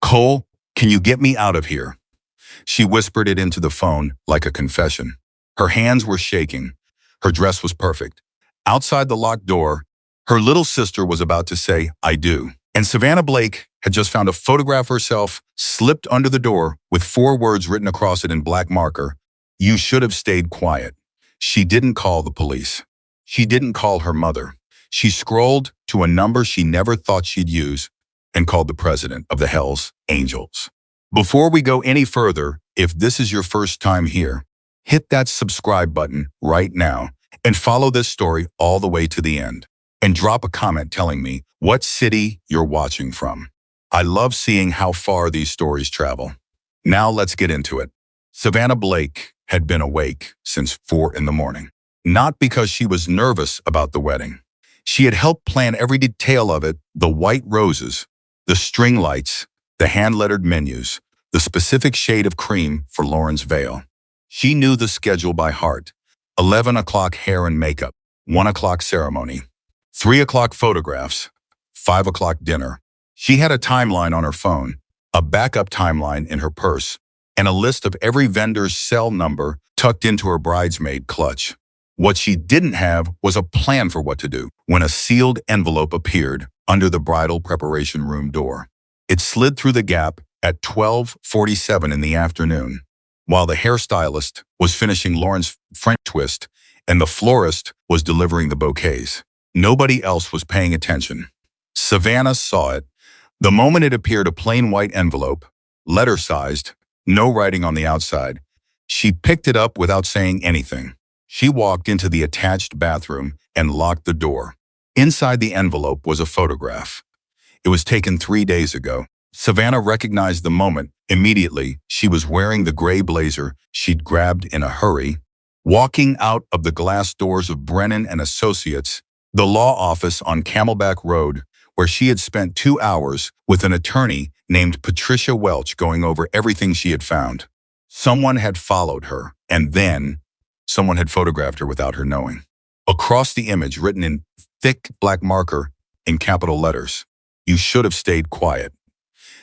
Cole, can you get me out of here? She whispered it into the phone like a confession. Her hands were shaking. Her dress was perfect. Outside the locked door, her little sister was about to say, "I do." And Savannah Blake had just found a photograph of herself slipped under the door with 4 words written across it in black marker. "You should have stayed quiet." She didn't call the police. She didn't call her mother. She scrolled to a number she never thought she'd use and called the president of the Hells Angels. Before we go any further, if this is your first time here, hit that subscribe button right now and follow this story all the way to the end. And drop a comment telling me what city you're watching from. I love seeing how far these stories travel. Now let's get into it. Savannah Blake had been awake since 4 in the morning. Not because she was nervous about the wedding. She had helped plan every detail of it, the white roses, the string lights, the hand-lettered menus, the specific shade of cream for Lauren's veil. She knew the schedule by heart. 11 o'clock hair and makeup, 1 o'clock ceremony, 3 o'clock photographs, 5 o'clock dinner. She had a timeline on her phone, a backup timeline in her purse, and a list of every vendor's cell number tucked into her bridesmaid clutch. What she didn't have was a plan for what to do when a sealed envelope appeared under the bridal preparation room door. It slid through the gap at 12:47 in the afternoon, while the hairstylist was finishing Lauren's French twist and the florist was delivering the bouquets. Nobody else was paying attention. Savannah saw it. The moment it appeared, a plain white envelope, letter-sized, no writing on the outside. She picked it up without saying anything. She walked into the attached bathroom and locked the door. Inside the envelope was a photograph. It was taken 3 days ago. Savannah recognized the moment immediately. She was wearing the gray blazer she'd grabbed in a hurry, walking out of the glass doors of Brennan and Associates, the law office on Camelback Road, where she had spent 2 hours with an attorney named Patricia Welch going over everything she had found. Someone had followed her, and then someone had photographed her without her knowing. Across the image, written in thick black marker in capital letters, "You should have stayed quiet."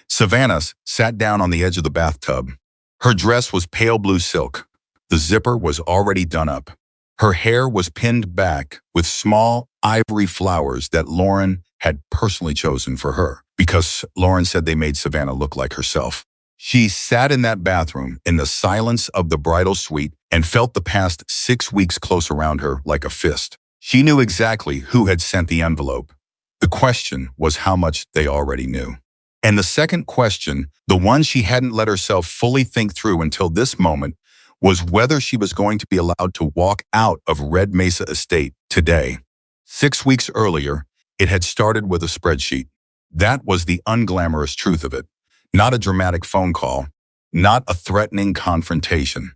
Savannah sat down on the edge of the bathtub. Her dress was pale blue silk. The zipper was already done up. Her hair was pinned back with small ivory flowers that Lauren had personally chosen for her, because Lauren said they made Savannah look like herself. She sat in that bathroom in the silence of the bridal suite and felt the past 6 weeks close around her like a fist. She knew exactly who had sent the envelope. The question was how much they already knew. And the second question, the one she hadn't let herself fully think through until this moment, was whether she was going to be allowed to walk out of Red Mesa Estate today. 6 weeks earlier, it had started with a spreadsheet. That was the unglamorous truth of it. Not a dramatic phone call, not a threatening confrontation.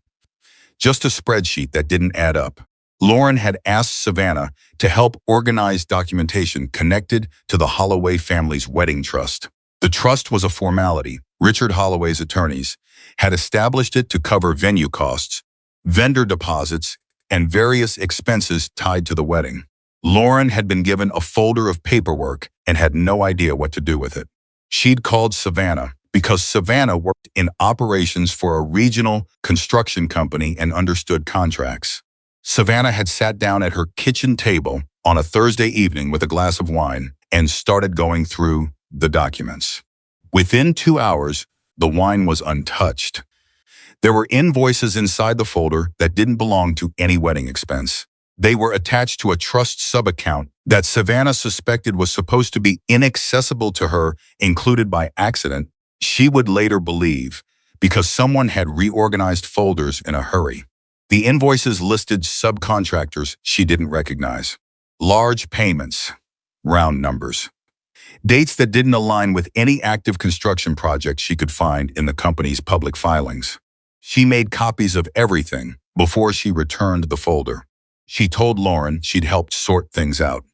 Just a spreadsheet that didn't add up. Lauren had asked Savannah to help organize documentation connected to the Holloway family's wedding trust. The trust was a formality. Richard Holloway's attorneys had established it to cover venue costs, vendor deposits, and various expenses tied to the wedding. Lauren had been given a folder of paperwork and had no idea what to do with it. She'd called Savannah because Savannah worked in operations for a regional construction company and understood contracts. Savannah had sat down at her kitchen table on a Thursday evening with a glass of wine and started going through the documents. Within 2 hours, the wine was untouched. There were invoices inside the folder that didn't belong to any wedding expense. They were attached to a trust sub-account that Savannah suspected was supposed to be inaccessible to her, included by accident. She would later believe, because someone had reorganized folders in a hurry. The invoices listed subcontractors she didn't recognize. Large payments, round numbers. Dates that didn't align with any active construction project she could find in the company's public filings. She made copies of everything before she returned the folder. She told Lauren she'd helped sort things out.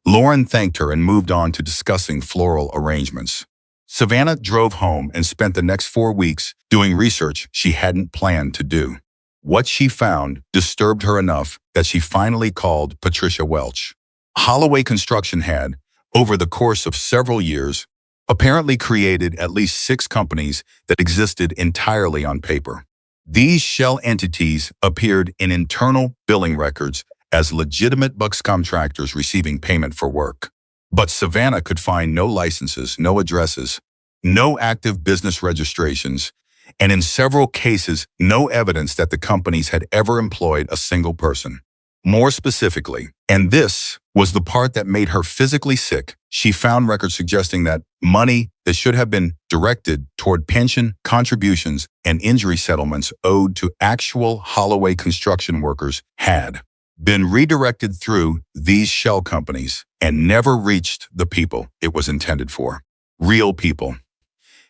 Lauren thanked her and moved on to discussing floral arrangements. Savannah drove home and spent the next 4 weeks doing research she hadn't planned to do. What she found disturbed her enough that she finally called Patricia Welch. Holloway Construction had, over the course of several years, apparently created at least 6 companies that existed entirely on paper. These shell entities appeared in internal billing records as legitimate bucks contractors receiving payment for work. But Savannah could find no licenses, no addresses, no active business registrations, and in several cases, no evidence that the companies had ever employed a single person. More specifically, and this was the part that made her physically sick, she found records suggesting that money that should have been directed toward pension contributions and injury settlements owed to actual Holloway construction workers had been redirected through these shell companies and never reached the people it was intended for. Real people.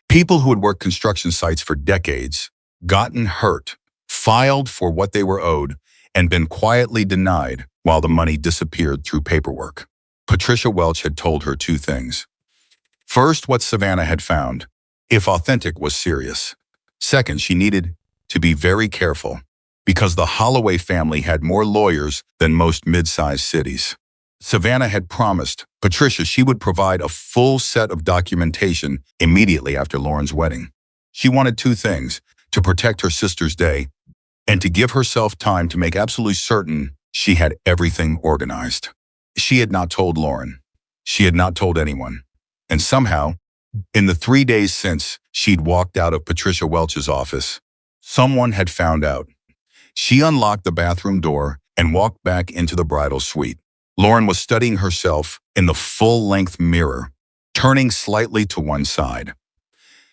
People who had worked construction sites for decades, gotten hurt, filed for what they were owed, and been quietly denied while the money disappeared through paperwork. Patricia Welch had told her 2 things. First, what Savannah had found, if authentic, was serious. Second, she needed to be very careful because the Holloway family had more lawyers than most mid-sized cities. Savannah had promised Patricia she would provide a full set of documentation immediately after Lauren's wedding. She wanted 2 things: to protect her sister's day and to give herself time to make absolutely certain she had everything organized. She had not told Lauren. She had not told anyone. And somehow, in the 3 days since she'd walked out of Patricia Welch's office, someone had found out. She unlocked the bathroom door and walked back into the bridal suite. Lauren was studying herself in the full-length mirror, turning slightly to one side.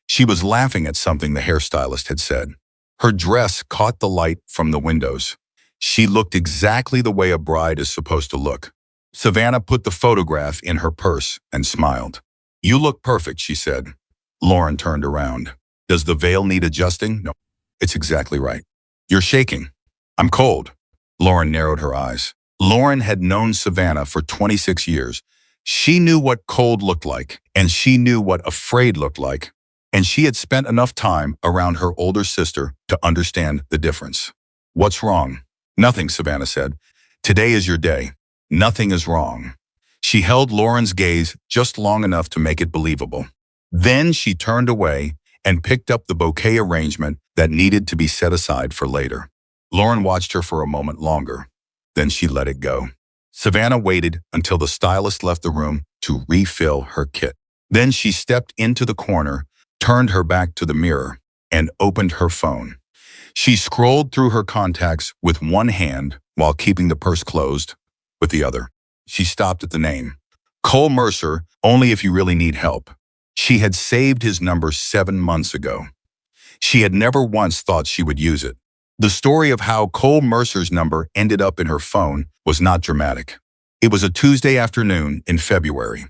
She was laughing at something the hairstylist had said. Her dress caught the light from the windows. She looked exactly the way a bride is supposed to look. Savannah put the photograph in her purse and smiled. "You look perfect," she said. Lauren turned around. "Does the veil need adjusting?" "No, it's exactly right." "You're shaking." "I'm cold." Lauren narrowed her eyes. Lauren had known Savannah for 26 years. She knew what cold looked like, and she knew what afraid looked like. And she had spent enough time around her older sister to understand the difference. "What's wrong?" "Nothing," Savannah said. "Today is your day. Nothing is wrong." She held Lauren's gaze just long enough to make it believable. Then she turned away and picked up the bouquet arrangement that needed to be set aside for later. Lauren watched her for a moment longer. Then she let it go. Savannah waited until the stylist left the room to refill her kit. Then she stepped into the corner, turned her back to the mirror, and opened her phone. She scrolled through her contacts with one hand while keeping the purse closed with the other. She stopped at the name. Cole Mercer, only if you really need help. She had saved his number 7 months ago. She had never once thought she would use it. The story of how Cole Mercer's number ended up in her phone was not dramatic. It was a Tuesday afternoon in February.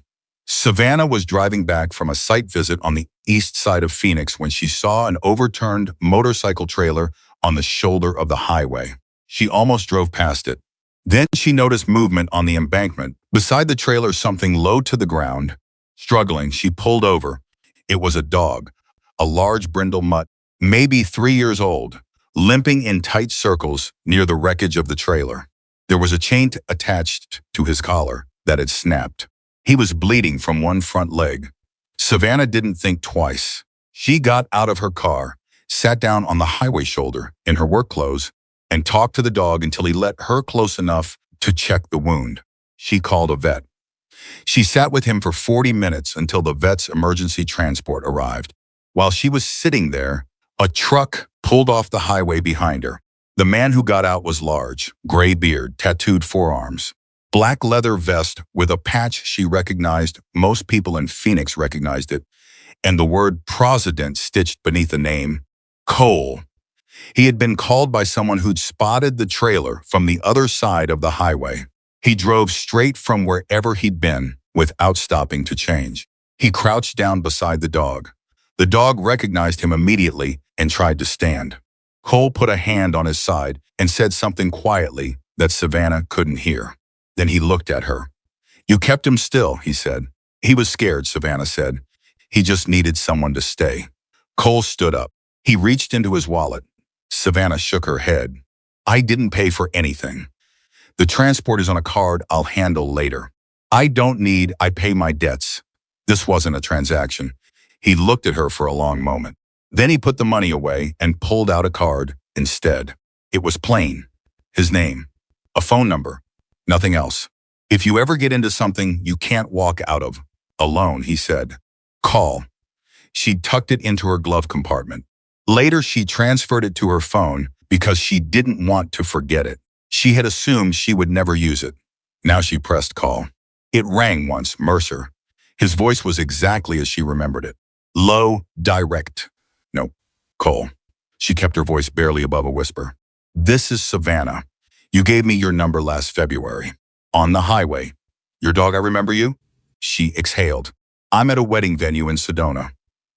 Savannah was driving back from a site visit on the east side of Phoenix when she saw an overturned motorcycle trailer on the shoulder of the highway. She almost drove past it. Then she noticed movement on the embankment. Beside the trailer, something low to the ground. Struggling, she pulled over. It was a dog, a large brindle mutt, maybe 3 years old, limping in tight circles near the wreckage of the trailer. There was a chain attached to his collar that had snapped. He was bleeding from one front leg. Savannah didn't think twice. She got out of her car, sat down on the highway shoulder in her work clothes, and talked to the dog until he let her close enough to check the wound. She called a vet. She sat with him for 40 minutes until the vet's emergency transport arrived. While she was sitting there, a truck pulled off the highway behind her. The man who got out was large, gray beard, tattooed forearms, black leather vest with a patch she recognized. Most people in Phoenix recognized it, and the word President stitched beneath the name, Cole. He had been called by someone who'd spotted the trailer from the other side of the highway. He drove straight from wherever he'd been without stopping to change. He crouched down beside the dog. The dog recognized him immediately and tried to stand. Cole put a hand on his side and said something quietly that Savannah couldn't hear. Then he looked at her. "You kept him still," he said. "He was scared," Savannah said. "He just needed someone to stay." Cole stood up. He reached into his wallet. Savannah shook her head. "I didn't pay for anything. The transport is on a card I'll handle later. I pay my debts." This wasn't a transaction. He looked at her for a long moment. Then he put the money away and pulled out a card instead. It was plain. His name. A phone number. Nothing else. If you ever get into something you can't walk out of alone, he said, call. She tucked it into her glove compartment. Later, she transferred it to her phone because she didn't want to forget it. She had assumed she would never use it. Now she pressed call. It rang once, Mercer. His voice was exactly as she remembered it. Low, direct. No, Cole. She kept her voice barely above a whisper. This is Savannah. You gave me your number last February. On the highway. Your dog, I remember you? She exhaled. I'm at a wedding venue in Sedona.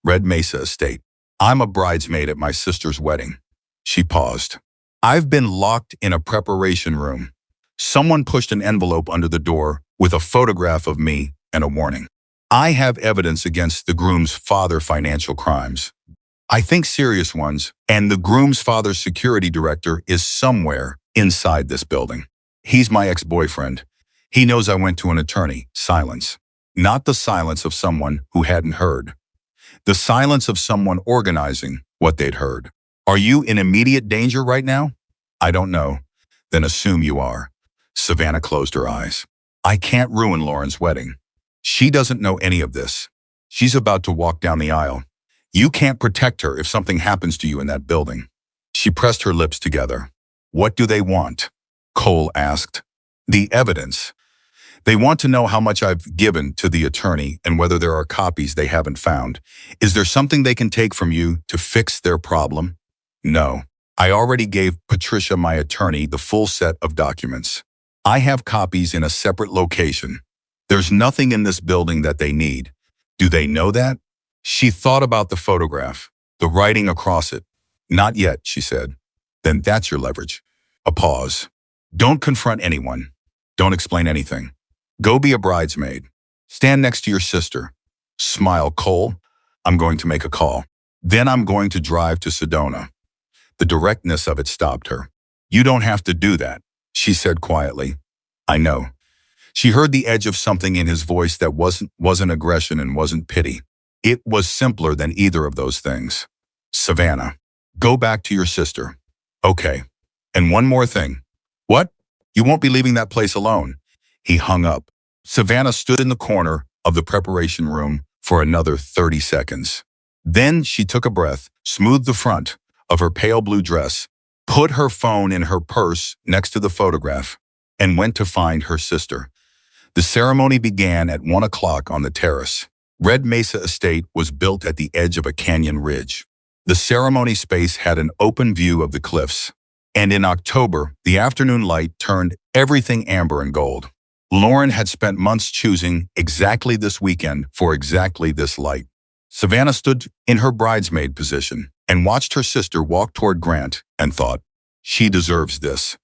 Red Mesa Estate. I'm a bridesmaid at my sister's wedding. She paused. I've been locked in a preparation room. Someone pushed an envelope under the door with a photograph of me and a warning. I have evidence against the groom's father financial crimes. I think serious ones, and the groom's father's security director is somewhere inside this building. He's my ex-boyfriend. He knows I went to an attorney. Silence. Not the silence of someone who hadn't heard. The silence of someone organizing what they'd heard. Are you in immediate danger right now? I don't know. Then assume you are. Savannah closed her eyes. I can't ruin Lauren's wedding. She doesn't know any of this. She's about to walk down the aisle. You can't protect her if something happens to you in that building. She pressed her lips together. What do they want? Cole asked. The evidence. They want to know how much I've given to the attorney and whether there are copies they haven't found. Is there something they can take from you to fix their problem? No. I already gave Patricia, my attorney, the full set of documents. I have copies in a separate location. There's nothing in this building that they need. Do they know that? She thought about the photograph, the writing across it. Not yet, she said. Then that's your leverage. A pause. Don't confront anyone. Don't explain anything. Go be a bridesmaid. Stand next to your sister. Smile, Cole. I'm going to make a call. Then I'm going to drive to Sedona. The directness of it stopped her. You don't have to do that, she said quietly. I know. She heard the edge of something in his voice that wasn't aggression and wasn't pity. It was simpler than either of those things. Savannah, go back to your sister. Okay. And one more thing. What? You won't be leaving that place alone. He hung up. Savannah stood in the corner of the preparation room for another 30 seconds. Then she took a breath, smoothed the front of her pale blue dress, put her phone in her purse next to the photograph, and went to find her sister. The ceremony began at 1 o'clock on the terrace. Red Mesa Estate was built at the edge of a canyon ridge. The ceremony space had an open view of the cliffs, and in October, the afternoon light turned everything amber and gold. Lauren had spent months choosing exactly this weekend for exactly this light. Savannah stood in her bridesmaid position and watched her sister walk toward Grant and thought, she deserves this.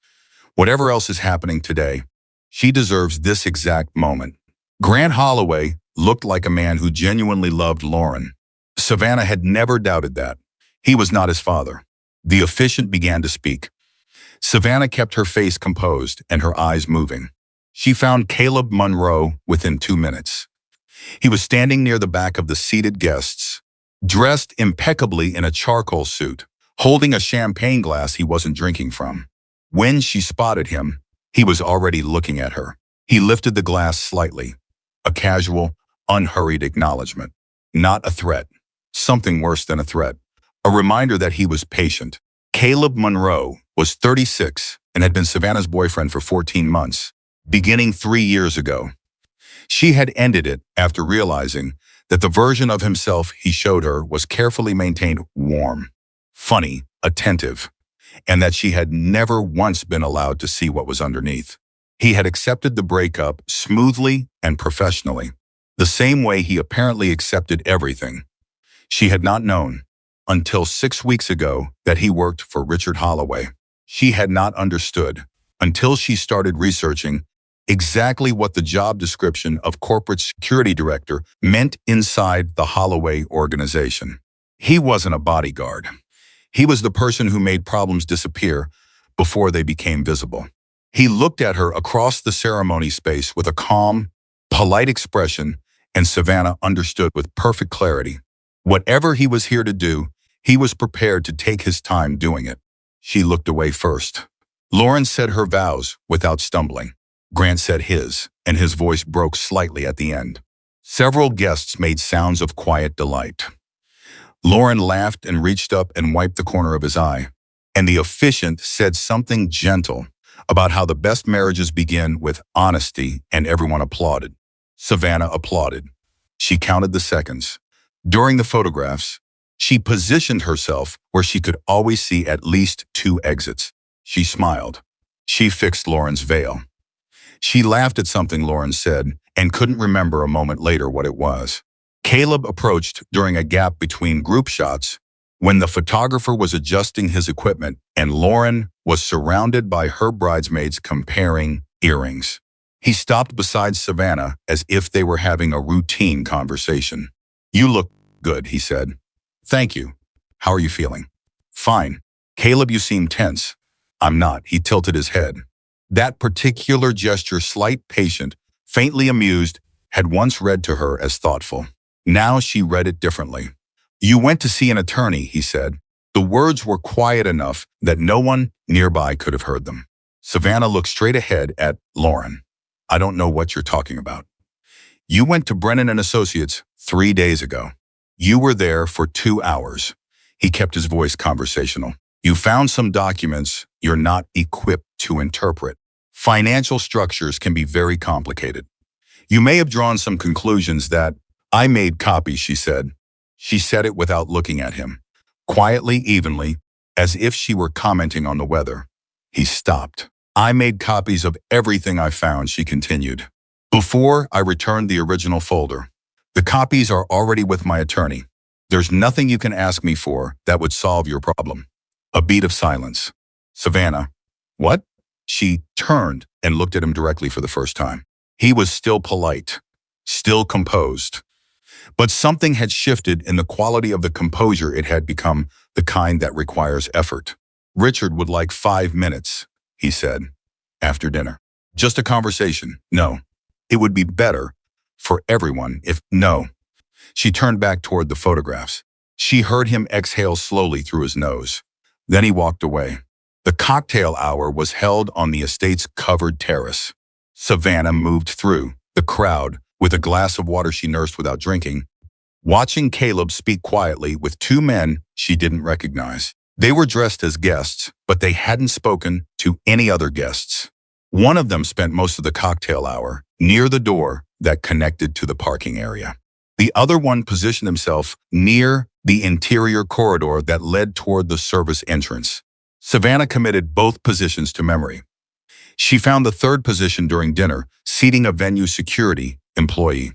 Whatever else is happening today, she deserves this exact moment. Grant Holloway looked like a man who genuinely loved Lauren. Savannah had never doubted that. He was not his father. The officiant began to speak. Savannah kept her face composed and her eyes moving. She found Caleb Monroe within 2 minutes. He was standing near the back of the seated guests, dressed impeccably in a charcoal suit, holding a champagne glass he wasn't drinking from. When she spotted him, he was already looking at her. He lifted the glass slightly, a casual, unhurried acknowledgement. Not a threat. Something worse than a threat. A reminder that he was patient. Caleb Monroe was 36 and had been Savannah's boyfriend for 14 months, beginning 3 years ago. She had ended it after realizing that the version of himself he showed her was carefully maintained warm, funny, attentive, and that she had never once been allowed to see what was underneath. He had accepted the breakup smoothly and professionally, the same way he apparently accepted everything. She had not known, until 6 weeks ago, that he worked for Richard Holloway. She had not understood, until she started researching exactly what the job description of corporate security director meant inside the Holloway organization. He wasn't a bodyguard. He was the person who made problems disappear before they became visible. He looked at her across the ceremony space with a calm, polite expression and Savannah understood with perfect clarity. Whatever he was here to do, he was prepared to take his time doing it. She looked away first. Lauren said her vows without stumbling. Grant said his, and his voice broke slightly at the end. Several guests made sounds of quiet delight. Lauren laughed and reached up and wiped the corner of his eye. And the officiant said something gentle about how the best marriages begin with honesty, and everyone applauded. Savannah applauded. She counted the seconds. During the photographs, she positioned herself where she could always see at least 2 exits. She smiled. She fixed Lauren's veil. She laughed at something Lauren said and couldn't remember a moment later what it was. Caleb approached during a gap between group shots when the photographer was adjusting his equipment and Lauren was surrounded by her bridesmaids comparing earrings. He stopped beside Savannah as if they were having a routine conversation. "You look good," he said. "Thank you. How are you feeling?" "Fine." "Caleb, you seem tense." "I'm not." He tilted his head. That particular gesture, slight, patient, faintly amused, had once read to her as thoughtful. Now she read it differently. "You went to see an attorney," he said. The words were quiet enough that no one nearby could have heard them. Savannah looked straight ahead at Lauren. "I don't know what you're talking about." "You went to Brennan and Associates 3 days ago. You were there for 2 hours. He kept his voice conversational. "You found some documents you're not equipped to interpret. Financial structures can be very complicated. You may have drawn some conclusions that—" "I made copies," she said. She said it without looking at him, quietly, evenly, as if she were commenting on the weather. He stopped. "I made copies of everything I found," she continued, "before I returned the original folder. The copies are already with my attorney. There's nothing you can ask me for that would solve your problem." A beat of silence. "Savannah." "What?" She turned and looked at him directly for the first time. He was still polite, still composed. But something had shifted in the quality of the composure. It had become the kind that requires effort. "Richard would like 5 minutes, he said, after dinner. Just a conversation. No. It would be better for everyone if— No." She turned back toward the photographs. She heard him exhale slowly through his nose. Then he walked away. The cocktail hour was held on the estate's covered terrace. Savannah moved through the crowd with a glass of water she nursed without drinking, watching Caleb speak quietly with 2 men she didn't recognize. They were dressed as guests, but they hadn't spoken to any other guests. One of them spent most of the cocktail hour near the door that connected to the parking area. The other one positioned himself near the interior corridor that led toward the service entrance. Savannah committed both positions to memory. She found the third position during dinner, seating a venue security employee,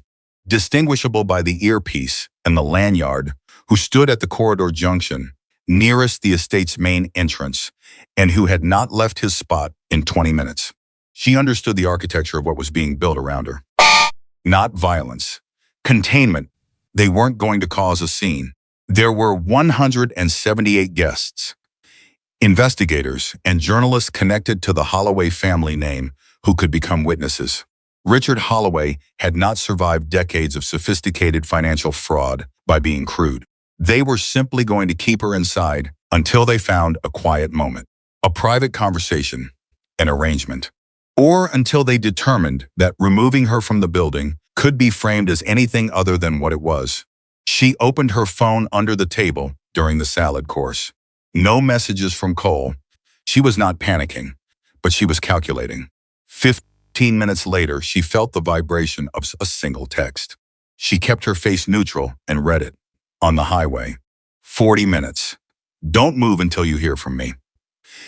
distinguishable by the earpiece and the lanyard, who stood at the corridor junction nearest the estate's main entrance and who had not left his spot in 20 minutes. She understood the architecture of what was being built around her. Not violence. Containment. They weren't going to cause a scene. There were 178 guests, investigators, and journalists connected to the Holloway family name who could become witnesses. Richard Holloway had not survived decades of sophisticated financial fraud by being crude. They were simply going to keep her inside until they found a quiet moment, a private conversation, an arrangement, or until they determined that removing her from the building could be framed as anything other than what it was. She opened her phone under the table during the salad course. No messages from Cole. She was not panicking, but she was calculating. 15 minutes later, she felt the vibration of a single text. She kept her face neutral and read it. On the highway. 40 minutes. Don't move until you hear from me.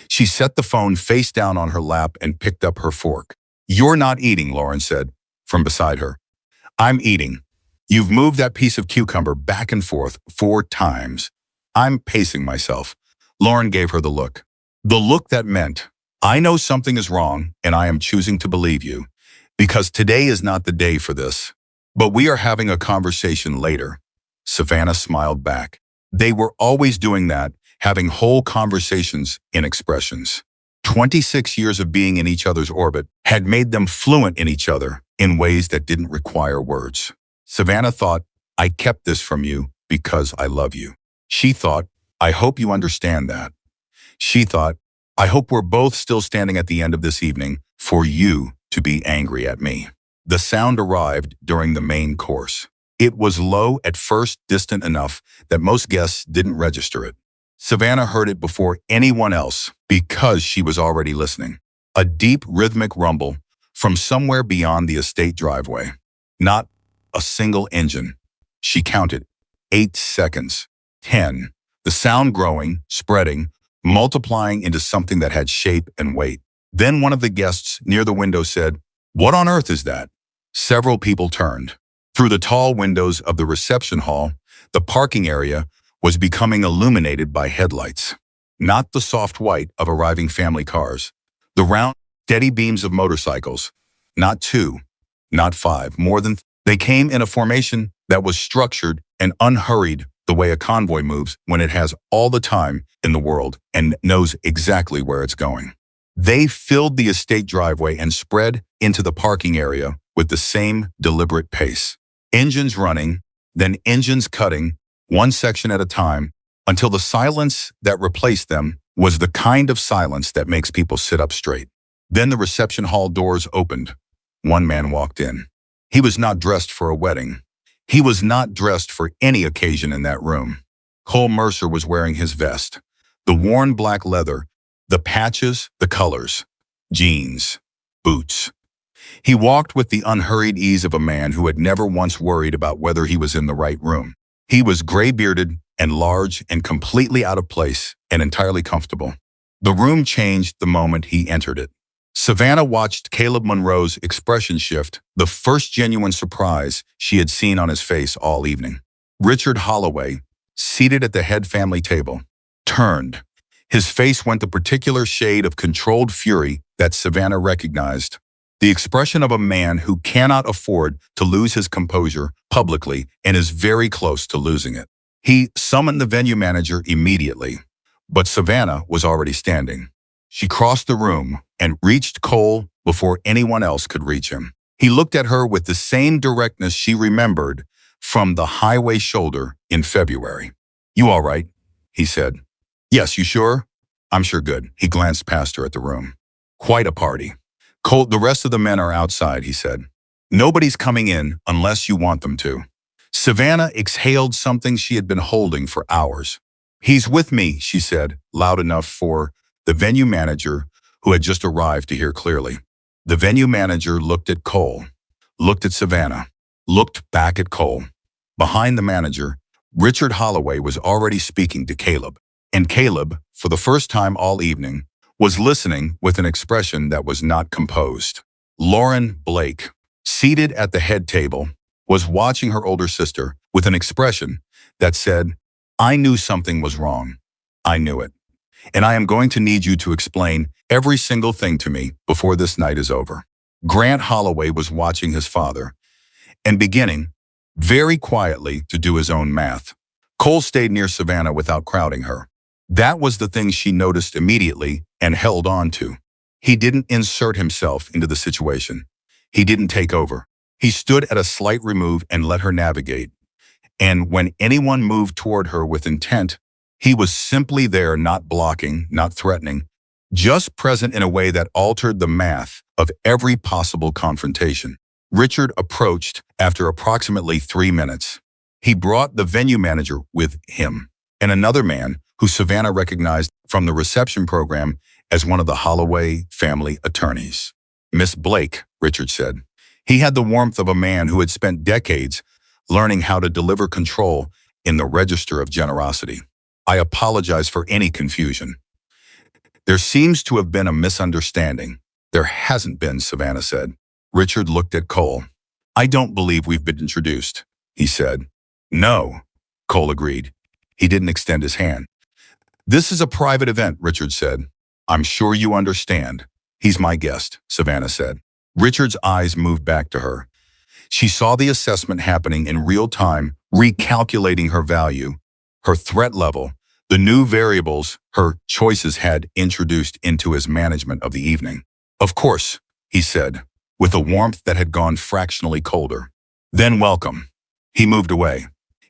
She set the phone face down on her lap and picked up her fork. "You're not eating," Lauren said from beside her. "I'm eating. You've moved that piece of cucumber back and forth 4 times. I'm pacing myself." Lauren gave her the look. The look that meant, "I know something is wrong and I am choosing to believe you, because today is not the day for this. But we are having a conversation later." Savannah smiled back. They were always doing that, having whole conversations in expressions. 26 years of being in each other's orbit had made them fluent in each other in ways that didn't require words. Savannah thought, I kept this from you because I love you. She thought, I hope you understand that. She thought, I hope we're both still standing at the end of this evening for you to be angry at me. The sound arrived during the main course. It was low at first, distant enough that most guests didn't register it. Savannah heard it before anyone else because she was already listening. A deep rhythmic rumble from somewhere beyond the estate driveway. Not a single engine. She counted. 8 seconds. 10. The sound growing, spreading, multiplying into something that had shape and weight. Then one of the guests near the window said, "What on earth is that?" Several people turned. Through the tall windows of the reception hall, the parking area was becoming illuminated by headlights. Not the soft white of arriving family cars. The round, steady beams of motorcycles. Not 2, not 5, more than they came in a formation that was structured and unhurried the way a convoy moves when it has all the time in the world and knows exactly where it's going. They filled the estate driveway and spread into the parking area with the same deliberate pace. Engines running, then engines cutting, one section at a time, until the silence that replaced them was the kind of silence that makes people sit up straight. Then the reception hall doors opened. One man walked in. He was not dressed for a wedding. He was not dressed for any occasion in that room. Cole Mercer was wearing his vest, the worn black leather, the patches, the colors, jeans, boots. He walked with the unhurried ease of a man who had never once worried about whether he was in the right room. He was gray-bearded and large and completely out of place and entirely comfortable. The room changed the moment he entered it. Savannah watched Caleb Monroe's expression shift, the first genuine surprise she had seen on his face all evening. Richard Holloway, seated at the head family table, turned. His face went the particular shade of controlled fury that Savannah recognized. The expression of a man who cannot afford to lose his composure publicly and is very close to losing it. He summoned the venue manager immediately, but Savannah was already standing. She crossed the room and reached Cole before anyone else could reach him. He looked at her with the same directness she remembered from the highway shoulder in February. "You all right?" he said. "Yes, you sure?" "I'm sure good." He glanced past her at the room. "Quite a party." "Cole, the rest of the men are outside," he said. "Nobody's coming in unless you want them to." Savannah exhaled something she had been holding for hours. "He's with me," she said, loud enough for the venue manager, who had just arrived, to hear clearly. The venue manager looked at Cole, looked at Savannah, looked back at Cole. Behind the manager, Richard Holloway was already speaking to Caleb. And Caleb, for the first time all evening, was listening with an expression that was not composed. Lauren Blake, seated at the head table, was watching her older sister with an expression that said, "I knew something was wrong. I knew it. And I am going to need you to explain every single thing to me before this night is over." Grant Holloway was watching his father and beginning, very quietly, to do his own math. Cole stayed near Savannah without crowding her. That was the thing she noticed immediately and held on to. He didn't insert himself into the situation. He didn't take over. He stood at a slight remove and let her navigate. And when anyone moved toward her with intent, he was simply there, not blocking, not threatening, just present in a way that altered the math of every possible confrontation. Richard approached after approximately 3 minutes. He brought the venue manager with him and another man who Savannah recognized from the reception program as one of the Holloway family attorneys. "Miss Blake," Richard said. He had the warmth of a man who had spent decades learning how to deliver control in the register of generosity. "I apologize for any confusion. There seems to have been a misunderstanding." "There hasn't been," Savannah said. Richard looked at Cole. "I don't believe we've been introduced," he said. "No," Cole agreed. He didn't extend his hand. "This is a private event," Richard said. "I'm sure you understand." "He's my guest," Savannah said. Richard's eyes moved back to her. She saw the assessment happening in real time, recalculating her value, her threat level, the new variables her choices had introduced into his management of the evening. "Of course," he said, with a warmth that had gone fractionally colder. "Then welcome." He moved away.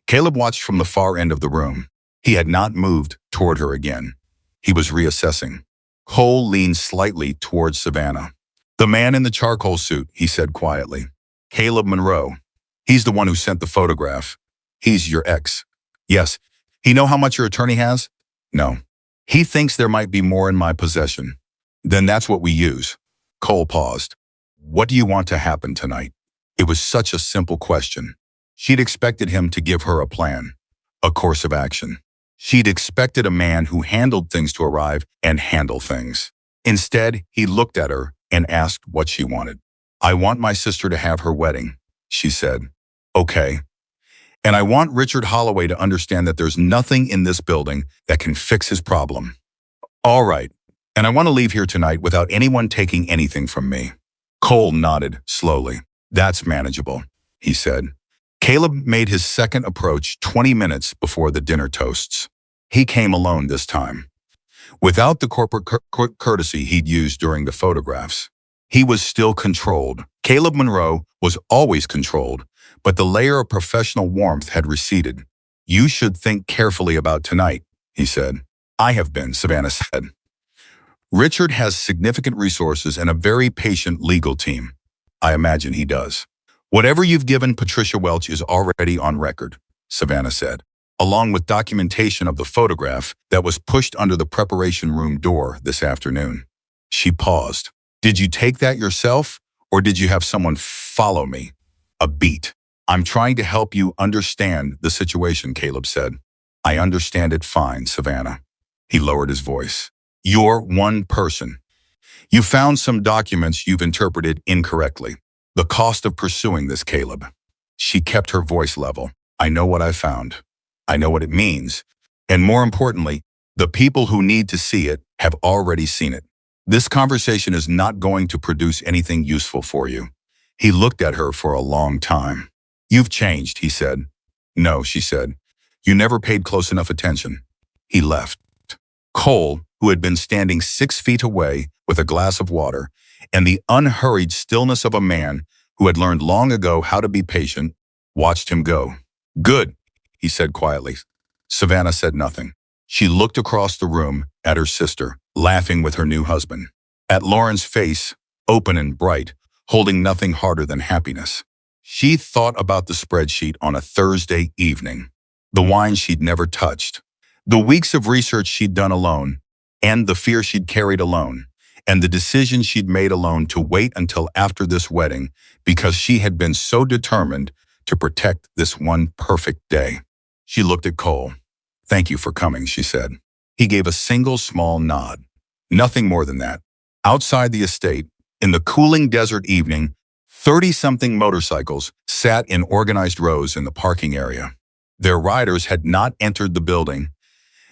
Caleb watched from the far end of the room. He had not moved toward her again. He was reassessing. Cole leaned slightly towards Savannah. "The man in the charcoal suit," he said quietly. "Caleb Monroe. He's the one who sent the photograph. He's your ex." "Yes." "He know how much your attorney has?" "No." "He thinks there might be more in my possession." "Then that's what we use." Cole paused. "What do you want to happen tonight?" It was such a simple question. She'd expected him to give her a plan, a course of action. She'd expected a man who handled things to arrive and handle things. Instead, he looked at her and asked what she wanted. "I want my sister to have her wedding," she said. "Okay. And I want Richard Holloway to understand that there's nothing in this building that can fix his problem." "All right. And I want to leave here tonight without anyone taking anything from me." Cole nodded slowly. "That's manageable," he said. Caleb made his second approach 20 minutes before the dinner toasts. He came alone this time, without the corporate courtesy he'd used during the photographs. He was still controlled. Caleb Monroe was always controlled, but the layer of professional warmth had receded. "You should think carefully about tonight," he said. "I have been," Savannah said. "Richard has significant resources and a very patient legal team." "I imagine he does." "Whatever you've given Patricia Welch is already on record," Savannah said, "along with documentation of the photograph that was pushed under the preparation room door this afternoon." She paused. "Did you take that yourself, or did you have someone follow me?" "A beat." "I'm trying to help you understand the situation," Caleb said. "I understand it fine, Savannah." He lowered his voice. "You're one person. You found some documents you've interpreted incorrectly. The cost of pursuing this, Caleb." She kept her voice level. "I know what I found. I know what it means. And more importantly, the people who need to see it have already seen it. This conversation is not going to produce anything useful for you." He looked at her for a long time. "You've changed," he said. "No," she said. "You never paid close enough attention." He left. Cole, who had been standing 6 feet away with a glass of water, and the unhurried stillness of a man who had learned long ago how to be patient, watched him go. "Good," he said quietly. Savannah said nothing. She looked across the room at her sister, laughing with her new husband. At Lauren's face, open and bright, holding nothing harder than happiness. She thought about the spreadsheet on a Thursday evening, the wine she'd never touched, the weeks of research she'd done alone, and the fear she'd carried alone, and the decision she'd made alone to wait until after this wedding because she had been so determined to protect this one perfect day. She looked at Cole. "Thank you for coming," she said. He gave a single small nod. Nothing more than that. Outside the estate, in the cooling desert evening, 30-something motorcycles sat in organized rows in the parking area. Their riders had not entered the building.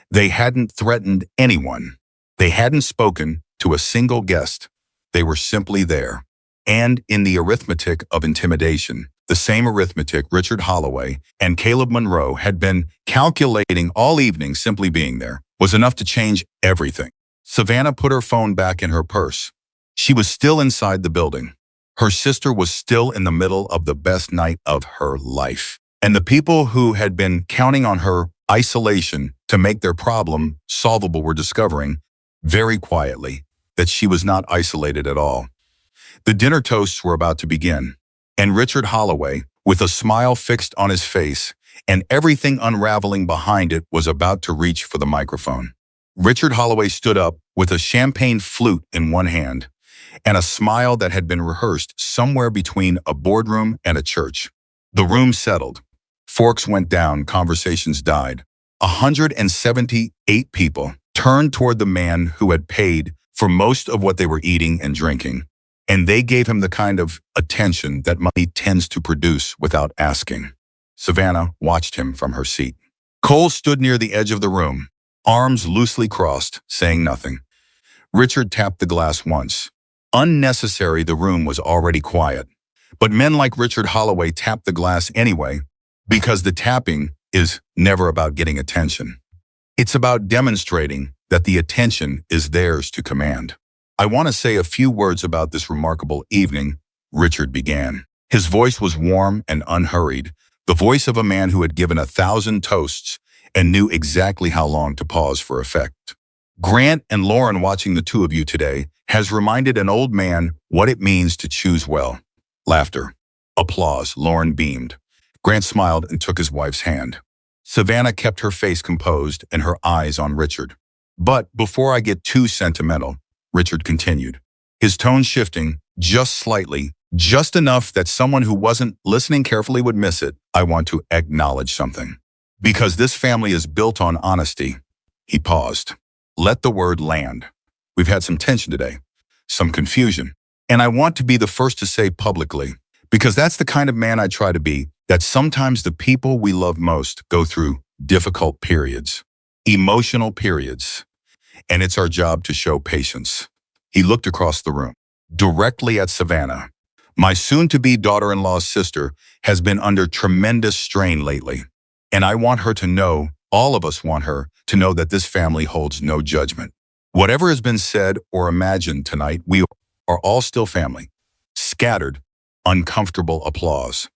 They hadn't threatened anyone. They hadn't spoken to a single guest. They were simply there. And in the arithmetic of intimidation, the same arithmetic Richard Holloway and Caleb Monroe had been calculating all evening, simply being there was enough to change everything. Savannah put her phone back in her purse. She was still inside the building. Her sister was still in the middle of the best night of her life. And the people who had been counting on her isolation to make their problem solvable were discovering, very quietly, that she was not isolated at all. The dinner toasts were about to begin, and Richard Holloway, with a smile fixed on his face and everything unraveling behind it, was about to reach for the microphone. Richard Holloway stood up with a champagne flute in one hand and a smile that had been rehearsed somewhere between a boardroom and a church. The room settled. Forks went down, conversations died. 178 people turned toward the man who had paid for most of what they were eating and drinking, and they gave him the kind of attention that money tends to produce without asking. Savannah watched him from her seat. Cole stood near the edge of the room, arms loosely crossed, saying nothing. Richard tapped the glass once. Unnecessary, the room was already quiet. But men like Richard Holloway tapped the glass anyway, because the tapping is never about getting attention. It's about demonstrating that the attention is theirs to command. "I want to say a few words about this remarkable evening," Richard began. His voice was warm and unhurried, the voice of a man who had given 1,000 toasts and knew exactly how long to pause for effect. Grant and Lauren, watching the two of you today has reminded an old man what it means to choose well. Laughter. Applause. Lauren beamed. Grant smiled and took his wife's hand. Savannah kept her face composed and her eyes on Richard. But before I get too sentimental, Richard continued, his tone shifting just slightly, just enough that someone who wasn't listening carefully would miss it. I want to acknowledge something. Because this family is built on honesty. He paused. Let the word land. We've had some tension today, some confusion. And I want to be the first to say publicly, because that's the kind of man I try to be, that sometimes the people we love most go through difficult periods, emotional periods, and it's our job to show patience. He looked across the room, directly at Savannah. My soon-to-be daughter-in-law's sister has been under tremendous strain lately, and I want her to know, all of us want her to know that this family holds no judgment. Whatever has been said or imagined tonight, we are all still family. Scattered, uncomfortable applause.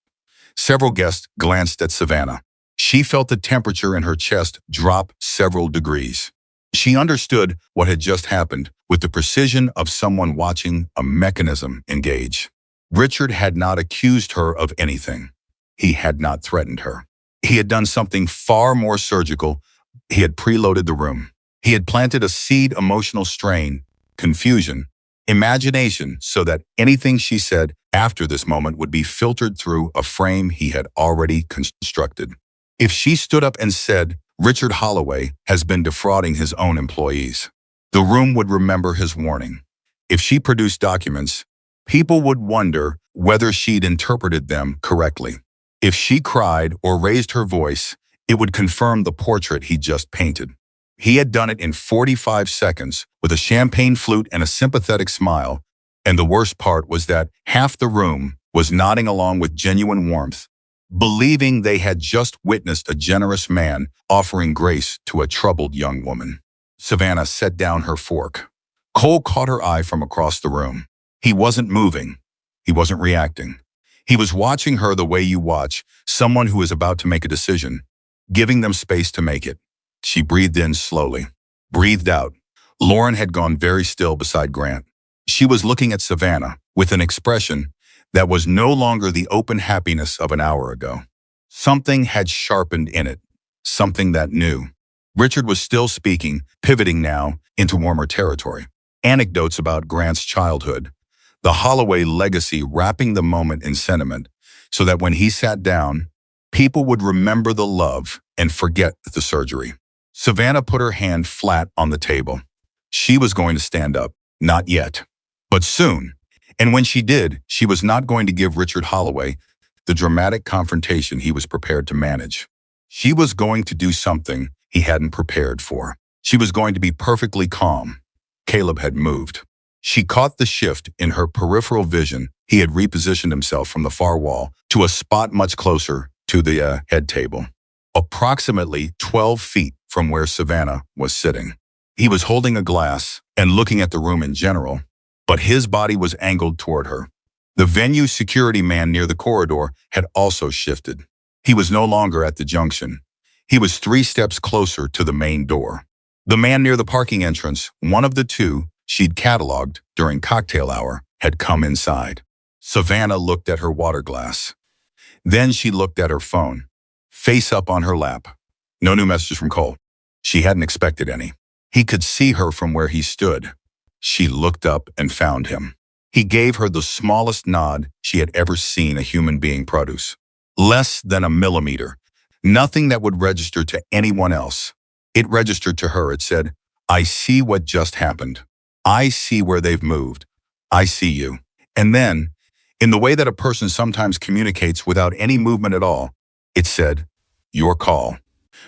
Several guests glanced at Savannah. She felt the temperature in her chest drop several degrees. She understood what had just happened with the precision of someone watching a mechanism engage. Richard had not accused her of anything. He had not threatened her. He had done something far more surgical. He had preloaded the room. He had planted a seed, emotional strain, confusion, imagination, so that anything she said after this moment would be filtered through a frame he had already constructed. If she stood up and said, Richard Holloway has been defrauding his own employees, the room would remember his warning. If she produced documents, people would wonder whether she'd interpreted them correctly. If she cried or raised her voice, it would confirm the portrait he just painted. He had done it in 45 seconds with a champagne flute and a sympathetic smile, and the worst part was that half the room was nodding along with genuine warmth, believing they had just witnessed a generous man offering grace to a troubled young woman. Savannah set down her fork. Cole caught her eye from across the room. He wasn't moving. He wasn't reacting. He was watching her the way you watch someone who is about to make a decision, giving them space to make it. She breathed in slowly, breathed out. Lauren had gone very still beside Grant. She was looking at Savannah with an expression that was no longer the open happiness of an hour ago. Something had sharpened in it, something that knew. Richard was still speaking, pivoting now into warmer territory. Anecdotes about Grant's childhood, the Holloway legacy, wrapping the moment in sentiment so that when he sat down, people would remember the love and forget the surgery. Savannah put her hand flat on the table. She was going to stand up. Not yet, but soon. And when she did, she was not going to give Richard Holloway the dramatic confrontation he was prepared to manage. She was going to do something he hadn't prepared for. She was going to be perfectly calm. Caleb had moved. She caught the shift in her peripheral vision. He had repositioned himself from the far wall to a spot much closer to the head table, approximately 12 feet from where Savannah was sitting. He was holding a glass and looking at the room in general, but his body was angled toward her. The venue security man near the corridor had also shifted. He was no longer at the junction. He was 3 steps closer to the main door. The man near the parking entrance, one of the two she'd cataloged during cocktail hour, had come inside. Savannah looked at her water glass. Then she looked at her phone, face up on her lap. No new messages from Cole. She hadn't expected any. He could see her from where he stood. She looked up and found him. He gave her the smallest nod she had ever seen a human being produce. Less than a millimeter. Nothing that would register to anyone else. It registered to her. It said, I see what just happened. I see where they've moved. I see you. And then, in the way that a person sometimes communicates without any movement at all, it said, your call.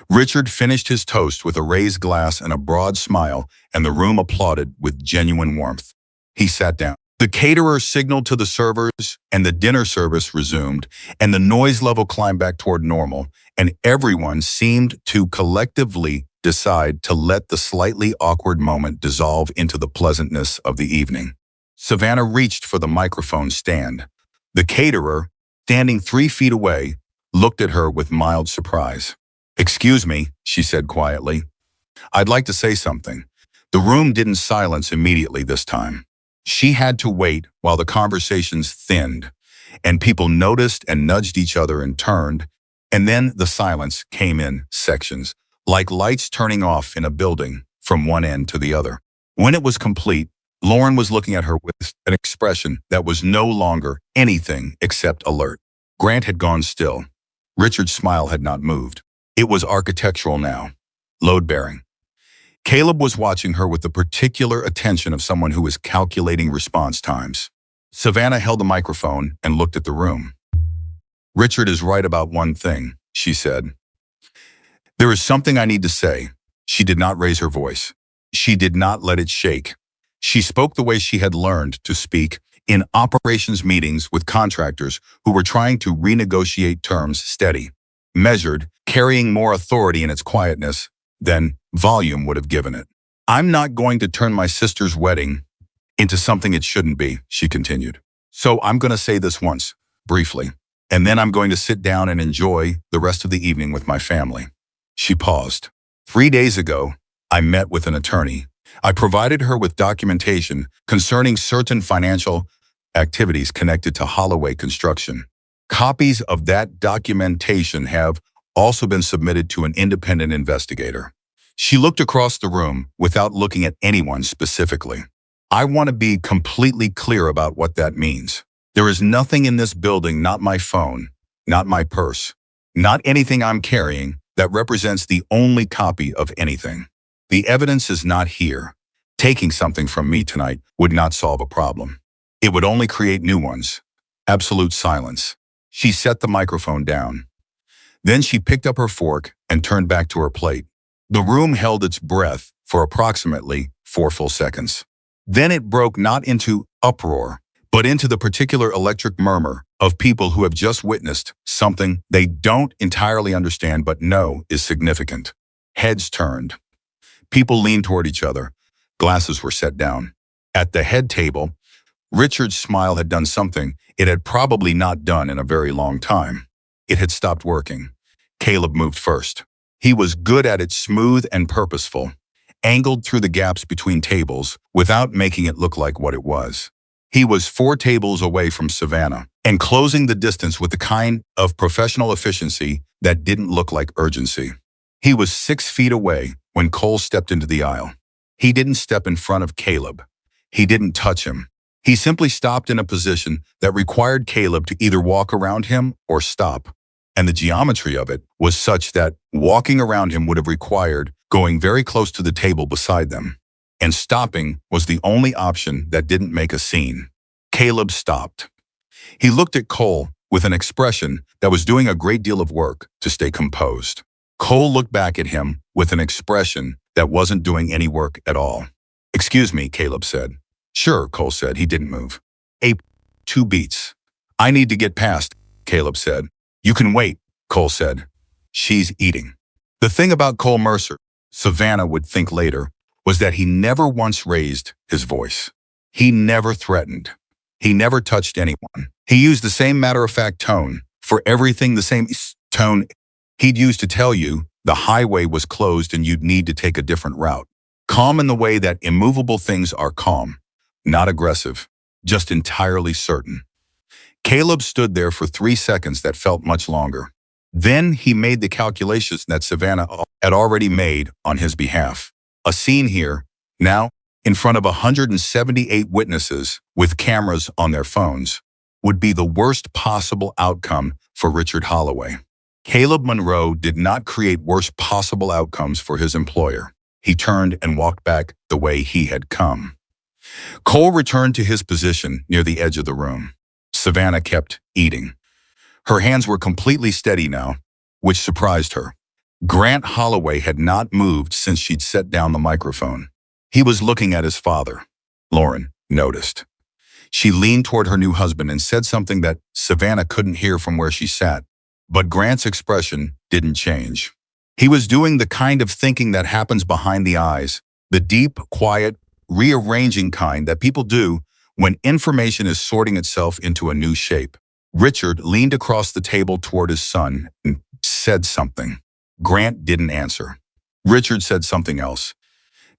Richard finished his toast with a raised glass and a broad smile, and the room applauded with genuine warmth. He sat down. The caterer signaled to the servers, and the dinner service resumed, and the noise level climbed back toward normal, and everyone seemed to collectively decide to let the slightly awkward moment dissolve into the pleasantness of the evening. Savannah reached for the microphone stand. The caterer, standing 3 feet away, looked at her with mild surprise. "Excuse me," she said quietly. "I'd like to say something." The room didn't silence immediately this time. She had to wait while the conversations thinned, and people noticed and nudged each other and turned, and then the silence came in sections, like lights turning off in a building from one end to the other. When it was complete, Lauren was looking at her with an expression that was no longer anything except alert. Grant had gone still. Richard's smile had not moved. It was architectural now, load-bearing. Caleb was watching her with the particular attention of someone who was calculating response times. Savannah held the microphone and looked at the room. "Richard is right about one thing," she said. "There is something I need to say." She did not raise her voice. She did not let it shake. She spoke the way she had learned to speak in operations meetings with contractors who were trying to renegotiate terms, steady, measured, carrying more authority in its quietness than volume would have given it. "I'm not going to turn my sister's wedding into something it shouldn't be," she continued. "So I'm going to say this once, briefly, and then I'm going to sit down and enjoy the rest of the evening with my family." She paused. 3 days ago, I met with an attorney. I provided her with documentation concerning certain financial activities connected to Holloway construction. Copies of that documentation have also been submitted to an independent investigator. She looked across the room without looking at anyone specifically. "I want to be completely clear about what that means. There is nothing in this building, not my phone, not my purse, not anything I'm carrying, that represents the only copy of anything. The evidence is not here. Taking something from me tonight would not solve a problem. It would only create new ones." Absolute silence. She set the microphone down. Then she picked up her fork and turned back to her plate. The room held its breath for approximately 4 full seconds. Then it broke not into uproar, but into the particular electric murmur of people who have just witnessed something they don't entirely understand but know is significant. Heads turned. People leaned toward each other. Glasses were set down. At the head table, Richard's smile had done something it had probably not done in a very long time. It had stopped working. Caleb moved first. He was good at it, smooth and purposeful, angled through the gaps between tables without making it look like what it was. He was 4 tables away from Savannah and closing the distance with the kind of professional efficiency that didn't look like urgency. He was 6 feet away when Cole stepped into the aisle. He didn't step in front of Caleb. He didn't touch him. He simply stopped in a position that required Caleb to either walk around him or stop. And the geometry of it was such that walking around him would have required going very close to the table beside them. And stopping was the only option that didn't make a scene. Caleb stopped. He looked at Cole with an expression that was doing a great deal of work to stay composed. Cole looked back at him with an expression that wasn't doing any work at all. "Excuse me," Caleb said. "Sure," Cole said. He didn't move. 2 beats. "I need to get past," Caleb said. "You can wait," Cole said. "She's eating." The thing about Cole Mercer, Savannah would think later, was that he never once raised his voice. He never threatened. He never touched anyone. He used the same matter-of-fact tone for everything, the same tone he'd used to tell you the highway was closed and you'd need to take a different route. Calm in the way that immovable things are calm. Not aggressive, just entirely certain. Caleb stood there for 3 seconds that felt much longer. Then he made the calculations that Savannah had already made on his behalf. A scene here, now, in front of 178 witnesses with cameras on their phones, would be the worst possible outcome for Richard Holloway. Caleb Monroe did not create worst possible outcomes for his employer. He turned and walked back the way he had come. Cole returned to his position near the edge of the room. Savannah kept eating. Her hands were completely steady now, which surprised her. Grant Holloway had not moved since she'd set down the microphone. He was looking at his father. Lauren noticed. She leaned toward her new husband and said something that Savannah couldn't hear from where she sat. But Grant's expression didn't change. He was doing the kind of thinking that happens behind the eyes, the deep, quiet, rearranging kind that people do when information is sorting itself into a new shape. Richard leaned across the table toward his son and said something. Grant didn't answer. Richard said something else.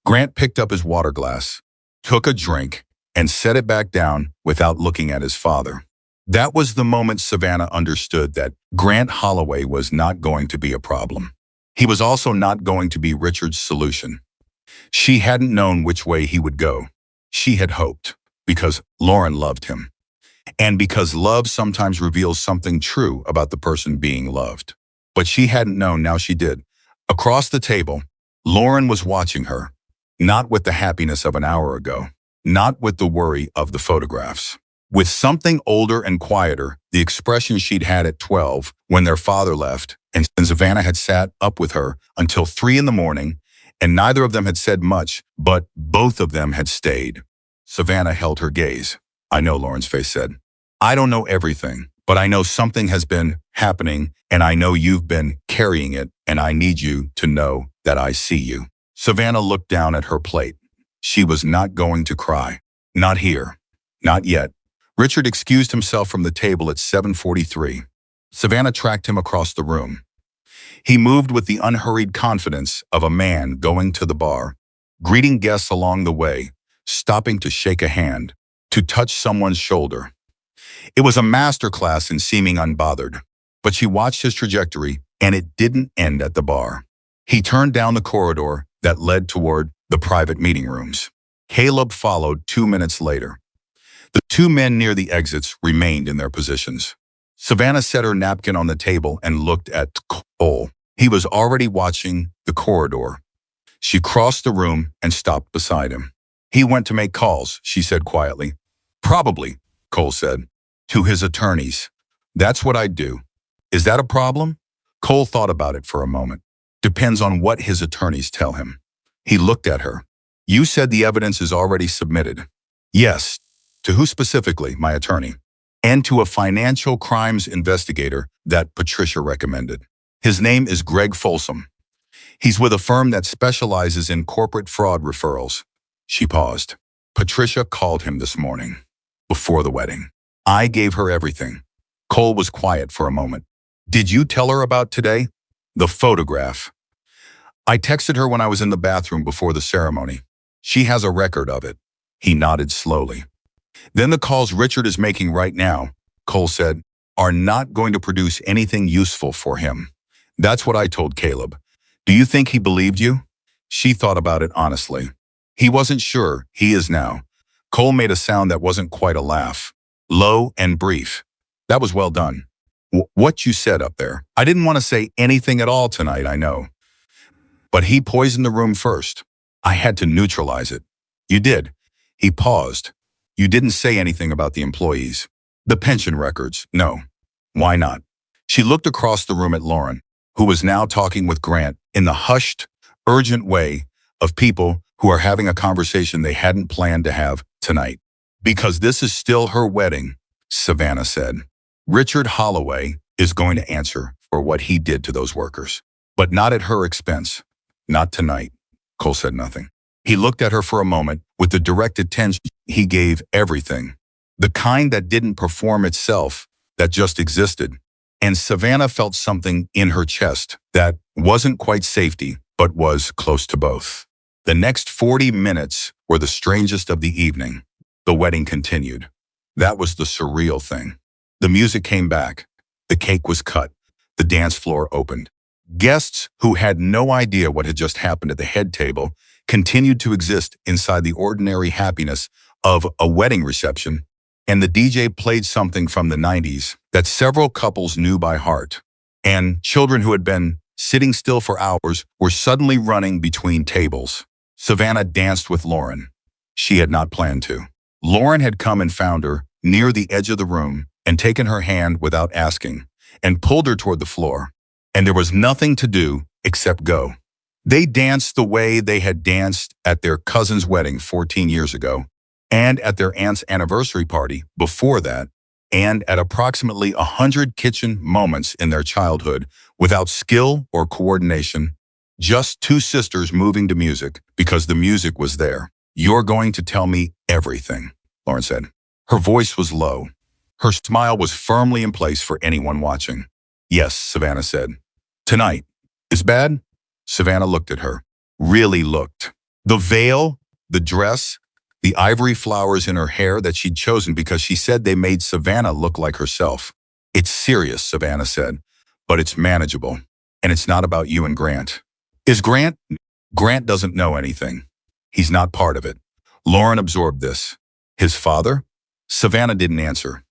Grant picked up his water glass, took a drink, and set it back down without looking at his father. That was the moment Savannah understood that Grant Holloway was not going to be a problem. He was also not going to be Richard's solution. She hadn't known which way he would go. She had hoped, because Lauren loved him. And because love sometimes reveals something true about the person being loved. But she hadn't known, now she did. Across the table, Lauren was watching her, not with the happiness of an hour ago, not with the worry of the photographs. With something older and quieter, the expression she'd had at 12 when their father left, and Savannah had sat up with her until 3 in the morning, and neither of them had said much, but both of them had stayed. Savannah held her gaze. I know, Lauren's face said. I don't know everything, but I know something has been happening, and I know you've been carrying it, and I need you to know that I see you. Savannah looked down at her plate. She was not going to cry. Not here. Not yet. Richard excused himself from the table at 7:43. Savannah tracked him across the room. He moved with the unhurried confidence of a man going to the bar, greeting guests along the way, stopping to shake a hand, to touch someone's shoulder. It was a masterclass in seeming unbothered, but she watched his trajectory, and it didn't end at the bar. He turned down the corridor that led toward the private meeting rooms. Caleb followed 2 minutes later. The two men near the exits remained in their positions. Savannah set her napkin on the table and looked at Cole. He was already watching the corridor. She crossed the room and stopped beside him. He went to make calls, she said quietly. Probably, Cole said. To his attorneys. That's what I'd do. Is that a problem? Cole thought about it for a moment. Depends on what his attorneys tell him. He looked at her. You said the evidence is already submitted. Yes. To who specifically? My attorney. And to a financial crimes investigator that Patricia recommended. His name is Greg Folsom. He's with a firm that specializes in corporate fraud referrals. She paused. Patricia called him this morning, before the wedding. I gave her everything. Cole was quiet for a moment. Did you tell her about today? The photograph. I texted her when I was in the bathroom before the ceremony. She has a record of it. He nodded slowly. Then the calls Richard is making right now, Cole said, are not going to produce anything useful for him. That's what I told Caleb. Do you think he believed you? She thought about it honestly. He wasn't sure. He is now. Cole made a sound that wasn't quite a laugh. Low and brief. That was well done. What you said up there. I didn't want to say anything at all tonight, I know. But he poisoned the room first. I had to neutralize it. You did. He paused. You didn't say anything about the employees. The pension records, no. Why not? She looked across the room at Lauren, who was now talking with Grant in the hushed, urgent way of people who are having a conversation they hadn't planned to have tonight. Because this is still her wedding, Savannah said. Richard Holloway is going to answer for what he did to those workers. But not at her expense. Not tonight. Cole said nothing. He looked at her for a moment with the direct attention he gave everything. The kind that didn't perform itself, that just existed. And Savannah felt something in her chest that wasn't quite safety, but was close to both. The next 40 minutes were the strangest of the evening. The wedding continued. That was the surreal thing. The music came back. The cake was cut. The dance floor opened. Guests who had no idea what had just happened at the head table continued to exist inside the ordinary happiness of a wedding reception, and the DJ played something from the 90s that several couples knew by heart, and children who had been sitting still for hours were suddenly running between tables. Savannah danced with Lauren. She had not planned to. Lauren had come and found her near the edge of the room and taken her hand without asking and pulled her toward the floor. And there was nothing to do except go. They danced the way they had danced at their cousin's wedding 14 years ago, and at their aunt's anniversary party before that, and at approximately 100 kitchen moments in their childhood without skill or coordination, just two sisters moving to music because the music was there. You're going to tell me everything, Lauren said. Her voice was low. Her smile was firmly in place for anyone watching. Yes, Savannah said. Tonight. Is bad? Savannah looked at her. Really looked. The veil, the dress, the ivory flowers in her hair that she'd chosen because she said they made Savannah look like herself. It's serious, Savannah said, but it's manageable. And it's not about you and Grant. Is Grant? Grant doesn't know anything. He's not part of it. Lauren absorbed this. His father? Savannah didn't answer.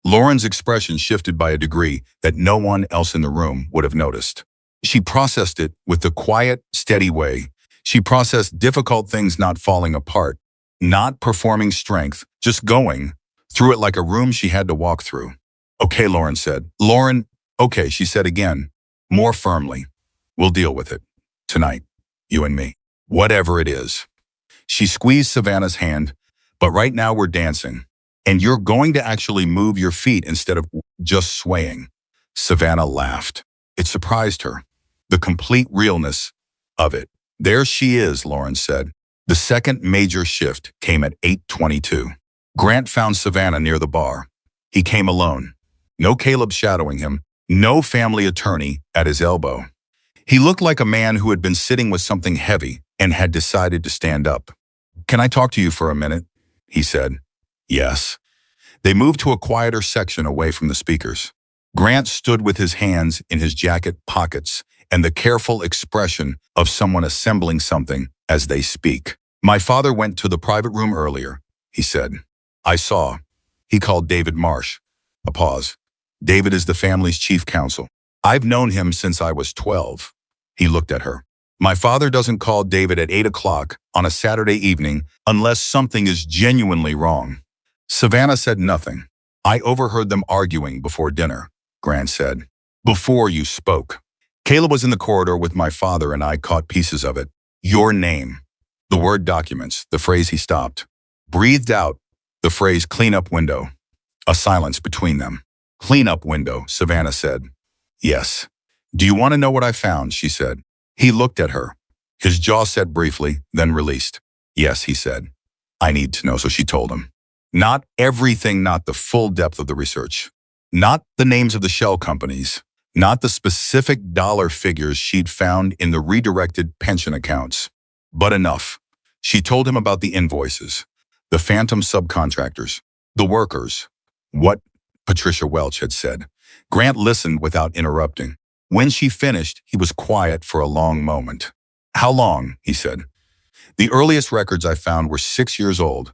Lauren's expression shifted by a degree that no one else in the room would have noticed. She processed it with the quiet, steady way. She processed difficult things not falling apart, not performing strength, just going through it like a room she had to walk through. Okay, Lauren said. Lauren, okay, she said again, more firmly. We'll deal with it. Tonight, you and me. Whatever it is. She squeezed Savannah's hand, but right now we're dancing. And you're going to actually move your feet instead of just swaying. Savannah laughed. It surprised her. The complete realness of it. There she is, Lauren said. The second major shift came at 8:22. Grant found Savannah near the bar. He came alone. No Caleb shadowing him. No family attorney at his elbow. He looked like a man who had been sitting with something heavy and had decided to stand up. Can I talk to you for a minute? He said. Yes. They moved to a quieter section away from the speakers. Grant stood with his hands in his jacket pockets and the careful expression of someone assembling something as they speak. My father went to the private room earlier, he said. I saw. He called David Marsh. A pause. David is the family's chief counsel. I've known him since I was 12. He looked at her. My father doesn't call David at 8 o'clock on a Saturday evening unless something is genuinely wrong. Savannah said nothing. I overheard them arguing before dinner, Grant said. Before you spoke. Caleb was in the corridor with my father and I caught pieces of it. Your name. The word documents, the phrase he stopped. Breathed out, the phrase cleanup window. A silence between them. Cleanup window, Savannah said. Yes. Do you want to know what I found, she said. He looked at her. His jaw set briefly, then released. Yes, he said. I need to know, so she told him. Not everything, not the full depth of the research. Not the names of the shell companies. Not the specific dollar figures she'd found in the redirected pension accounts. But enough. She told him about the invoices, the phantom subcontractors, the workers. What Patricia Welch had said. Grant listened without interrupting. When she finished, he was quiet for a long moment. How long? He said. The earliest records I found were 6 years old.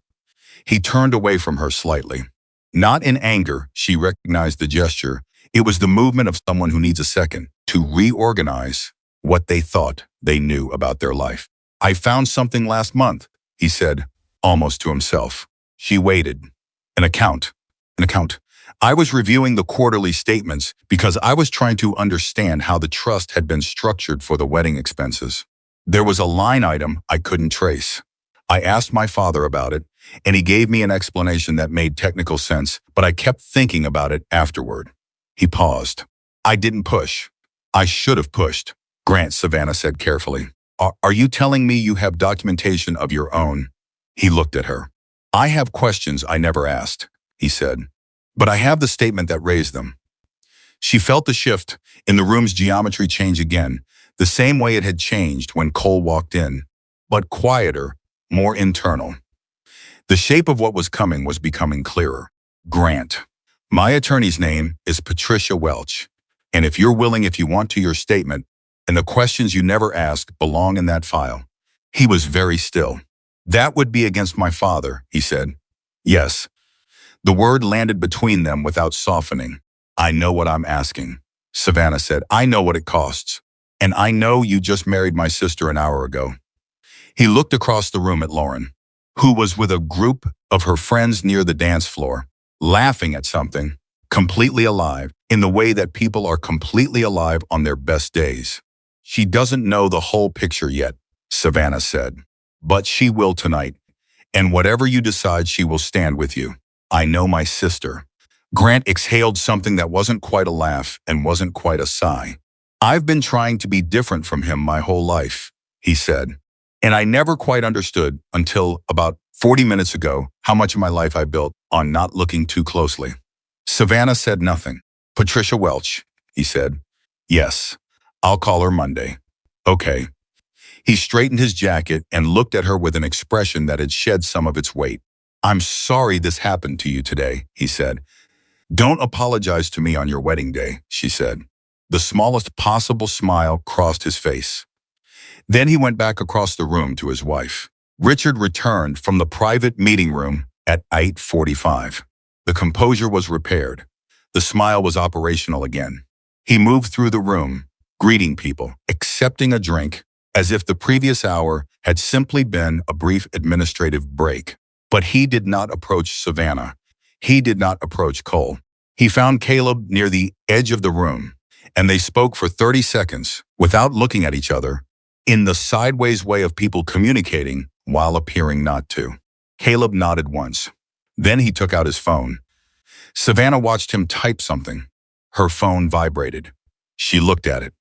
He turned away from her slightly. Not in anger, she recognized the gesture. It was the movement of someone who needs a second to reorganize what they thought they knew about their life. I found something last month, he said, almost to himself. She waited. An account. An account. I was reviewing the quarterly statements because I was trying to understand how the trust had been structured for the wedding expenses. There was a line item I couldn't trace. I asked my father about it, and he gave me an explanation that made technical sense, but I kept thinking about it afterward. He paused. I didn't push. I should have pushed, Grant, Savannah said carefully. Are you telling me you have documentation of your own? He looked at her. I have questions I never asked, he said. But I have the statement that raised them. She felt the shift in the room's geometry change again, the same way it had changed when Cole walked in, but quieter, more internal. The shape of what was coming was becoming clearer. Grant. My attorney's name is Patricia Welch, and if you want to your statement, and the questions you never ask belong in that file. He was very still. That would be against my father, he said. Yes. The word landed between them without softening. I know what I'm asking, Savannah said. I know what it costs. And I know you just married my sister an hour ago. He looked across the room at Lauren, who was with a group of her friends near the dance floor, laughing at something, completely alive, in the way that people are completely alive on their best days. She doesn't know the whole picture yet, Savannah said. But she will tonight. And whatever you decide, she will stand with you. I know my sister. Grant exhaled something that wasn't quite a laugh and wasn't quite a sigh. I've been trying to be different from him my whole life, he said. And I never quite understood until about 40 minutes ago how much of my life I built on not looking too closely. Savannah said nothing. Patricia Welch, he said. Yes, I'll call her Monday. Okay. He straightened his jacket and looked at her with an expression that had shed some of its weight. I'm sorry this happened to you today, he said. Don't apologize to me on your wedding day, she said. The smallest possible smile crossed his face. Then he went back across the room to his wife. Richard returned from the private meeting room at 8:45. The composure was repaired. The smile was operational again. He moved through the room, greeting people, accepting a drink, as if the previous hour had simply been a brief administrative break. But he did not approach Savannah. He did not approach Cole. He found Caleb near the edge of the room, and they spoke for 30 seconds without looking at each other, in the sideways way of people communicating while appearing not to. Caleb nodded once. Then he took out his phone. Savannah watched him type something. Her phone vibrated. She looked at it.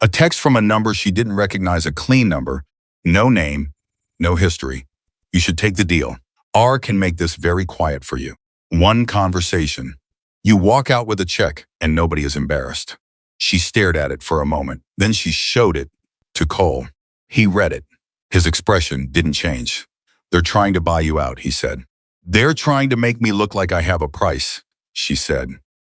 A text from a number she didn't recognize, a clean number. No name, no history. You should take the deal. R can make this very quiet for you. One conversation. You walk out with a check and nobody is embarrassed. She stared at it for a moment. Then she showed it to Cole. He read it. His expression didn't change. They're trying to buy you out, he said. They're trying to make me look like I have a price, she said,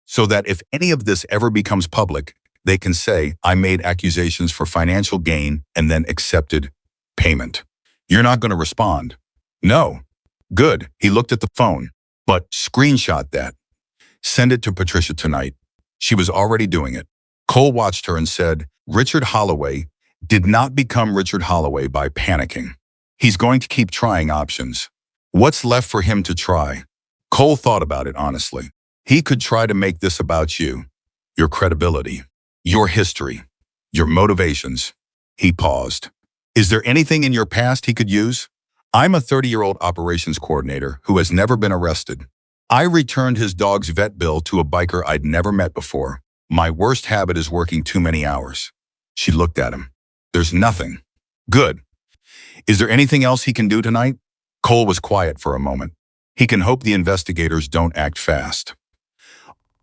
so that if any of this ever becomes public, they can say I made accusations for financial gain and then accepted payment. You're not going to respond. No. Good. He looked at the phone. But screenshot that. Send it to Patricia tonight. She was already doing it. Cole watched her and said, Richard Holloway did not become Richard Holloway by panicking. He's going to keep trying options. What's left for him to try? Cole thought about it honestly. He could try to make this about you, your credibility, your history, your motivations. He paused. Is there anything in your past he could use? I'm a 30-year-old operations coordinator who has never been arrested. I returned his dog's vet bill to a biker I'd never met before. My worst habit is working too many hours. She looked at him. There's nothing. Good. Is there anything else he can do tonight? Cole was quiet for a moment. He can hope the investigators don't act fast.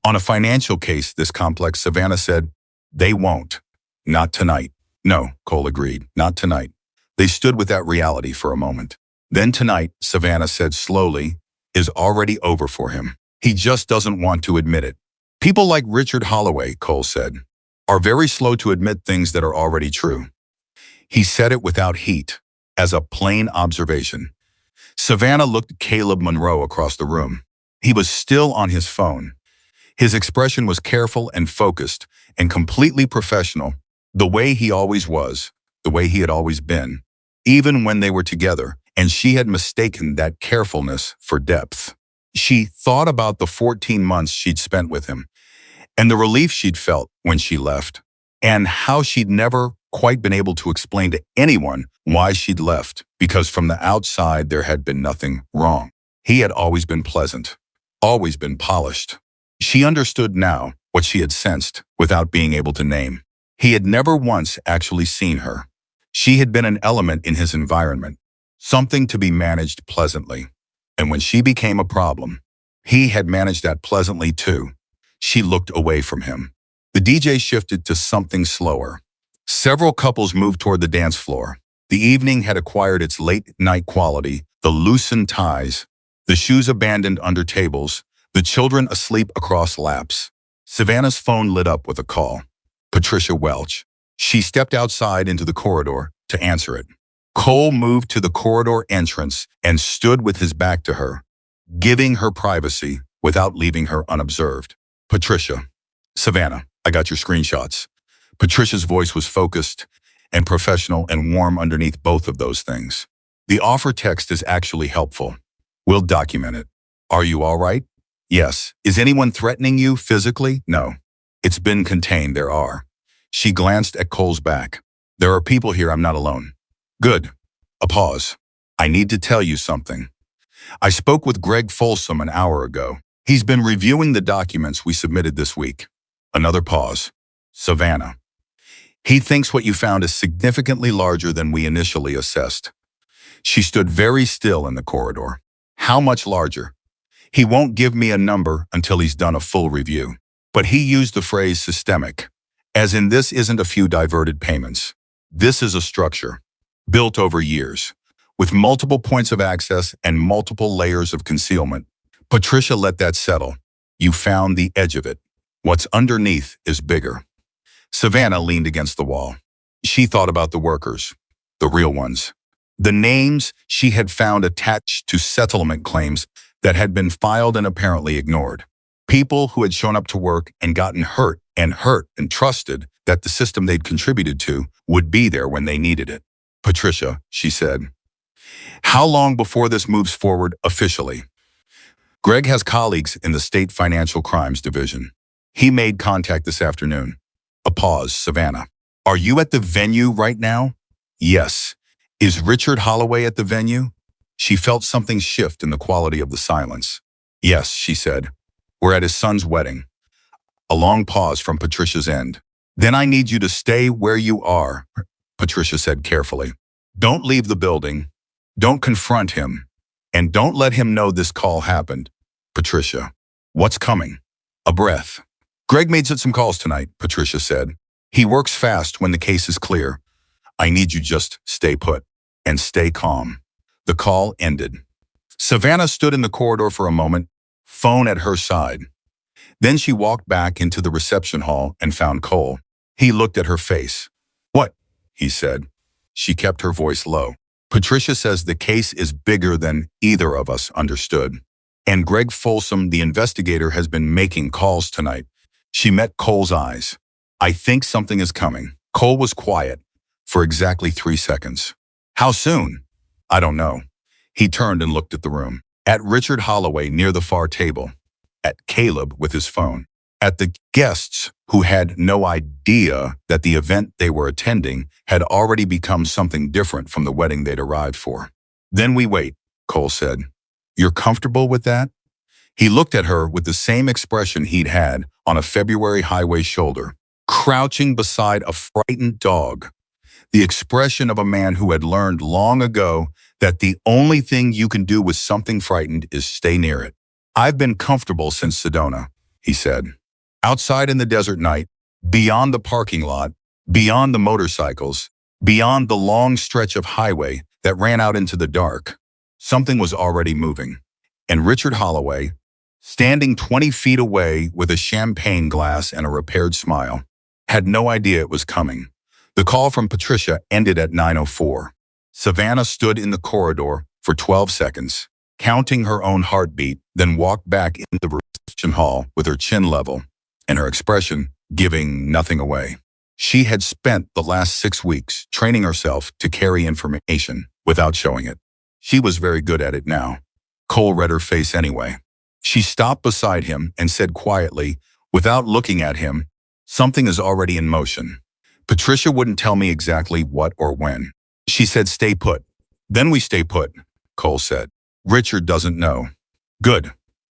On a financial case this complex, Savannah said, they won't. Not tonight. No, Cole agreed. Not tonight. They stood with that reality for a moment. Then tonight, Savannah said slowly, is already over for him. He just doesn't want to admit it. People like Richard Holloway, Cole said, are very slow to admit things that are already true. He said it without heat, as a plain observation. Savannah looked at Caleb Monroe across the room. He was still on his phone. His expression was careful and focused and completely professional, the way he always was, the way he had always been, even when they were together, and she had mistaken that carefulness for depth. She thought about the 14 months she'd spent with him, and the relief she'd felt when she left, and how she'd never quite been able to explain to anyone why she'd left, because from the outside there had been nothing wrong. He had always been pleasant, always been polished. She understood now what she had sensed without being able to name. He had never once actually seen her. She had been an element in his environment, something to be managed pleasantly. And when she became a problem, he had managed that pleasantly too. She looked away from him. The DJ shifted to something slower. Several couples moved toward the dance floor. The evening had acquired its late-night quality, the loosened ties, the shoes abandoned under tables, the children asleep across laps. Savannah's phone lit up with a call. Patricia Welch. She stepped outside into the corridor to answer it. Cole moved to the corridor entrance and stood with his back to her, giving her privacy without leaving her unobserved. Patricia. Savannah, I got your screenshots. Patricia's voice was focused and professional and warm underneath both of those things. The offer text is actually helpful. We'll document it. Are you all right? Yes. Is anyone threatening you physically? No. It's been contained, there are. She glanced at Cole's back. There are people here, I'm not alone. Good. A pause. I need to tell you something. I spoke with Greg Folsom an hour ago. He's been reviewing the documents we submitted this week. Another pause. Savannah. He thinks what you found is significantly larger than we initially assessed. She stood very still in the corridor. How much larger? He won't give me a number until he's done a full review. But he used the phrase systemic, as in this isn't a few diverted payments. This is a structure, built over years, with multiple points of access and multiple layers of concealment. Patricia let that settle. You found the edge of it. What's underneath is bigger. Savannah leaned against the wall. She thought about the workers, the real ones. The names she had found attached to settlement claims that had been filed and apparently ignored. People who had shown up to work and gotten hurt and trusted that the system they'd contributed to would be there when they needed it. Patricia, she said, how long before this moves forward officially? Greg has colleagues in the State Financial Crimes Division. He made contact this afternoon. A pause. Savannah. Are you at the venue right now? Yes. Is Richard Holloway at the venue? She felt something shift in the quality of the silence. Yes, she said. We're at his son's wedding. A long pause from Patricia's end. Then I need you to stay where you are, Patricia said carefully. Don't leave the building. Don't confront him. And don't let him know this call happened. Patricia. What's coming? A breath. Greg made some calls tonight, Patricia said. He works fast when the case is clear. I need you just stay put and stay calm. The call ended. Savannah stood in the corridor for a moment, phone at her side. Then she walked back into the reception hall and found Cole. He looked at her face. What? He said. She kept her voice low. Patricia says the case is bigger than either of us understood. And Greg Folsom, the investigator, has been making calls tonight. She met Cole's eyes. I think something is coming. Cole was quiet for exactly 3 seconds. How soon? I don't know. He turned and looked at the room. At Richard Holloway near the far table. At Caleb with his phone. At the guests who had no idea that the event they were attending had already become something different from the wedding they'd arrived for. Then we wait, Cole said. You're comfortable with that? He looked at her with the same expression he'd had on a February highway shoulder, crouching beside a frightened dog. The expression of a man who had learned long ago that the only thing you can do with something frightened is stay near it. I've been comfortable since Sedona, he said. Outside in the desert night, beyond the parking lot, beyond the motorcycles, beyond the long stretch of highway that ran out into the dark, something was already moving. And Richard Holloway, standing 20 feet away with a champagne glass and a repaired smile, had no idea it was coming. The call from Patricia ended at 9:04. Savannah stood in the corridor for 12 seconds, counting her own heartbeat, then walked back into the reception hall with her chin level and her expression giving nothing away. She had spent the last 6 weeks training herself to carry information without showing it. She was very good at it now. Cole read her face anyway. She stopped beside him and said quietly, without looking at him, something is already in motion. Patricia wouldn't tell me exactly what or when. She said, stay put. Then we stay put, Cole said. Richard doesn't know. Good.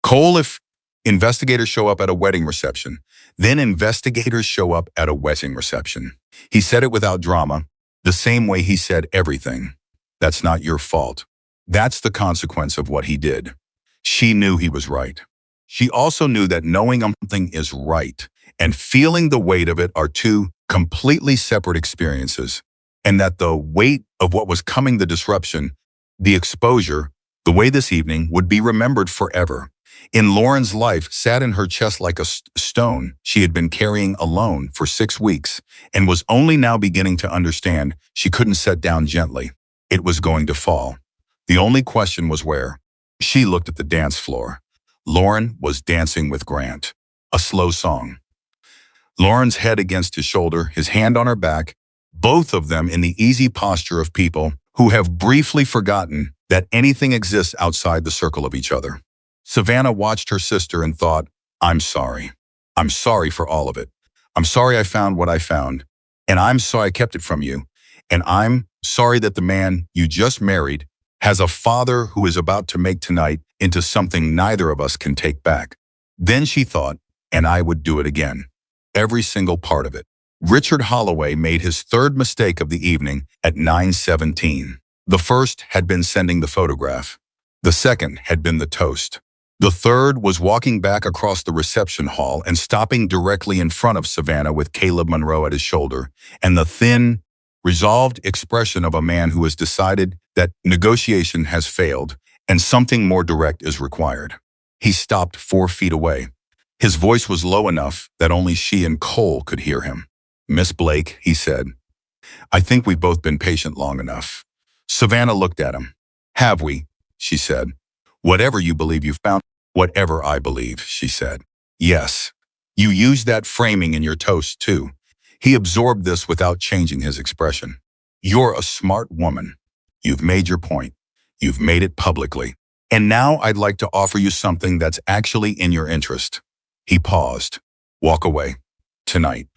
Cole, if investigators show up at a wedding reception, then investigators show up at a wedding reception. He said it without drama, the same way he said everything. That's not your fault. That's the consequence of what he did. She knew he was right. She also knew that knowing something is right and feeling the weight of it are two completely separate experiences, and that the weight of what was coming, the disruption, the exposure, the way this evening would be remembered forever. In Lauren's life sat in her chest like a stone she had been carrying alone for 6 weeks and was only now beginning to understand she couldn't set down gently. It was going to fall. The only question was where. She looked at the dance floor. Lauren was dancing with Grant. A slow song. Lauren's head against his shoulder, his hand on her back, both of them in the easy posture of people who have briefly forgotten that anything exists outside the circle of each other. Savannah watched her sister and thought, I'm sorry. I'm sorry for all of it. I'm sorry I found what I found. And I'm sorry I kept it from you. And I'm sorry that the man you just married has a father who is about to make tonight into something neither of us can take back. Then she thought, and I would do it again. Every single part of it. Richard Holloway made his third mistake of the evening at 9:17. The first had been sending the photograph. The second had been the toast. The third was walking back across the reception hall and stopping directly in front of Savannah with Caleb Monroe at his shoulder, and the thin, resolved expression of a man who has decided that negotiation has failed and something more direct is required. He stopped 4 feet away. His voice was low enough that only she and Cole could hear him. "Miss Blake," he said, "I think we've both been patient long enough." Savannah looked at him. "Have we?" she said. "Whatever you believe you've found." "Whatever I believe," she said. "Yes. You used that framing in your toast, too." He absorbed this without changing his expression. "You're a smart woman. You've made your point. You've made it publicly. And now I'd like to offer you something that's actually in your interest." He paused. "Walk away. Tonight.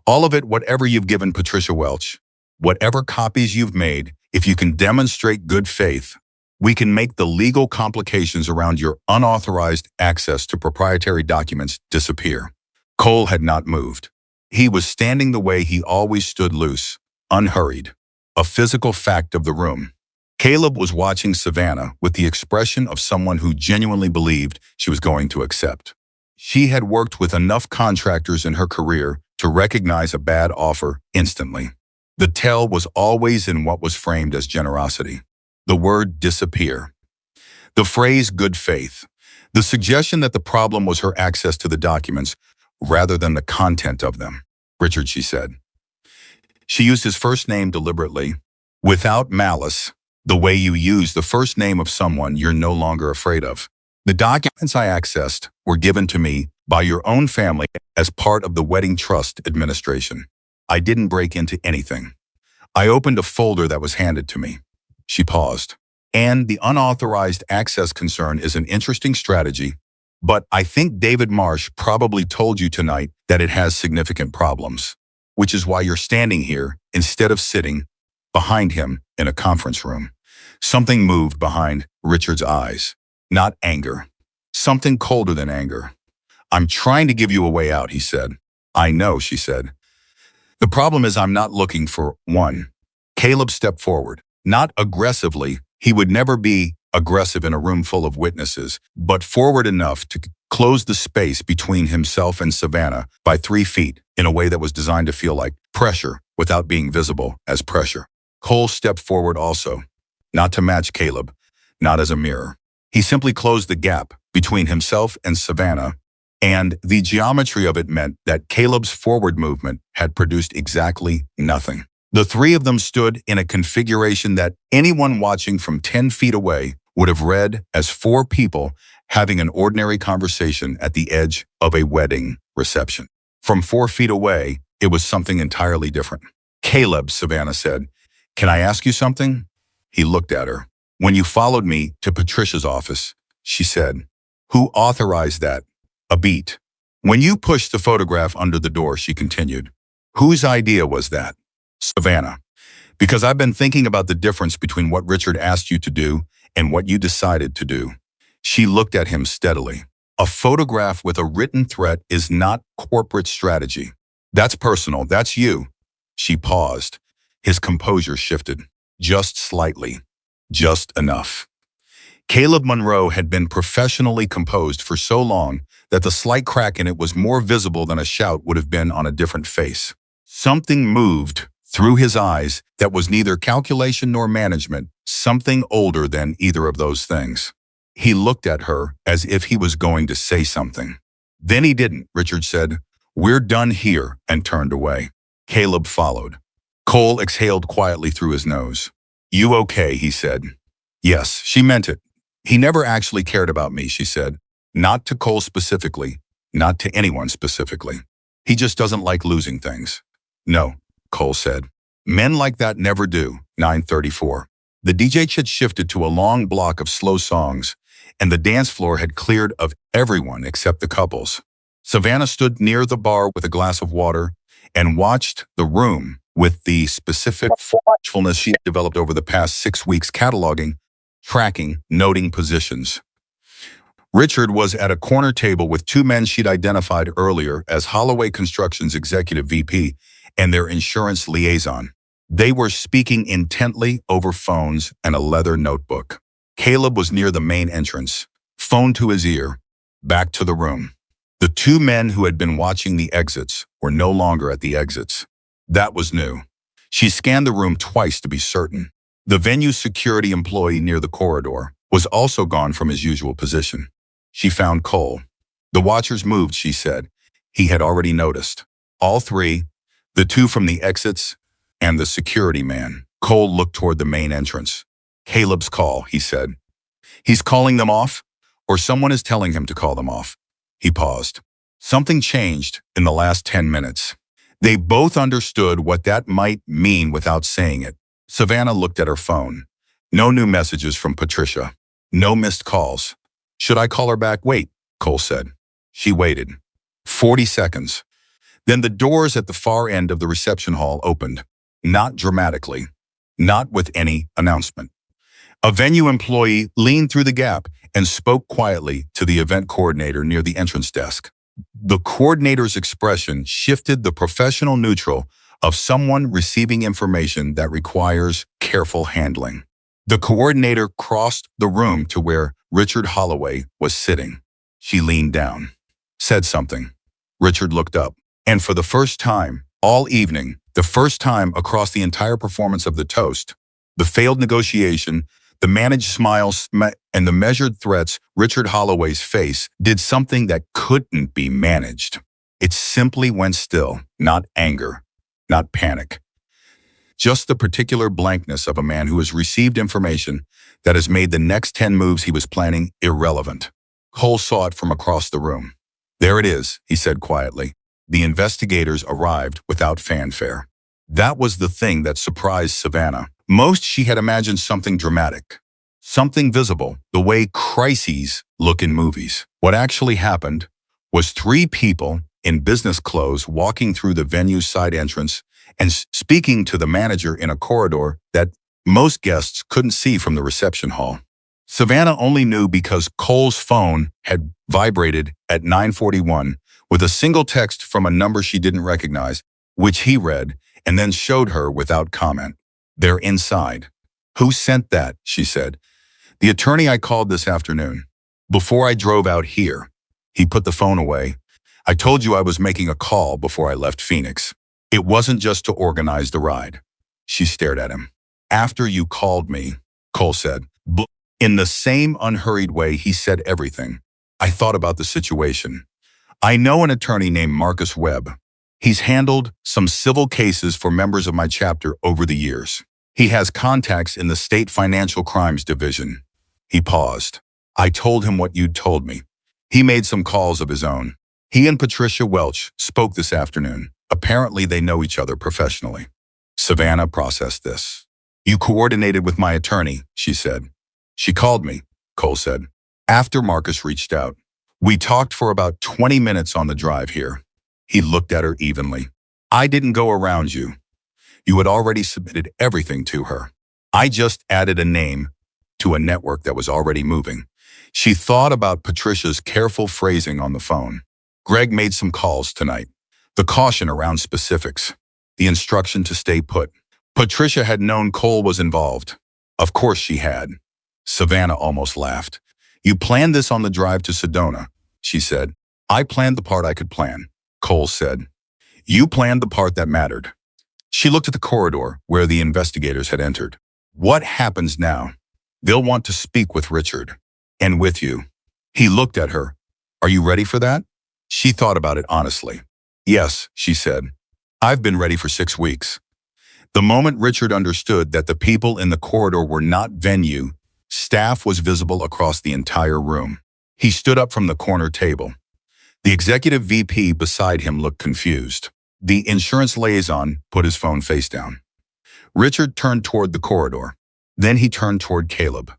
All of it, whatever you've given Patricia Welch, whatever copies you've made, if you can demonstrate good faith, we can make the legal complications around your unauthorized access to proprietary documents disappear." Cole had not moved. He was standing the way he always stood, loose, unhurried, a physical fact of the room. Caleb was watching Savannah with the expression of someone who genuinely believed she was going to accept. She had worked with enough contractors in her career to recognize a bad offer instantly. The tell was always in what was framed as generosity. The word disappear. The phrase good faith. The suggestion that the problem was her access to the documents rather than the content of them. "Richard," she said. She used his first name deliberately, without malice, the way you use the first name of someone you're no longer afraid of. "The documents I accessed were given to me by your own family as part of the wedding trust administration. I didn't break into anything. I opened a folder that was handed to me." She paused. "And the unauthorized access concern is an interesting strategy, but I think David Marsh probably told you tonight that it has significant problems, which is why you're standing here instead of sitting behind him in a conference room." Something moved behind Richard's eyes. Not anger. Something colder than anger. "I'm trying to give you a way out," he said. "I know," she said. "The problem is I'm not looking for one." Caleb stepped forward. Not aggressively. He would never be aggressive in a room full of witnesses, but forward enough to close the space between himself and Savannah by 3 feet in a way that was designed to feel like pressure without being visible as pressure. Cole stepped forward also, not to match Caleb, not as a mirror. He simply closed the gap between himself and Savannah, and the geometry of it meant that Caleb's forward movement had produced exactly nothing. The three of them stood in a configuration that anyone watching from 10 feet away would have read as 4 people having an ordinary conversation at the edge of a wedding reception. From 4 feet away, it was something entirely different. "Caleb," Savannah said, "can I ask you something?" He looked at her. "When you followed me to Patricia's office," she said. "Who authorized that?" A beat. "When you pushed the photograph under the door," she continued. "Whose idea was that?" "Savannah. Because I've been thinking about the difference between what Richard asked you to do and what you decided to do." She looked at him steadily. "A photograph with a written threat is not corporate strategy. That's personal. That's you." She paused. His composure shifted. Just slightly. Just enough. Caleb Monroe had been professionally composed for so long that the slight crack in it was more visible than a shout would have been on a different face. Something moved through his eyes that was neither calculation nor management, something older than either of those things. He looked at her as if he was going to say something. Then he didn't, Richard said. "We're done here," and turned away. Caleb followed. Cole exhaled quietly through his nose. "You okay?" he said. "Yes," she meant it. "He never actually cared about me," she said. "Not to Cole specifically, not to anyone specifically. He just doesn't like losing things." "No," Cole said. "Men like that never do." 9:34. The DJ had shifted to a long block of slow songs, and the dance floor had cleared of everyone except the couples. Savannah stood near the bar with a glass of water and watched the room with the specific watchfulness she had developed over the past 6 weeks, cataloging, tracking, noting positions. Richard was at a corner table with 2 men she'd identified earlier as Holloway Construction's executive VP and their insurance liaison. They were speaking intently over phones and a leather notebook. Caleb was near the main entrance, phone to his ear, back to the room. The two men who had been watching the exits were no longer at the exits. That was new. She scanned the room twice to be certain. The venue's security employee near the corridor was also gone from his usual position. She found Cole. The watchers moved, she said. He had already noticed. All three, the two from the exits and the security man. Cole looked toward the main entrance. Caleb's call, he said. He's calling them off? Or someone is telling him to call them off? He paused. Something changed in the last 10 minutes. They both understood what that might mean without saying it. Savannah looked at her phone. No new messages from Patricia. No missed calls. Should I call her back? Wait, Cole said. She waited. 40 seconds. Then the doors at the far end of the reception hall opened. Not dramatically. Not with any announcement. A venue employee leaned through the gap and spoke quietly to the event coordinator near the entrance desk. The coordinator's expression shifted the professional neutral of someone receiving information that requires careful handling. The coordinator crossed the room to where Richard Holloway was sitting. She leaned down, said something. Richard looked up, and for the first time all evening, the first time across the entire performance of the toast, the failed negotiation, the managed smiles, and the measured threats, Richard Holloway's face did something that couldn't be managed. It simply went still, not anger, not panic. Just the particular blankness of a man who has received information that has made the next 10 moves he was planning irrelevant. Cole saw it from across the room. There it is, he said quietly. The investigators arrived without fanfare. That was the thing that surprised Savannah. Most she had imagined something dramatic, something visible, the way crises look in movies. What actually happened was three people in business clothes walking through the venue's side entrance and speaking to the manager in a corridor that most guests couldn't see from the reception hall. Savannah only knew because Cole's phone had vibrated at 9:41 with a single text from a number she didn't recognize, which he read and then showed her without comment. They're inside. Who sent that? She said. The attorney I called this afternoon. Before I drove out here. He put the phone away. I told you I was making a call before I left Phoenix. It wasn't just to organize the ride. She stared at him. After you called me, Cole said. In the same unhurried way he said everything. I thought about the situation. I know an attorney named Marcus Webb. He's handled some civil cases for members of my chapter over the years. He has contacts in the state financial crimes division. He paused. I told him what you'd told me. He made some calls of his own. He and Patricia Welch spoke this afternoon. Apparently they know each other professionally. Savannah processed this. You coordinated with my attorney, she said. She called me, Cole said, after Marcus reached out. We talked for about 20 minutes on the drive here. He looked at her evenly. I didn't go around you. You had already submitted everything to her. I just added a name to a network that was already moving. She thought about Patricia's careful phrasing on the phone. Greg made some calls tonight. The caution around specifics. The instruction to stay put. Patricia had known Cole was involved. Of course she had. Savannah almost laughed. You planned this on the drive to Sedona, she said. I planned the part I could plan, Cole said. You planned the part that mattered. She looked at the corridor where the investigators had entered. What happens now? They'll want to speak with Richard. And with you. He looked at her. Are you ready for that? She thought about it honestly. Yes, she said. I've been ready for 6 weeks. The moment Richard understood that the people in the corridor were not venue, staff was visible across the entire room. He stood up from the corner table. The executive VP beside him looked confused. The insurance liaison put his phone face down. Richard turned toward the corridor. Then he turned toward Caleb.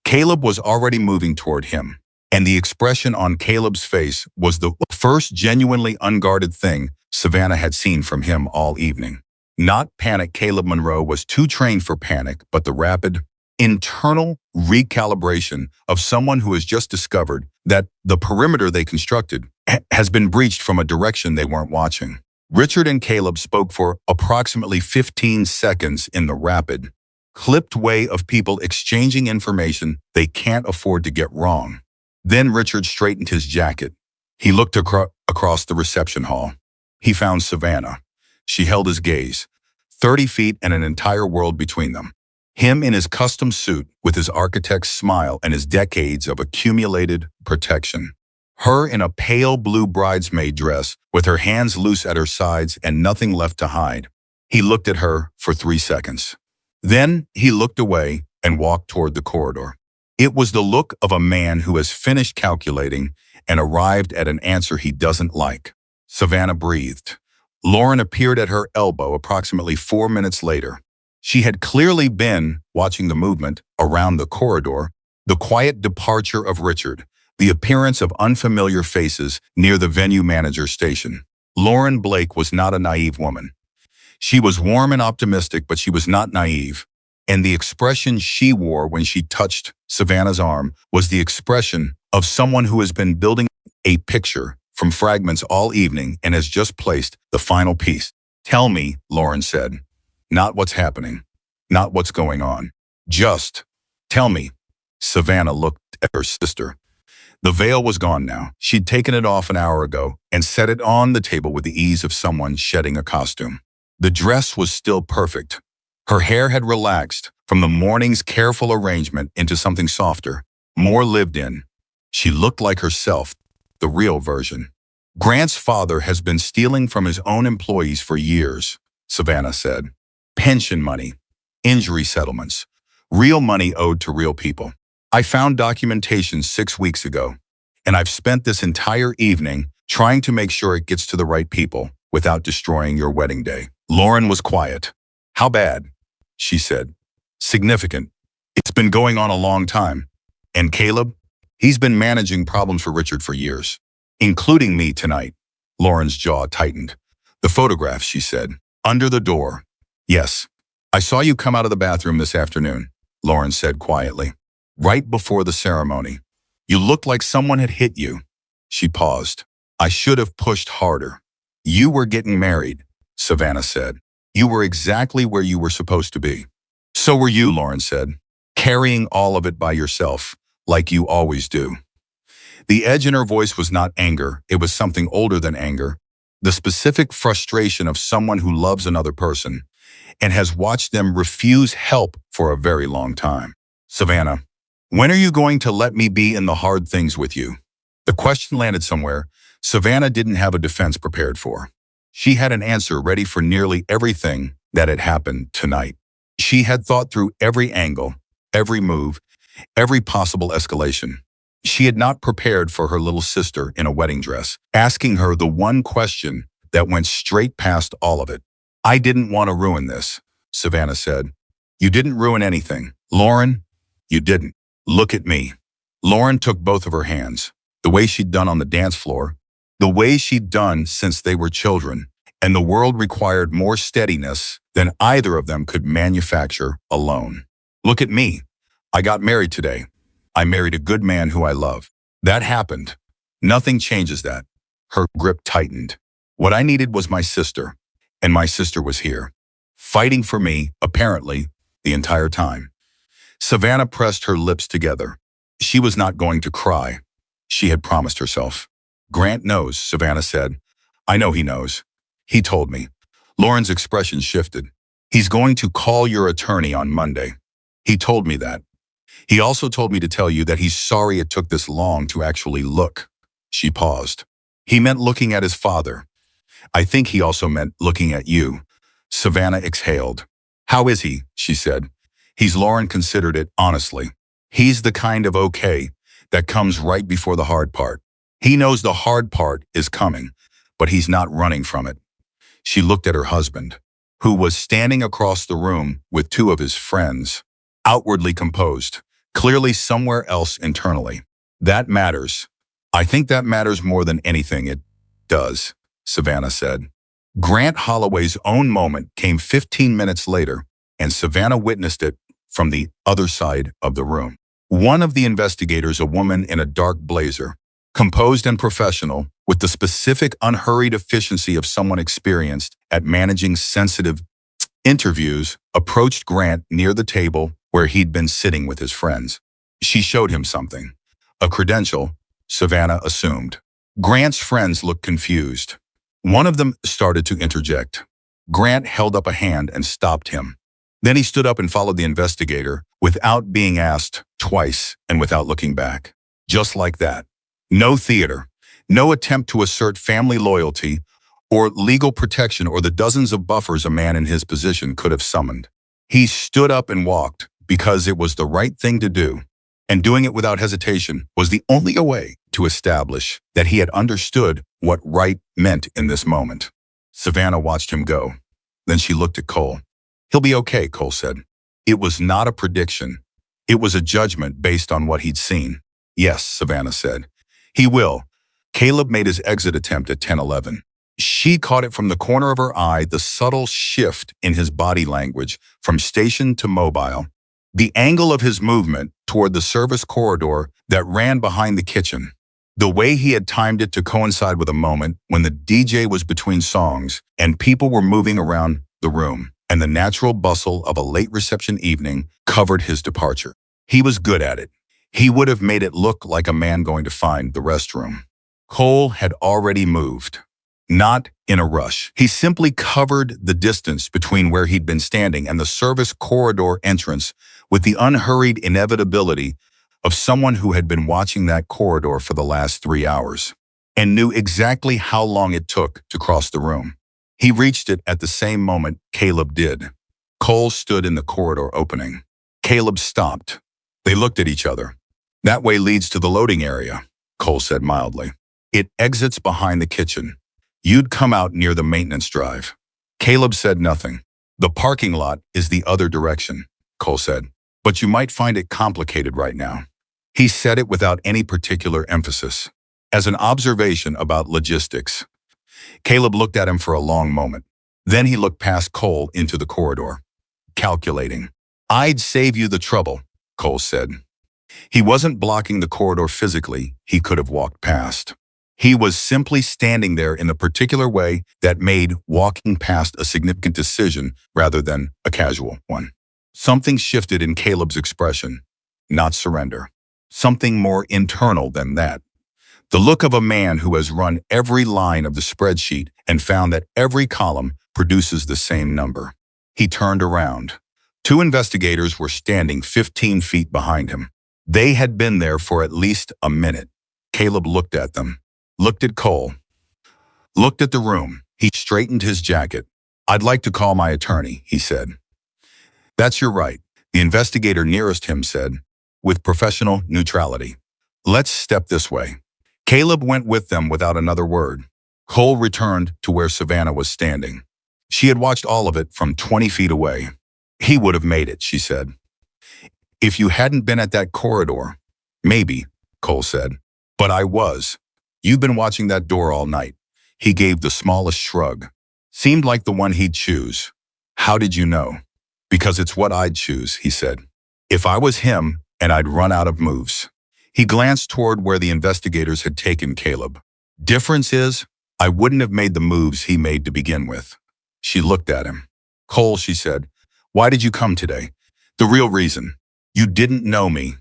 Caleb was already moving toward him, and the expression on Caleb's face was the first genuinely unguarded thing Savannah had seen from him all evening. Not panic. Caleb Monroe was too trained for panic, but the rapid, internal recalibration of someone who has just discovered that the perimeter they constructed has been breached from a direction they weren't watching. Richard and Caleb spoke for approximately 15 seconds in the rapid, clipped way of people exchanging information they can't afford to get wrong. Then Richard straightened his jacket. He looked across the reception hall. He found Savannah. She held his gaze. 30 feet and an entire world between them. Him in his custom suit with his architect's smile and his decades of accumulated protection. Her in a pale blue bridesmaid dress with her hands loose at her sides and nothing left to hide. He looked at her for 3 seconds. Then he looked away and walked toward the corridor. It was the look of a man who has finished calculating and arrived at an answer he doesn't like. Savannah breathed. Lauren appeared at her elbow approximately 4 minutes later. She had clearly been watching the movement around the corridor, the quiet departure of Richard, the appearance of unfamiliar faces near the venue manager's station. Lauren Blake was not a naive woman. She was warm and optimistic, but she was not naive. And the expression she wore when she touched Savannah's arm was the expression of someone who has been building a picture from fragments all evening and has just placed the final piece. "Tell me," Lauren said. "Not what's happening. Not what's going on. Just tell me." Savannah looked at her sister. The veil was gone now. She'd taken it off an hour ago and set it on the table with the ease of someone shedding a costume. The dress was still perfect. Her hair had relaxed from the morning's careful arrangement into something softer, more lived in. She looked like herself, the real version. "Grant's father has been stealing from his own employees for years," Savannah said. "Pension money, injury settlements, real money owed to real people. I found documentation 6 weeks ago, and I've spent this entire evening trying to make sure it gets to the right people without destroying your wedding day." Lauren was quiet. "How bad?" she said. "Significant. It's been going on a long time. And Caleb? He's been managing problems for Richard for years, including me tonight." Lauren's jaw tightened. "The photograph," she said. "Under the door." "Yes. I saw you come out of the bathroom this afternoon," Lauren said quietly. "Right before the ceremony. You looked like someone had hit you." She paused. "I should have pushed harder." "You were getting married," Savannah said. "You were exactly where you were supposed to be." "So were you," Lauren said. "Carrying all of it by yourself, like you always do." The edge in her voice was not anger, it was something older than anger. The specific frustration of someone who loves another person and has watched them refuse help for a very long time. "Savannah, when are you going to let me be in the hard things with you?" The question landed somewhere Savannah didn't have a defense prepared for. She had an answer ready for nearly everything that had happened tonight. She had thought through every angle, every move, every possible escalation. She had not prepared for her little sister in a wedding dress, asking her the one question that went straight past all of it. "I didn't want to ruin this," Savannah said. "You didn't ruin anything. Lauren, you didn't. Look at me." Lauren took both of her hands, the way she'd done on the dance floor, the way she'd done since they were children, and the world required more steadiness than either of them could manufacture alone. "Look at me. I got married today. I married a good man who I love. That happened. Nothing changes that." Her grip tightened. "What I needed was my sister, and my sister was here, fighting for me, apparently, the entire time." Savannah pressed her lips together. She was not going to cry. She had promised herself. "Grant knows," Savannah said. "I know he knows. He told me." Lauren's expression shifted. "He's going to call your attorney on Monday. He told me that. He also told me to tell you that he's sorry it took this long to actually look." She paused. "He meant looking at his father. I think he also meant looking at you." Savannah exhaled. "How is he?" she said. Lauren considered it honestly. "He's the kind of okay that comes right before the hard part. He knows the hard part is coming, but he's not running from it." She looked at her husband, who was standing across the room with 2 of his friends, outwardly composed, clearly somewhere else internally. "That matters. I think that matters more than anything it does," Savannah said. Grant Holloway's own moment came 15 minutes later, and Savannah witnessed it from the other side of the room. One of the investigators, a woman in a dark blazer, composed and professional, with the specific unhurried efficiency of someone experienced at managing sensitive interviews, approached Grant near the table where he'd been sitting with his friends. She showed him something, A credential, Savannah assumed. Grant's friends looked confused. One of them started to interject. Grant held up a hand and stopped him. Then he stood up and followed the investigator without being asked twice and without looking back. Just like that. No theater, no attempt to assert family loyalty or legal protection or the dozens of buffers a man in his position could have summoned. He stood up and walked because it was the right thing to do, and doing it without hesitation was the only way to establish that he had understood what right meant in this moment. Savannah watched him go. Then she looked at Cole. "He'll be okay," Cole said. It was not a prediction. It was a judgment based on what he'd seen. "Yes," Savannah said. "He will." Caleb made his exit attempt at 10:11. She caught it from the corner of her eye, the subtle shift in his body language from station to mobile, the angle of his movement toward the service corridor that ran behind the kitchen, the way he had timed it to coincide with a moment when the DJ was between songs and people were moving around the room, and the natural bustle of a late reception evening covered his departure. He was good at it. He would have made it look like a man going to find the restroom. Cole had already moved. Not in a rush. He simply covered the distance between where he'd been standing and the service corridor entrance with the unhurried inevitability of someone who had been watching that corridor for the last 3 hours and knew exactly how long it took to cross the room. He reached it at the same moment Caleb did. Cole stood in the corridor opening. Caleb stopped. They looked at each other. "That way leads to the loading area," Cole said mildly. "It exits behind the kitchen. You'd come out near the maintenance drive." Caleb said nothing. "The parking lot is the other direction," Cole said, "but you might find it complicated right now." He said it without any particular emphasis, as an observation about logistics. Caleb looked at him for a long moment. Then he looked past Cole into the corridor. Calculating. "I'd save you the trouble," Cole said. He wasn't blocking the corridor physically. He could have walked past. He was simply standing there in a particular way that made walking past a significant decision rather than a casual one. Something shifted in Caleb's expression. Not surrender. Something more internal than that. The look of a man who has run every line of the spreadsheet and found that every column produces the same number. He turned around. 2 investigators were standing 15 feet behind him. They had been there for at least a minute. Caleb looked at them. Looked at Cole. Looked at the room. He straightened his jacket. "I'd like to call my attorney," he said. "That's your right," the investigator nearest him said, with professional neutrality. "Let's step this way." Caleb went with them without another word. Cole returned to where Savannah was standing. She had watched all of it from 20 feet away. "He would have made it," she said. "If you hadn't been at that corridor." "Maybe," Cole said. "But I was. You've been watching that door all night." He gave the smallest shrug. "Seemed like the one he'd choose." "How did you know?" "Because it's what I'd choose," he said. "If I was him and I'd run out of moves." He glanced toward where the investigators had taken Caleb. "Difference is, I wouldn't have made the moves he made to begin with." She looked at him. "Cole," she said, "why did you come today?" "The real reason. You didn't know me.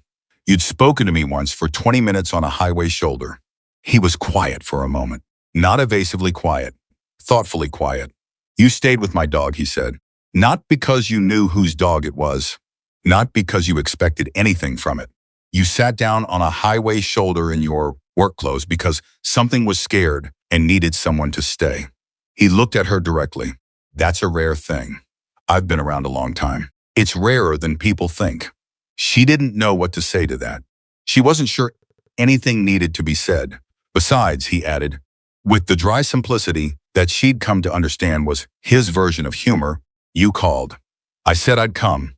You'd spoken to me once for 20 minutes on a highway shoulder." He was quiet for a moment. Not evasively quiet. Thoughtfully quiet. "You stayed with my dog," he said. "Not because you knew whose dog it was. Not because you expected anything from it. You sat down on a highway shoulder in your work clothes because something was scared and needed someone to stay." He looked at her directly. "That's a rare thing. I've been around a long time. It's rarer than people think." She didn't know what to say to that. She wasn't sure anything needed to be said. Besides, he added, with the dry simplicity that she'd come to understand was his version of humor, "You called. I said I'd come."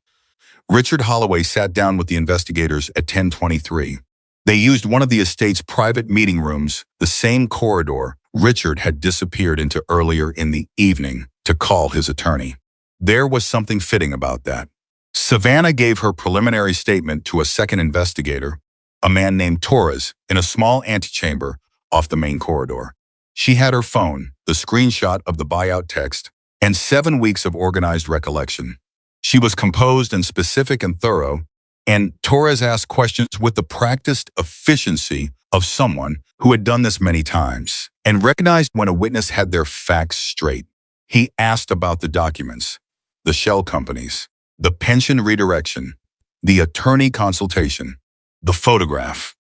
Richard Holloway sat down with the investigators at 10:23. They used one of the estate's private meeting rooms, the same corridor Richard had disappeared into earlier in the evening, to call his attorney. There was something fitting about that. Savannah gave her preliminary statement to a second investigator, a man named Torres, in a small antechamber off the main corridor. She had her phone, the screenshot of the buyout text, and 7 weeks of organized recollection. She was composed and specific and thorough, And Torres asked questions with the practiced efficiency of someone who had done this many times and recognized when a witness had their facts straight. He asked about the documents, the shell companies, the pension redirection, the attorney consultation, the photograph.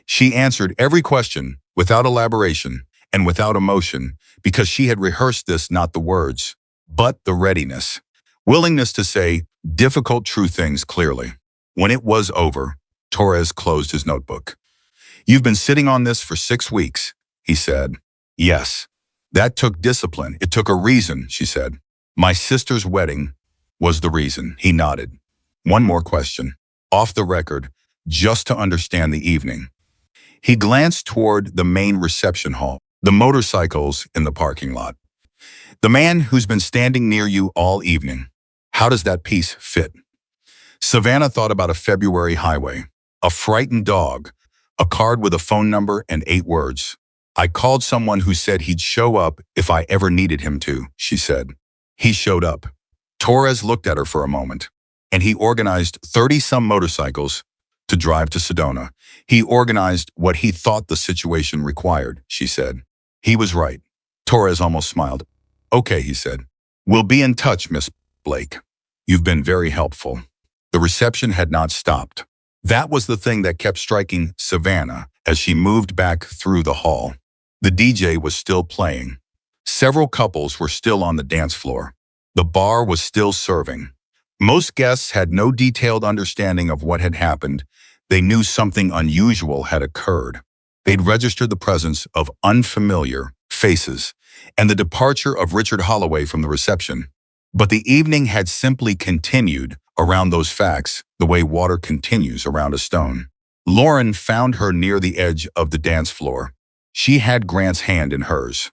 She answered every question without elaboration and without emotion because she had rehearsed this, not the words, but the readiness, willingness to say difficult, true things clearly. When it was over, Torres closed his notebook. "You've been sitting on this for 6 weeks," he said. "Yes. That took discipline. It took a reason," she said. "My sister's wedding was the reason." He nodded. "One more question. Off the record, just to understand the evening." He glanced toward the main reception hall, the motorcycles in the parking lot. "The man who's been standing near you all evening. How does that piece fit?" Savannah thought about a February highway, a frightened dog, a card with a phone number and 8 words. "I called someone who said he'd show up if I ever needed him to," she said. "He showed up." Torres looked at her for a moment, and he organized 30-some motorcycles to drive to Sedona. "He organized what he thought the situation required," she said. "He was right." Torres almost smiled. "Okay," he said. "We'll be in touch, Miss Blake. You've been very helpful." The reception had not stopped. That was the thing that kept striking Savannah as she moved back through the hall. The DJ was still playing. Several couples were still on the dance floor. The bar was still serving. Most guests had no detailed understanding of what had happened. They knew something unusual had occurred. They'd registered the presence of unfamiliar faces and the departure of Richard Holloway from the reception. But the evening had simply continued around those facts the way water continues around a stone. Lauren found her near the edge of the dance floor. She had Grant's hand in hers.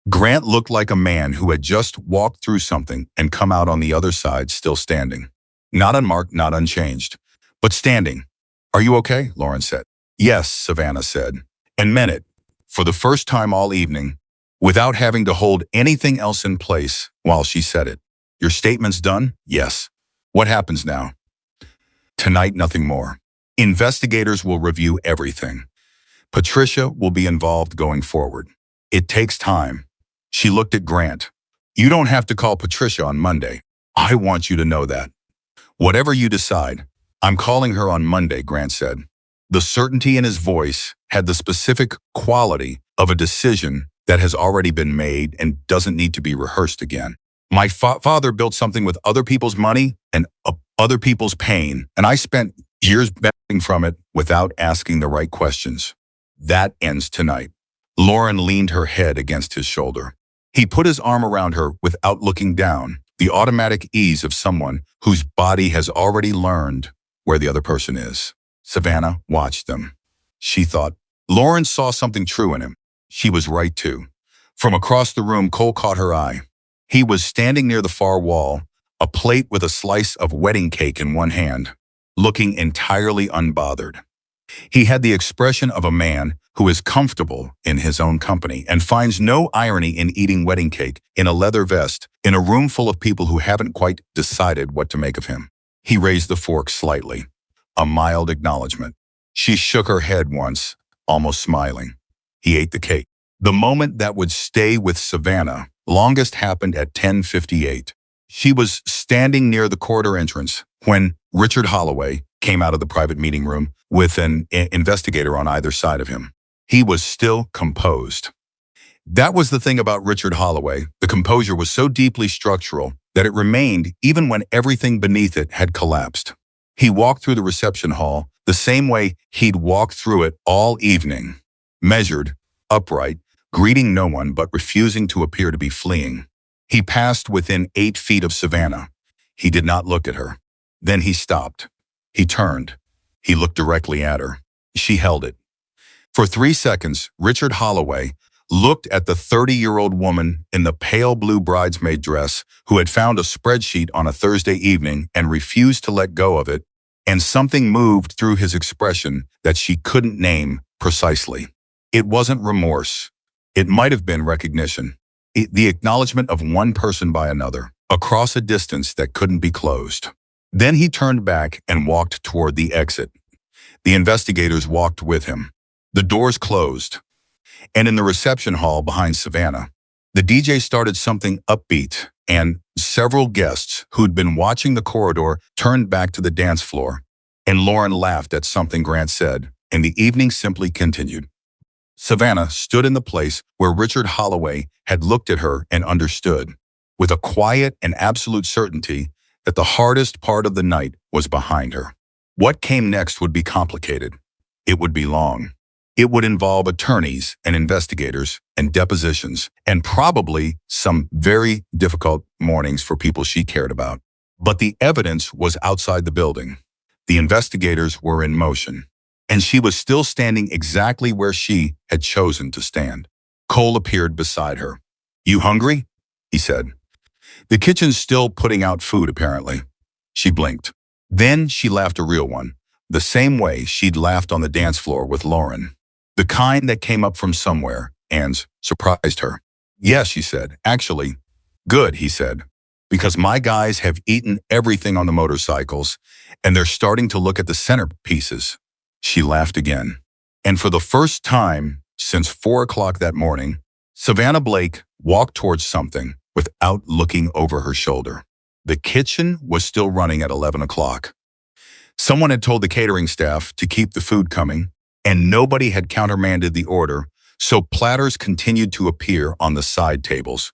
Grant looked like a man who had just walked through something and come out on the other side still standing. Not unmarked, not unchanged, but standing. "Are you okay?" Lauren said. "Yes," Savannah said, and meant it, for the first time all evening, without having to hold anything else in place while she said it. "Your statement's done?" "Yes." "What happens now?" "Tonight, nothing more. Investigators will review everything. Patricia will be involved going forward. It takes time." She looked at Grant. "You don't have to call Patricia on Monday. I want you to know that. Whatever you decide, I'm calling her on Monday," Grant said. The certainty in his voice had the specific quality of a decision that has already been made and doesn't need to be rehearsed again. "My father built something with other people's money and other people's pain, and I spent years benefiting from it without asking the right questions. That ends tonight." Lauren leaned her head against his shoulder. He put his arm around her without looking down, the automatic ease of someone whose body has already learned where the other person is. Savannah watched them. She thought. Lauren saw something true in him. She was right too. From across the room, Cole caught her eye. He was standing near the far wall, a plate with a slice of wedding cake in one hand, looking entirely unbothered. He had the expression of a man who is comfortable in his own company and finds no irony in eating wedding cake in a leather vest in a room full of people who haven't quite decided what to make of him. He raised the fork slightly, a mild acknowledgement. She shook her head once, almost smiling. He ate the cake. The moment that would stay with Savannah longest happened at 10:58. She was standing near the corridor entrance when Richard Holloway came out of the private meeting room with an investigator on either side of him. He was still composed. That was the thing about Richard Holloway. The composure was so deeply structural that it remained even when everything beneath it had collapsed. He walked through the reception hall the same way he'd walked through it all evening, measured, upright, greeting no one but refusing to appear to be fleeing. He passed within 8 feet of Savannah. He did not look at her. Then he stopped. He turned. He looked directly at her. She held it. For 3 seconds, Richard Holloway looked at the 30-year-old woman in the pale blue bridesmaid dress who had found a spreadsheet on a Thursday evening and refused to let go of it, and something moved through his expression that she couldn't name precisely. It wasn't remorse. It might have been recognition. The acknowledgement of one person by another, across a distance that couldn't be closed. Then he turned back and walked toward the exit. The investigators walked with him. The doors closed, and in the reception hall behind Savannah, the DJ started something upbeat, and several guests who'd been watching the corridor turned back to the dance floor. And Lauren laughed at something Grant said, and the evening simply continued. Savannah stood in the place where Richard Holloway had looked at her and understood, with a quiet and absolute certainty that the hardest part of the night was behind her. What came next would be complicated. It would be long. It would involve attorneys and investigators and depositions and probably some very difficult mornings for people she cared about. But the evidence was outside the building. The investigators were in motion, and she was still standing exactly where she had chosen to stand. Cole appeared beside her. "You hungry?" he said. "The kitchen's still putting out food, apparently." She blinked. Then she laughed, a real one, the same way she'd laughed on the dance floor with Lauren. The kind that came up from somewhere and surprised her. "Yes," she said. "Actually." "Good," he said, "because my guys have eaten everything on the motorcycles, and they're starting to look at the centerpieces." She laughed again. And for the first time since 4 o'clock that morning, Savannah Blake walked towards something without looking over her shoulder. The kitchen was still running at 11 o'clock. Someone had told the catering staff to keep the food coming, and nobody had countermanded the order, so platters continued to appear on the side tables,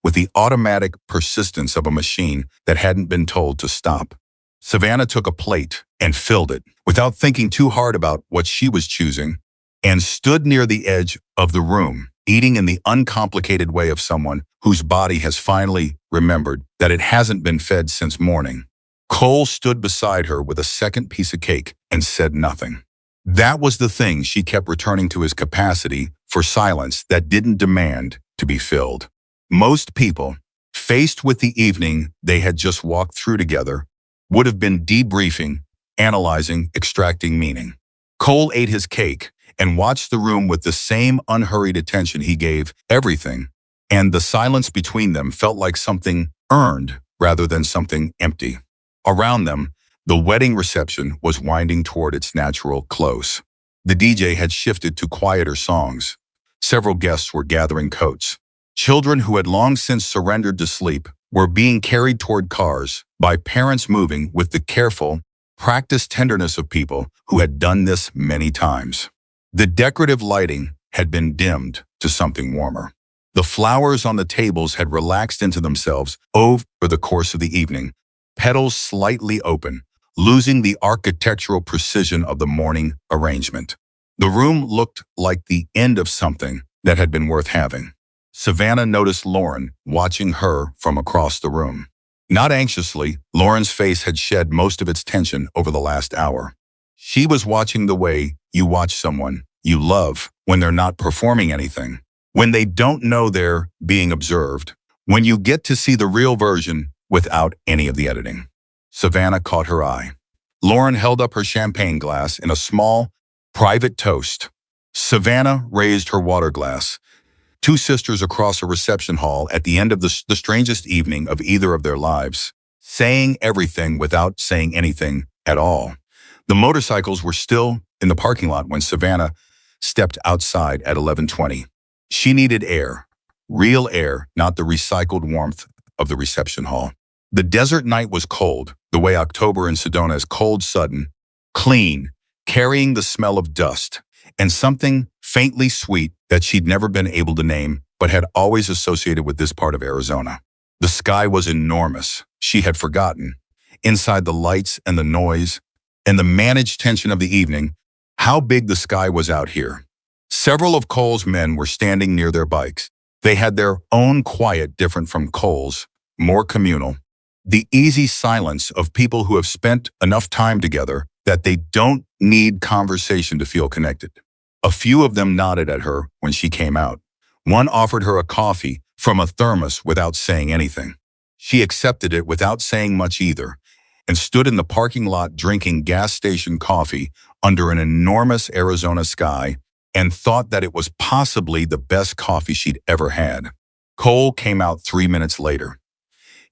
with the automatic persistence of a machine that hadn't been told to stop. Savannah took a plate and filled it, without thinking too hard about what she was choosing, and stood near the edge of the room, eating in the uncomplicated way of someone whose body has finally remembered that it hasn't been fed since morning. Cole stood beside her with a second piece of cake and said nothing. That was the thing she kept returning to, his capacity for silence that didn't demand to be filled. Most people, faced with the evening they had just walked through together, would have been debriefing, analyzing, extracting meaning. Cole ate his cake and watched the room with the same unhurried attention he gave everything, and the silence between them felt like something earned rather than something empty. Around them, the wedding reception was winding toward its natural close. The DJ had shifted to quieter songs. Several guests were gathering coats. Children who had long since surrendered to sleep were being carried toward cars by parents moving with the careful, practiced tenderness of people who had done this many times. The decorative lighting had been dimmed to something warmer. The flowers on the tables had relaxed into themselves over the course of the evening, petals slightly open, losing the architectural precision of the morning arrangement. The room looked like the end of something that had been worth having. Savannah noticed Lauren watching her from across the room. Not anxiously, Lauren's face had shed most of its tension over the last hour. She was watching the way you watch someone you love when they're not performing anything, when they don't know they're being observed, when you get to see the real version without any of the editing. Savannah caught her eye. Lauren held up her champagne glass in a small, private toast. Savannah raised her water glass. Two sisters across a reception hall at the end of the strangest evening of either of their lives, saying everything without saying anything at all. The motorcycles were still in the parking lot when Savannah stepped outside at 11:20. She needed air, real air, not the recycled warmth of the reception hall. The desert night was cold, the way October in Sedona is cold, sudden, clean, carrying the smell of dust, and something faintly sweet that she'd never been able to name but had always associated with this part of Arizona. The sky was enormous. She had forgotten, inside the lights and the noise and the managed tension of the evening, how big the sky was out here. Several of Cole's men were standing near their bikes. They had their own quiet, different from Cole's, more communal. The easy silence of people who have spent enough time together that they don't need conversation to feel connected. A few of them nodded at her when she came out. One offered her a coffee from a thermos without saying anything. She accepted it without saying much either, and stood in the parking lot drinking gas station coffee under an enormous Arizona sky and thought that it was possibly the best coffee she'd ever had. Cole came out 3 minutes later.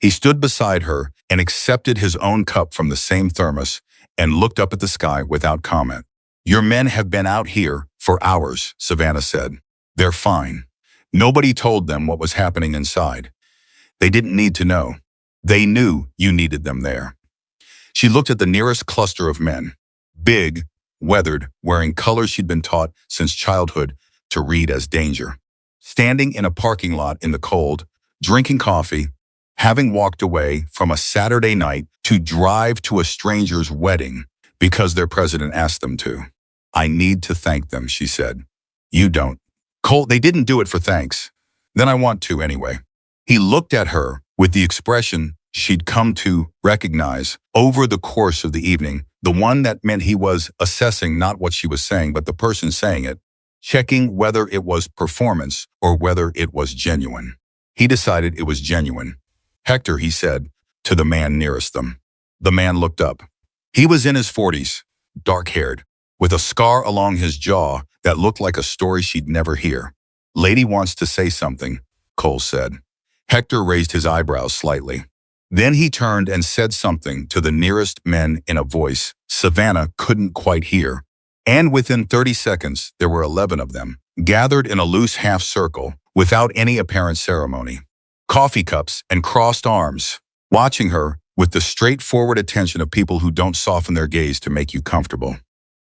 He stood beside her and accepted his own cup from the same thermos and looked up at the sky without comment. Your men have been out here for hours, Savannah said. They're fine. Nobody told them what was happening inside. They didn't need to know. They knew you needed them there. She looked at the nearest cluster of men. Big, weathered, wearing colors she'd been taught since childhood to read as danger. Standing in a parking lot in the cold, drinking coffee, having walked away from a Saturday night to drive to a stranger's wedding because their president asked them to. I need to thank them, she said. You don't. Cole, they didn't do it for thanks. Then I want to anyway. He looked at her with the expression she'd come to recognize over the course of the evening, the one that meant he was assessing not what she was saying, but the person saying it, checking whether it was performance or whether it was genuine. He decided it was genuine. Hector, he said, to the man nearest them. The man looked up. He was in his 40s, dark-haired, with a scar along his jaw that looked like a story she'd never hear. Lady wants to say something, Cole said. Hector raised his eyebrows slightly. Then he turned and said something to the nearest men in a voice Savannah couldn't quite hear. And within 30 seconds, there were 11 of them, gathered in a loose half circle without any apparent ceremony. Coffee cups and crossed arms, watching her with the straightforward attention of people who don't soften their gaze to make you comfortable.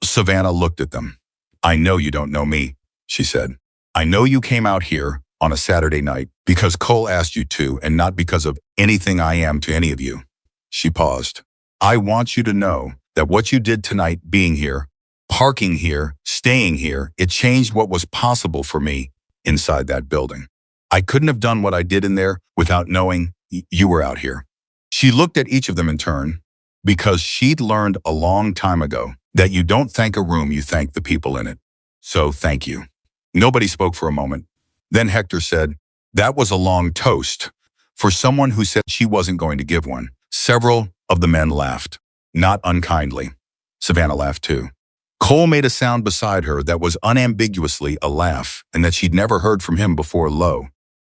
Savannah looked at them. I know you don't know me, she said. I know you came out here on a Saturday night because Cole asked you to and not because of anything I am to any of you. She paused. I want you to know that what you did tonight, being here, parking here, staying here, it changed what was possible for me inside that building. I couldn't have done what I did in there without knowing you were out here. She looked at each of them in turn because she'd learned a long time ago that you don't thank a room, you thank the people in it. So thank you. Nobody spoke for a moment. Then Hector said, that was a long toast for someone who said she wasn't going to give one. Several of the men laughed, not unkindly. Savannah laughed too. Cole made a sound beside her that was unambiguously a laugh and that she'd never heard from him before. Low,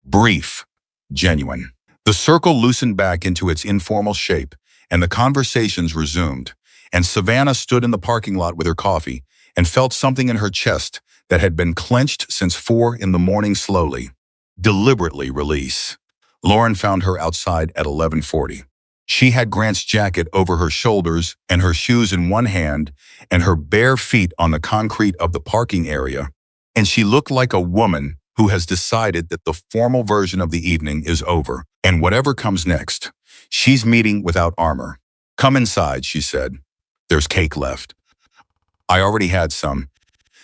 brief, genuine. The circle loosened back into its informal shape and the conversations resumed. And Savannah stood in the parking lot with her coffee and felt something in her chest that had been clenched since 4 a.m. slowly, deliberately release. Lauren found her outside at 11:40. She had Grant's jacket over her shoulders and her shoes in one hand and her bare feet on the concrete of the parking area, and she looked like a woman who has decided that the formal version of the evening is over, and whatever comes next, she's meeting without armor. Come inside, she said. There's cake left. I already had some.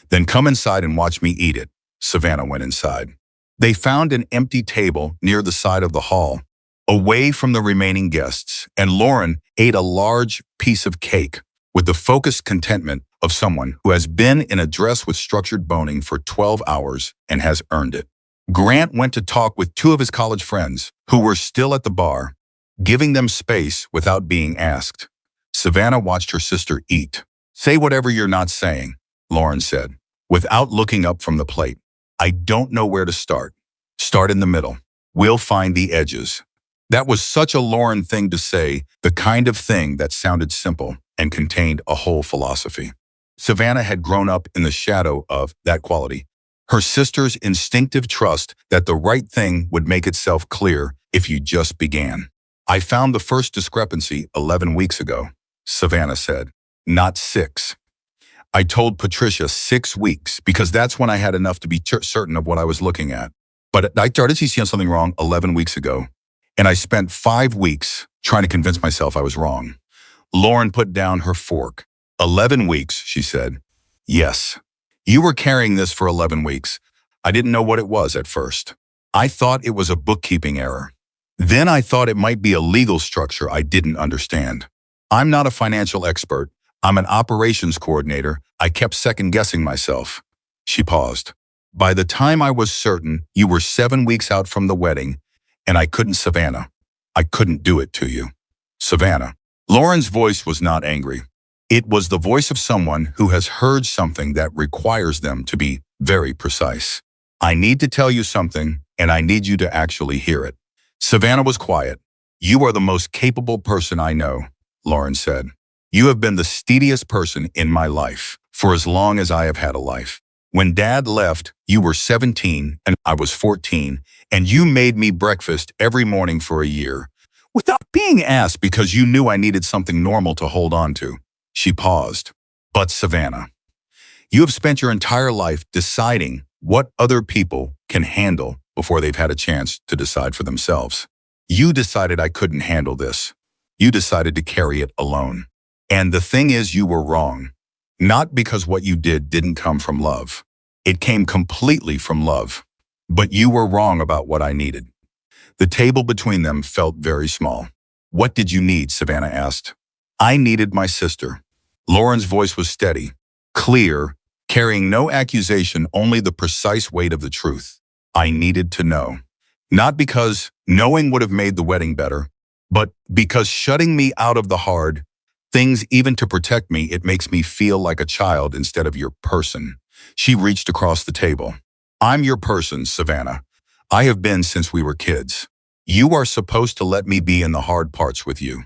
Then come inside and watch me eat it. Savannah went inside. They found an empty table near the side of the hall, away from the remaining guests, and Lauren ate a large piece of cake with the focused contentment of someone who has been in a dress with structured boning for 12 hours and has earned it. Grant went to talk with 2 of his college friends who were still at the bar, giving them space without being asked. Savannah watched her sister eat. Say whatever you're not saying, Lauren said, without looking up from the plate. I don't know where to start. Start in the middle. We'll find the edges. That was such a Lauren thing to say, the kind of thing that sounded simple and contained a whole philosophy. Savannah had grown up in the shadow of that quality. Her sister's instinctive trust that the right thing would make itself clear if you just began. I found the first discrepancy 11 weeks ago, Savannah said, not 6. I told Patricia 6 weeks because that's when I had enough to be certain of what I was looking at. But I started to see something wrong 11 weeks ago, and I spent 5 weeks trying to convince myself I was wrong. Lauren put down her fork. 11 weeks, she said. Yes. You were carrying this for 11 weeks. I didn't know what it was at first. I thought it was a bookkeeping error. Then I thought it might be a legal structure I didn't understand. I'm not a financial expert. I'm an operations coordinator. I kept second-guessing myself. She paused. By the time I was certain you were 7 weeks out from the wedding, and I couldn't, Savannah. I couldn't do it to you. Savannah. Lauren's voice was not angry. It was the voice of someone who has heard something that requires them to be very precise. I need to tell you something, and I need you to actually hear it. Savannah was quiet. You are the most capable person I know, Lauren said. You have been the steadiest person in my life for as long as I have had a life. When Dad left, you were 17 and I was 14, and you made me breakfast every morning for a year, without being asked because you knew I needed something normal to hold on to. She paused. But Savannah, you have spent your entire life deciding what other people can handle before they've had a chance to decide for themselves. You decided I couldn't handle this. You decided to carry it alone. And the thing is, you were wrong. Not because what you did didn't come from love. It came completely from love. But you were wrong about what I needed. The table between them felt very small. What did you need? Savannah asked. I needed my sister. Lauren's voice was steady, clear, carrying no accusation, only the precise weight of the truth. I needed to know. Not because knowing would have made the wedding better, but because shutting me out of the hard things, even to protect me, it makes me feel like a child instead of your person. She reached across the table. I'm your person, Savannah. I have been since we were kids. You are supposed to let me be in the hard parts with you.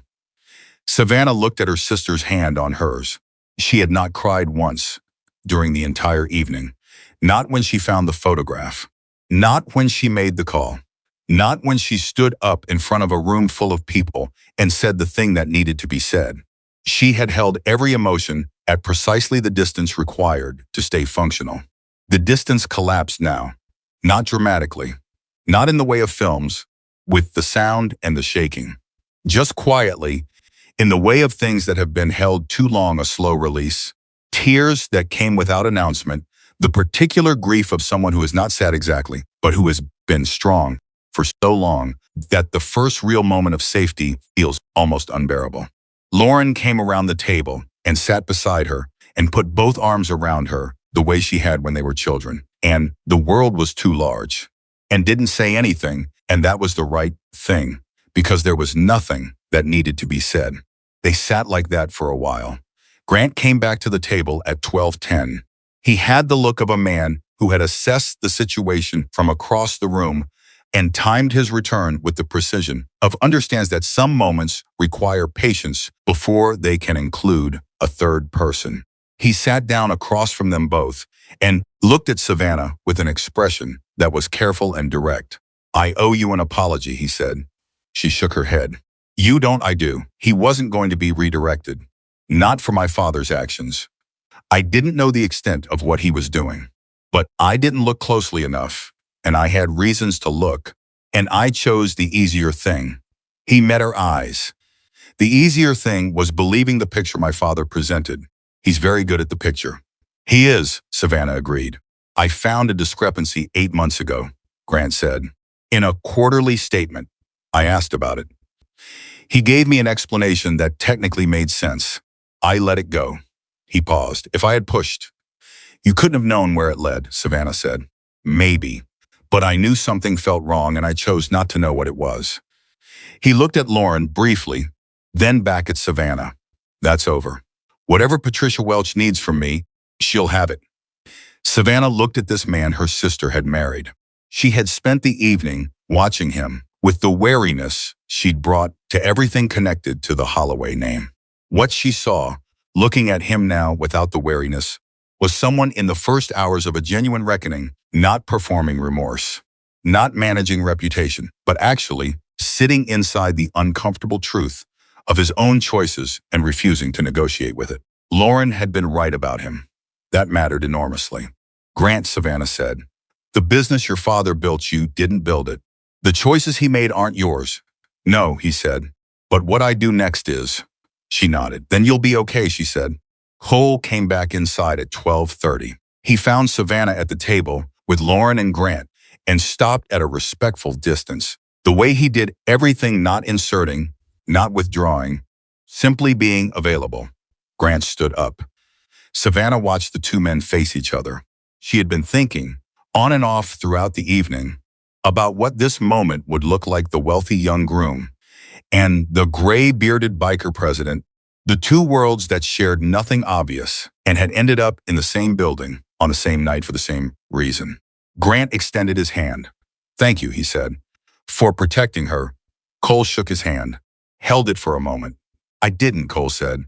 Savannah looked at her sister's hand on hers. She had not cried once during the entire evening. Not when she found the photograph. Not when she made the call. Not when she stood up in front of a room full of people and said the thing that needed to be said. She had held every emotion at precisely the distance required to stay functional. The distance collapsed now. Not dramatically. Not in the way of films, with the sound and the shaking. Just quietly, in the way of things that have been held too long, a slow release. Tears that came without announcement, the particular grief of someone who is not sad exactly, but who has been strong for so long that the first real moment of safety feels almost unbearable. Lauren came around the table and sat beside her and put both arms around her the way she had when they were children. And the world was too large and didn't say anything, and that was the right thing because there was nothing that needed to be said. They sat like that for a while. Grant came back to the table at 12:10. He had the look of a man who had assessed the situation from across the room and timed his return with the precision of understands that some moments require patience before they can include a third person. He sat down across from them both and looked at Savannah with an expression that was careful and direct. I owe you an apology, he said. She shook her head. You don't, I do. He wasn't going to be redirected. Not for my father's actions. I didn't know the extent of what he was doing. But I didn't look closely enough, and I had reasons to look, and I chose the easier thing. He met her eyes. The easier thing was believing the picture my father presented. He's very good at the picture. He is, Savannah agreed. I found a discrepancy 8 months ago, Grant said. In a quarterly statement. I asked about it. He gave me an explanation that technically made sense. I let it go. He paused. If I had pushed. You couldn't have known where it led, Savannah said. Maybe. But I knew something felt wrong and I chose not to know what it was. He looked at Lauren briefly, then back at Savannah. That's over. Whatever Patricia Welch needs from me, she'll have it. Savannah looked at this man her sister had married. She had spent the evening watching him with the wariness she'd brought to everything connected to the Holloway name. What she saw, looking at him now without the wariness, was someone in the first hours of a genuine reckoning, not performing remorse, not managing reputation, but actually sitting inside the uncomfortable truth of his own choices and refusing to negotiate with it. Lauren had been right about him. That mattered enormously. Grant, Savannah said, the business your father built, you didn't build it. The choices he made aren't yours. No, he said. But what I do next is. She nodded. Then you'll be okay, she said. Cole came back inside at 12:30. He found Savannah at the table with Lauren and Grant and stopped at a respectful distance. The way he did everything, not inserting, not withdrawing, simply being available. Grant stood up. Savannah watched the two men face each other. She had been thinking, on and off throughout the evening, about what this moment would look like. The wealthy young groom and the gray-bearded biker president, the two worlds that shared nothing obvious and had ended up in the same building on the same night for the same reason. Grant extended his hand. Thank you, he said, for protecting her, Cole shook his hand, held it for a moment. I didn't, Cole said.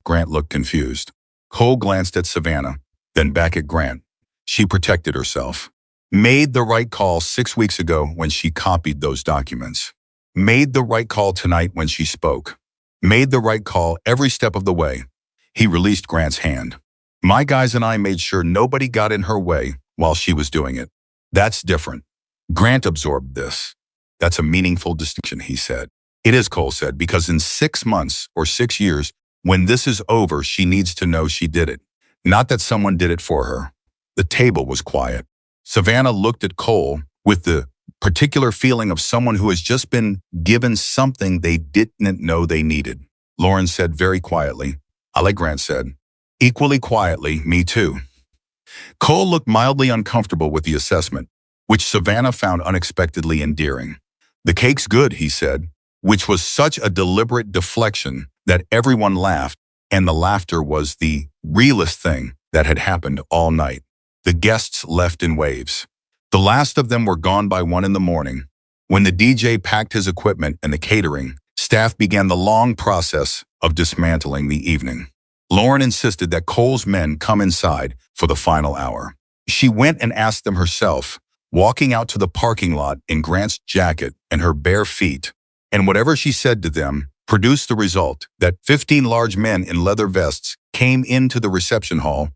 Grant looked confused. Cole glanced at Savannah, then back at Grant. She protected herself. Made the right call 6 weeks ago when she copied those documents. Made the right call tonight when she spoke. Made the right call every step of the way. He released Grant's hand. My guys and I made sure nobody got in her way while she was doing it. That's different. Grant absorbed this. That's a meaningful distinction, he said. It is, Cole said, because in 6 months or 6 years, when this is over, she needs to know she did it. Not that someone did it for her. The table was quiet. Savannah looked at Cole with the particular feeling of someone who has just been given something they didn't know they needed. Lauren said very quietly. Like Grant said. Equally quietly, me too. Cole looked mildly uncomfortable with the assessment, which Savannah found unexpectedly endearing. The cake's good, he said, which was such a deliberate deflection that everyone laughed, and the laughter was the realest thing that had happened all night. The guests left in waves. The last of them were gone by 1 in the morning. When the DJ packed his equipment and the catering, staff began the long process of dismantling the evening. Lauren insisted that Cole's men come inside for the final hour. She went and asked them herself, walking out to the parking lot in Grant's jacket and her bare feet. And whatever she said to them produced the result that 15 large men in leather vests came into the reception hall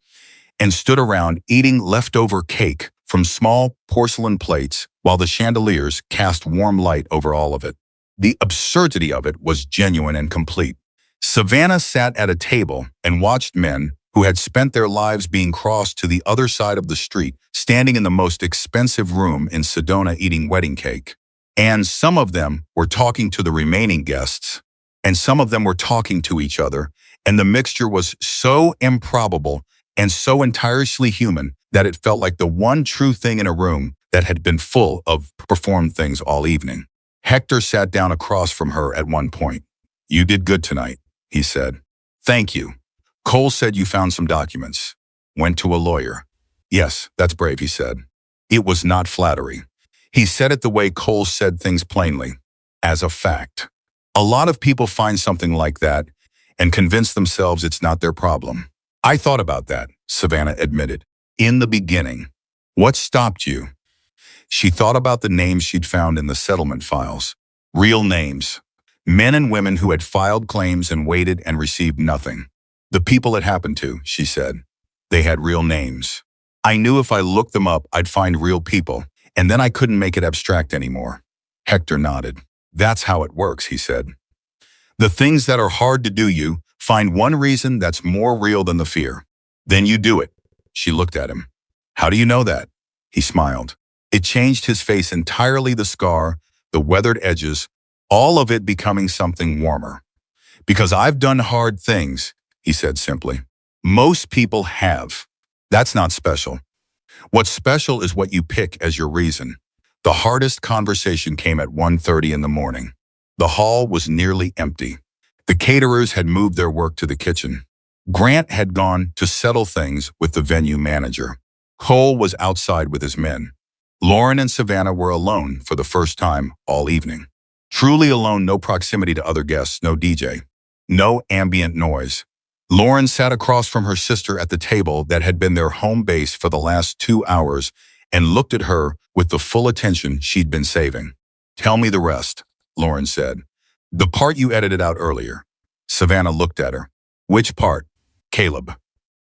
and stood around eating leftover cake from small porcelain plates while the chandeliers cast warm light over all of it. The absurdity of it was genuine and complete. Savannah sat at a table and watched men who had spent their lives being crossed to the other side of the street, standing in the most expensive room in Sedona eating wedding cake. And some of them were talking to the remaining guests, and some of them were talking to each other, and the mixture was so improbable and so entirely human that it felt like the one true thing in a room that had been full of performed things all evening. Hector sat down across from her at one point. You did good tonight, he said. Thank you. Cole said you found some documents. Went to a lawyer. Yes, that's brave, he said. It was not flattery. He said it the way Cole said things plainly, as a fact. A lot of people find something like that and convince themselves it's not their problem. I thought about that, Savannah admitted. In the beginning. What stopped you? She thought about the names she'd found in the settlement files. Real names. Men and women who had filed claims and waited and received nothing. The people it happened to, she said. They had real names. I knew if I looked them up, I'd find real people, and then I couldn't make it abstract anymore. Hector nodded. That's how it works, he said. The things that are hard to do, you find one reason that's more real than the fear. Then you do it. She looked at him. How do you know that? He smiled. It changed his face entirely, the scar, the weathered edges, all of it becoming something warmer. Because I've done hard things, he said simply. Most people have. That's not special. What's special is what you pick as your reason. The hardest conversation came at 1:30 in the morning. The hall was nearly empty. The caterers had moved their work to the kitchen. Grant had gone to settle things with the venue manager. Cole was outside with his men. Lauren and Savannah were alone for the first time all evening. Truly alone, no proximity to other guests, no DJ, no ambient noise. Lauren sat across from her sister at the table that had been their home base for the last 2 hours and looked at her with the full attention she'd been saving. Tell me the rest, Lauren said. The part you edited out earlier. Savannah looked at her. Which part? Caleb.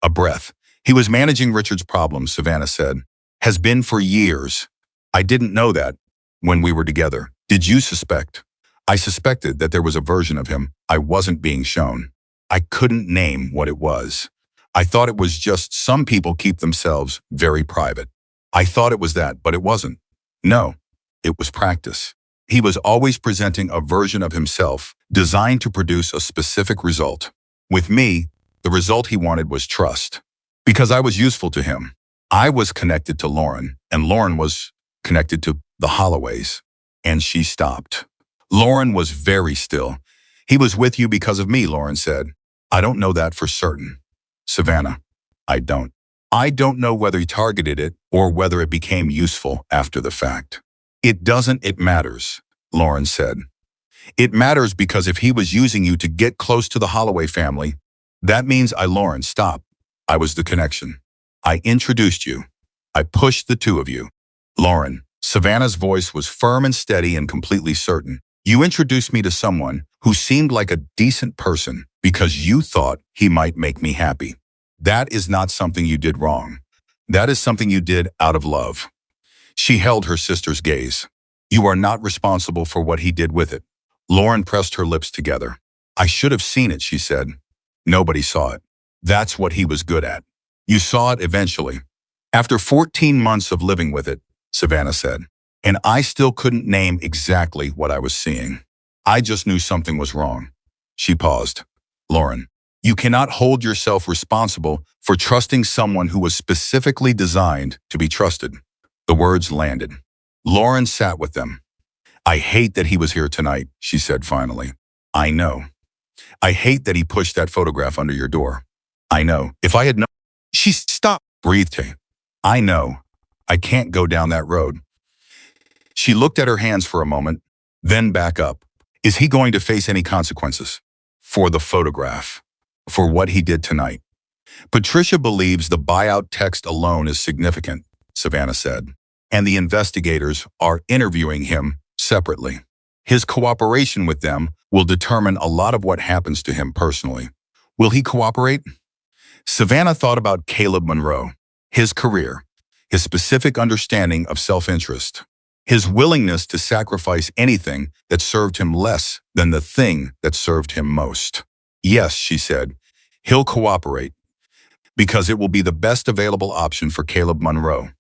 A breath. He was managing Richard's problems, Savannah said. Has been for years. I didn't know that when we were together. Did you suspect? I suspected that there was a version of him I wasn't being shown. I couldn't name what it was. I thought it was just some people keep themselves very private. I thought it was that, but it wasn't. No, it was practice. He was always presenting a version of himself designed to produce a specific result. With me, the result he wanted was trust. Because I was useful to him. I was connected to Lauren, and Lauren was connected to the Holloways. And she stopped. Lauren was very still. He was with you because of me, Lauren said. I don't know that for certain. Savannah, I don't. I don't know whether he targeted it or whether it became useful after the fact. It doesn't, it matters, Lauren said. It matters because if he was using you to get close to the Holloway family, that means Lauren, stop. I was the connection. I introduced you. I pushed the two of you. Lauren, Savannah's voice was firm and steady and completely certain. You introduced me to someone who seemed like a decent person because you thought he might make me happy. That is not something you did wrong. That is something you did out of love. She held her sister's gaze. You are not responsible for what he did with it. Lauren pressed her lips together. I should have seen it, she said. Nobody saw it. That's what he was good at. You saw it eventually. After 14 months of living with it, Savannah said, and I still couldn't name exactly what I was seeing. I just knew something was wrong. She paused. Lauren, you cannot hold yourself responsible for trusting someone who was specifically designed to be trusted. The words landed. Lauren sat with them. I hate that he was here tonight, she said finally. I know. I hate that he pushed that photograph under your door. I know. If I had known... She stopped, breathed. I know. I can't go down that road. She looked at her hands for a moment, then back up. Is he going to face any consequences? For the photograph. For what he did tonight. Patricia believes the buyout text alone is significant, Savannah said, and the investigators are interviewing him separately. His cooperation with them will determine a lot of what happens to him personally. Will he cooperate? Savannah thought about Caleb Monroe, his career, his specific understanding of self-interest, his willingness to sacrifice anything that served him less than the thing that served him most. Yes, she said, he'll cooperate because it will be the best available option for Caleb Monroe.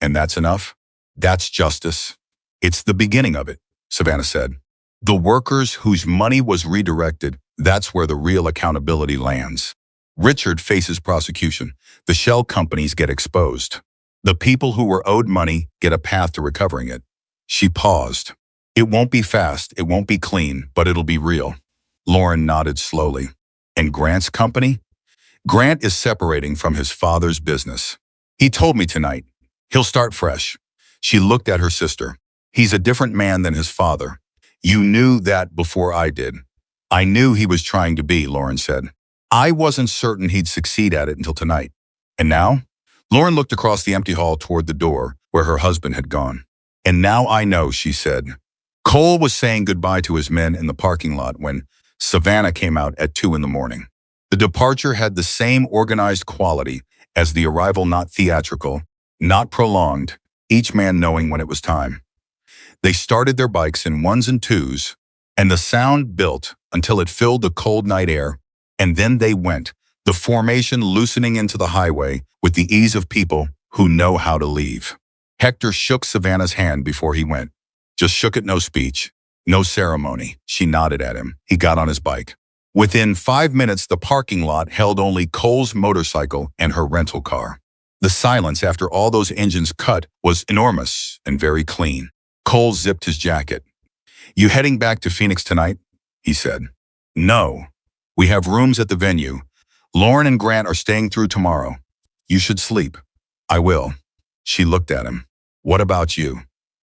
And that's enough? That's justice. It's the beginning of it, Savannah said. The workers whose money was redirected, that's where the real accountability lands. Richard faces prosecution. The shell companies get exposed. The people who were owed money get a path to recovering it. She paused. It won't be fast, it won't be clean, but it'll be real. Lauren nodded slowly. And Grant's company? Grant is separating from his father's business. He told me tonight. He'll start fresh. She looked at her sister. He's a different man than his father. You knew that before I did. I knew he was trying to be, Lauren said. I wasn't certain he'd succeed at it until tonight. And now? Lauren looked across the empty hall toward the door where her husband had gone. And now I know, she said. Cole was saying goodbye to his men in the parking lot when Savannah came out at 2 a.m. The departure had the same organized quality as the arrival, not theatrical, not prolonged, each man knowing when it was time. They started their bikes in ones and twos, and the sound built until it filled the cold night air, and then they went, the formation loosening into the highway with the ease of people who know how to leave. Hector shook Savannah's hand before he went. Just shook it, no speech, no ceremony. She nodded at him. He got on his bike. Within 5 minutes, the parking lot held only Cole's motorcycle and her rental car. The silence after all those engines cut was enormous and very clean. Cole zipped his jacket. You heading back to Phoenix tonight? He said. No. We have rooms at the venue. Lauren and Grant are staying through tomorrow. You should sleep. I will. She looked at him. What about you?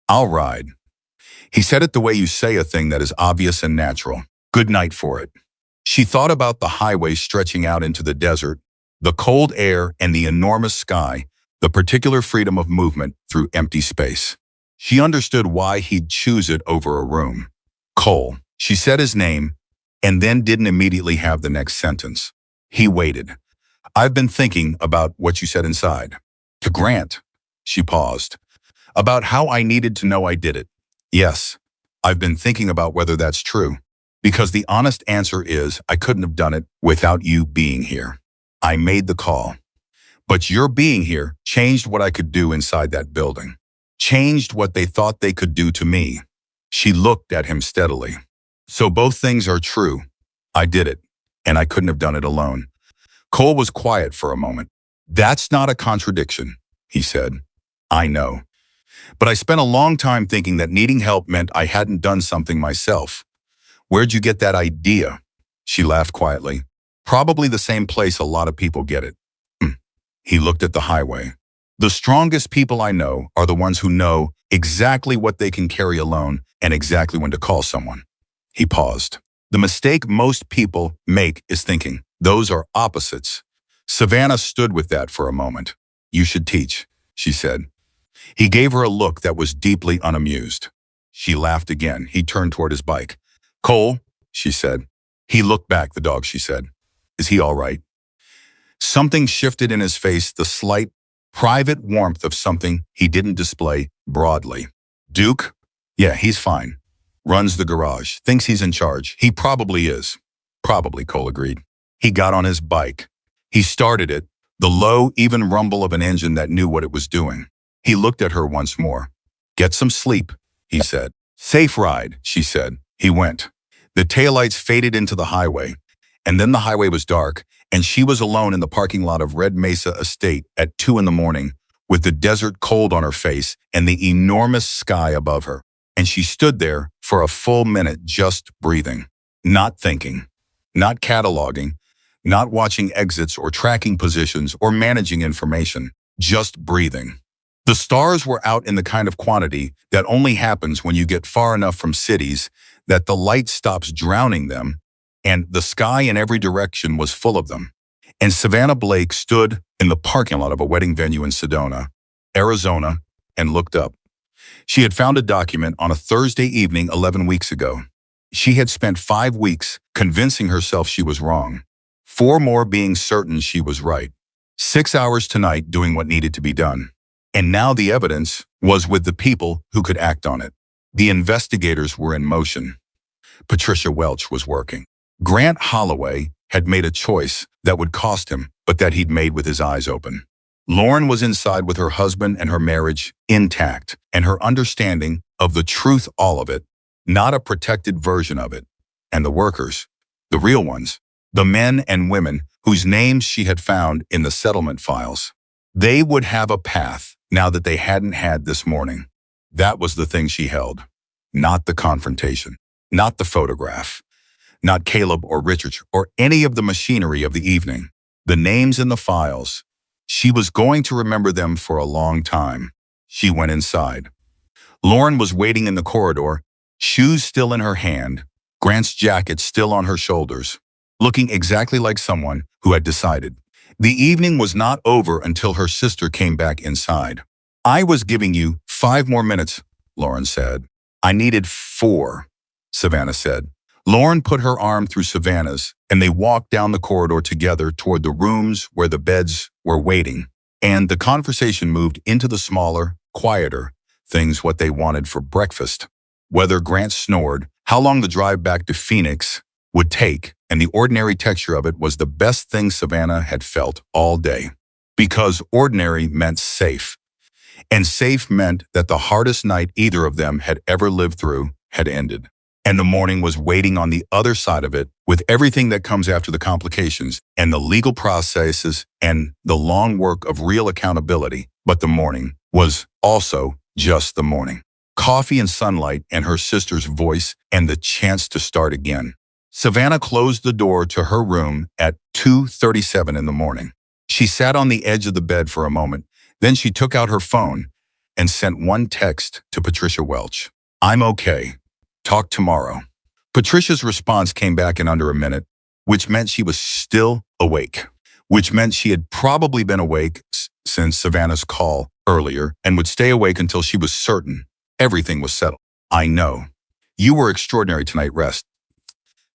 I'll ride. He said it the way you say a thing that is obvious and natural. Good night for it. She thought about the highway stretching out into the desert, the cold air and the enormous sky, the particular freedom of movement through empty space. She understood why he'd choose it over a room. Cole. She said his name and then didn't immediately have the next sentence. He waited. I've been thinking about what you said inside. To Grant. She paused. About how I needed to know I did it. Yes, I've been thinking about whether that's true. Because the honest answer is I couldn't have done it without you being here. I made the call. But your being here changed what I could do inside that building. Changed what they thought they could do to me. She looked at him steadily. So both things are true. I did it, and I couldn't have done it alone. Cole was quiet for a moment. That's not a contradiction, he said. I know. But I spent a long time thinking that needing help meant I hadn't done something myself. Where'd you get that idea? She laughed quietly. Probably the same place a lot of people get it. He looked at the highway. The strongest people I know are the ones who know exactly what they can carry alone and exactly when to call someone. He paused. The mistake most people make is thinking, those are opposites. Savannah stood with that for a moment. You should teach, she said. He gave her a look that was deeply unamused. She laughed again. He turned toward his bike. Cole, she said. He looked back, the dog, she said. Is he all right? Something shifted in his face, the slight, private warmth of something he didn't display broadly. Duke? Yeah, he's fine. Runs the garage, thinks he's in charge. He probably is. Probably, Cole agreed. He got on his bike. He started it, the low, even rumble of an engine that knew what it was doing. He looked at her once more. Get some sleep, he said. Safe ride, she said. He went. The taillights faded into the highway, and then the highway was dark, and she was alone in the parking lot of Red Mesa Estate at 2 a.m, with the desert cold on her face and the enormous sky above her. And she stood there for a full minute just breathing, not thinking, not cataloging, not watching exits or tracking positions or managing information, just breathing. The stars were out in the kind of quantity that only happens when you get far enough from cities that the light stops drowning them, and the sky in every direction was full of them. And Savannah Blake stood in the parking lot of a wedding venue in Sedona, Arizona, and looked up. She had found a document on a Thursday evening 11 weeks ago. She had spent 5 weeks convincing herself she was wrong, 4 more being certain she was right, 6 hours tonight doing what needed to be done. And now the evidence was with the people who could act on it. The investigators were in motion. Patricia Welch was working. Grant Holloway had made a choice that would cost him, but that he'd made with his eyes open. Lauren was inside with her husband and her marriage intact, and her understanding of the truth, all of it, not a protected version of it. And the workers, the real ones, the men and women whose names she had found in the settlement files. They would have a path now that they hadn't had this morning. That was the thing she held. Not the confrontation, not the photograph, not Caleb or Richard or any of the machinery of the evening. The names in the files. She was going to remember them for a long time. She went inside. Lauren was waiting in the corridor, shoes still in her hand, Grant's jacket still on her shoulders, looking exactly like someone who had decided. The evening was not over until her sister came back inside. I was giving you 5 more minutes, Lauren said. I needed 4, Savannah said. Lauren put her arm through Savannah's, and they walked down the corridor together toward the rooms where the beds were waiting. And the conversation moved into the smaller, quieter things, what they wanted for breakfast, whether Grant snored, how long the drive back to Phoenix would take, and the ordinary texture of it was the best thing Savannah had felt all day. Because ordinary meant safe. And safe meant that the hardest night either of them had ever lived through had ended. And the morning was waiting on the other side of it, with everything that comes after the complications and the legal processes and the long work of real accountability. But the morning was also just the morning. Coffee and sunlight and her sister's voice and the chance to start again. Savannah closed the door to her room at 2:37 in the morning. She sat on the edge of the bed for a moment. Then she took out her phone and sent one text to Patricia Welch. I'm okay. Talk tomorrow. Patricia's response came back in under a minute, which meant she was still awake, which meant she had probably been awake since Savannah's call earlier and would stay awake until she was certain everything was settled. I know. You were extraordinary tonight, rest.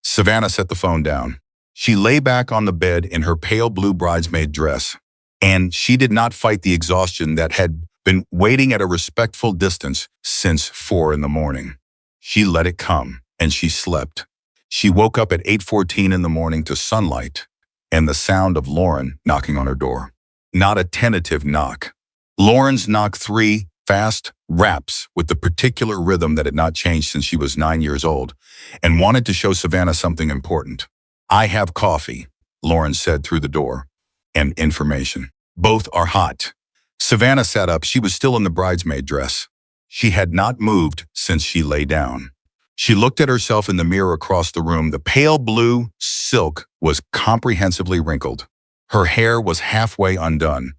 Savannah set the phone down. She lay back on the bed in her pale blue bridesmaid dress, and she did not fight the exhaustion that had been waiting at a respectful distance since 4 in the morning. She let it come, and she slept. She woke up at 8:14 in the morning to sunlight and the sound of Lauren knocking on her door. Not a tentative knock. Lauren's knock 3 fast raps with the particular rhythm that had not changed since she was 9 years old, and wanted to show Savannah something important. I have coffee, Lauren said through the door, and information. Both are hot. Savannah sat up. She was still in the bridesmaid dress. She had not moved since she lay down. She looked at herself in the mirror across the room. The pale blue silk was comprehensively wrinkled. Her hair was halfway undone,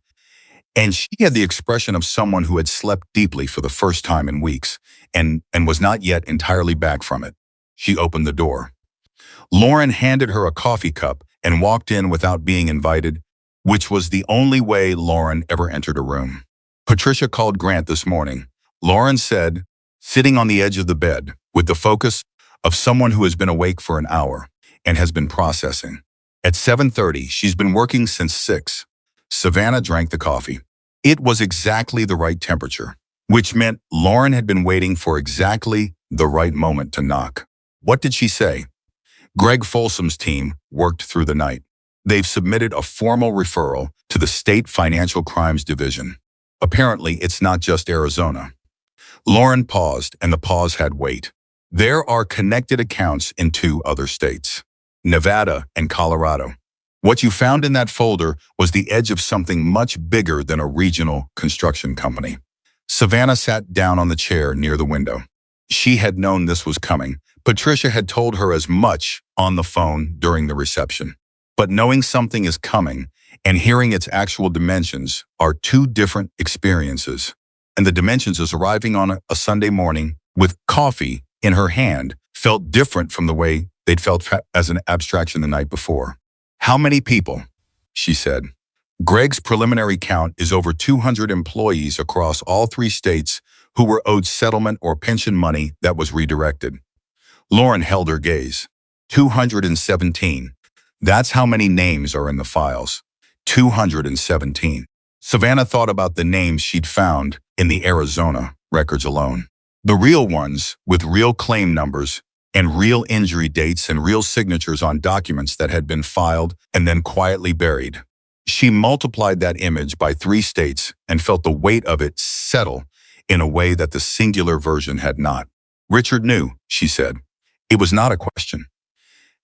and she had the expression of someone who had slept deeply for the first time in weeks and was not yet entirely back from it. She opened the door. Lauren handed her a coffee cup and walked in without being invited, which was the only way Lauren ever entered a room. Patricia called Grant this morning. Lauren said, sitting on the edge of the bed, with the focus of someone who has been awake for an hour and has been processing. At 7:30, she's been working since 6. Savannah drank the coffee. It was exactly the right temperature, which meant Lauren had been waiting for exactly the right moment to knock. What did she say? Greg Folsom's team worked through the night. They've submitted a formal referral to the State Financial Crimes Division. Apparently, it's not just Arizona. Lauren paused, and the pause had weight. There are connected accounts in 2 other states, Nevada and Colorado. What you found in that folder was the edge of something much bigger than a regional construction company. Savannah sat down on the chair near the window. She had known this was coming. Patricia had told her as much on the phone during the reception. But knowing something is coming and hearing its actual dimensions are 2 different experiences. And the dimensions is arriving on a Sunday morning with coffee in her hand felt different from the way they'd felt as an abstraction the night before. How many people? She said. Greg's preliminary count is over 200 employees across all 3 states who were owed settlement or pension money that was redirected. Lauren held her gaze. 217. That's how many names are in the files. 217. Savannah thought about the names she'd found in the Arizona records alone. The real ones with real claim numbers and real injury dates and real signatures on documents that had been filed and then quietly buried. She multiplied that image by 3 states and felt the weight of it settle in a way that the singular version had not. Richard knew, she said. It was not a question.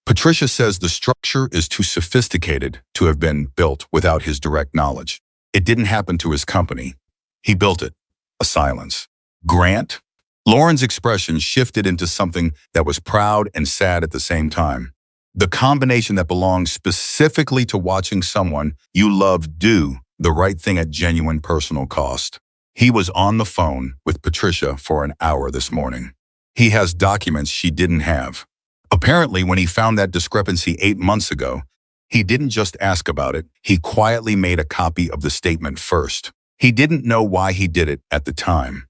Patricia says the structure is too sophisticated to have been built without his direct knowledge. It didn't happen to his company. He built it. A silence. Grant? Lauren's expression shifted into something that was proud and sad at the same time. The combination that belongs specifically to watching someone you love do the right thing at genuine personal cost. He was on the phone with Patricia for an hour this morning. He has documents she didn't have. Apparently, when he found that discrepancy 8 months ago, he didn't just ask about it, he quietly made a copy of the statement first. He didn't know why he did it at the time.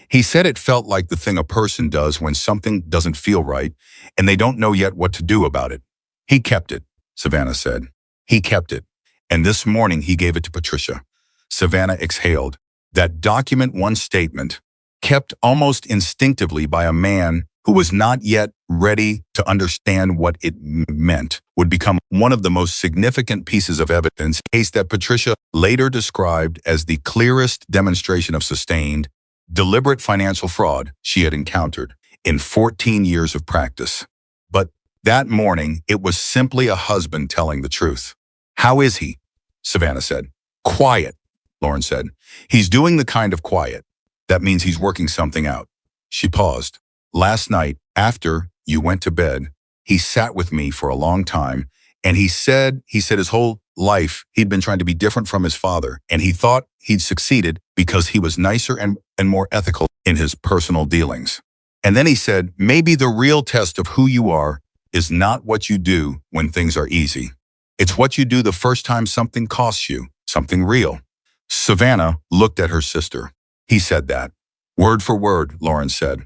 He said it felt like the thing a person does when something doesn't feel right and they don't know yet what to do about it. He kept it, Savannah said. He kept it. And this morning he gave it to Patricia. Savannah exhaled. That document, one statement, kept almost instinctively by a man who was not yet ready to understand what it meant, would become one of the most significant pieces of evidence, a case that Patricia later described as the clearest demonstration of sustained, deliberate financial fraud she had encountered in 14 years of practice. But that morning, it was simply a husband telling the truth. How is he? Savannah said. Quiet, Lauren said. He's doing the kind of quiet. That means he's working something out. She paused. Last night, after you went to bed, he sat with me for a long time, and he said his whole life he'd been trying to be different from his father, and he thought he'd succeeded because he was nicer and more ethical in his personal dealings. And then he said, maybe the real test of who you are is not what you do when things are easy. It's what you do the first time something costs you, something real. Savannah looked at her sister. He said that. Word for word, Lauren said.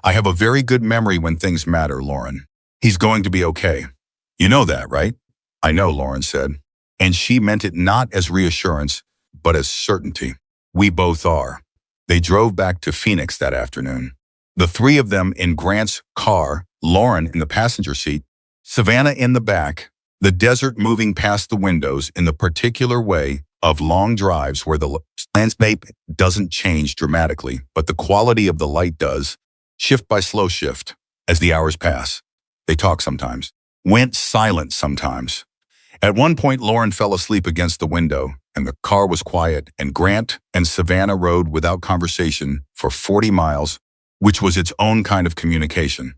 I have a very good memory when things matter, Lauren. He's going to be okay. You know that, right? I know, Lauren said. And she meant it not as reassurance, but as certainty. We both are. They drove back to Phoenix that afternoon. The 3 of them in Grant's car, Lauren in the passenger seat, Savannah in the back, the desert moving past the windows in the particular way of long drives where the landscape doesn't change dramatically, but the quality of the light does, shift by slow shift, as the hours pass. They talk sometimes, went silent sometimes. At one point, Lauren fell asleep against the window, and the car was quiet, and Grant and Savannah rode without conversation for 40 miles, which was its own kind of communication.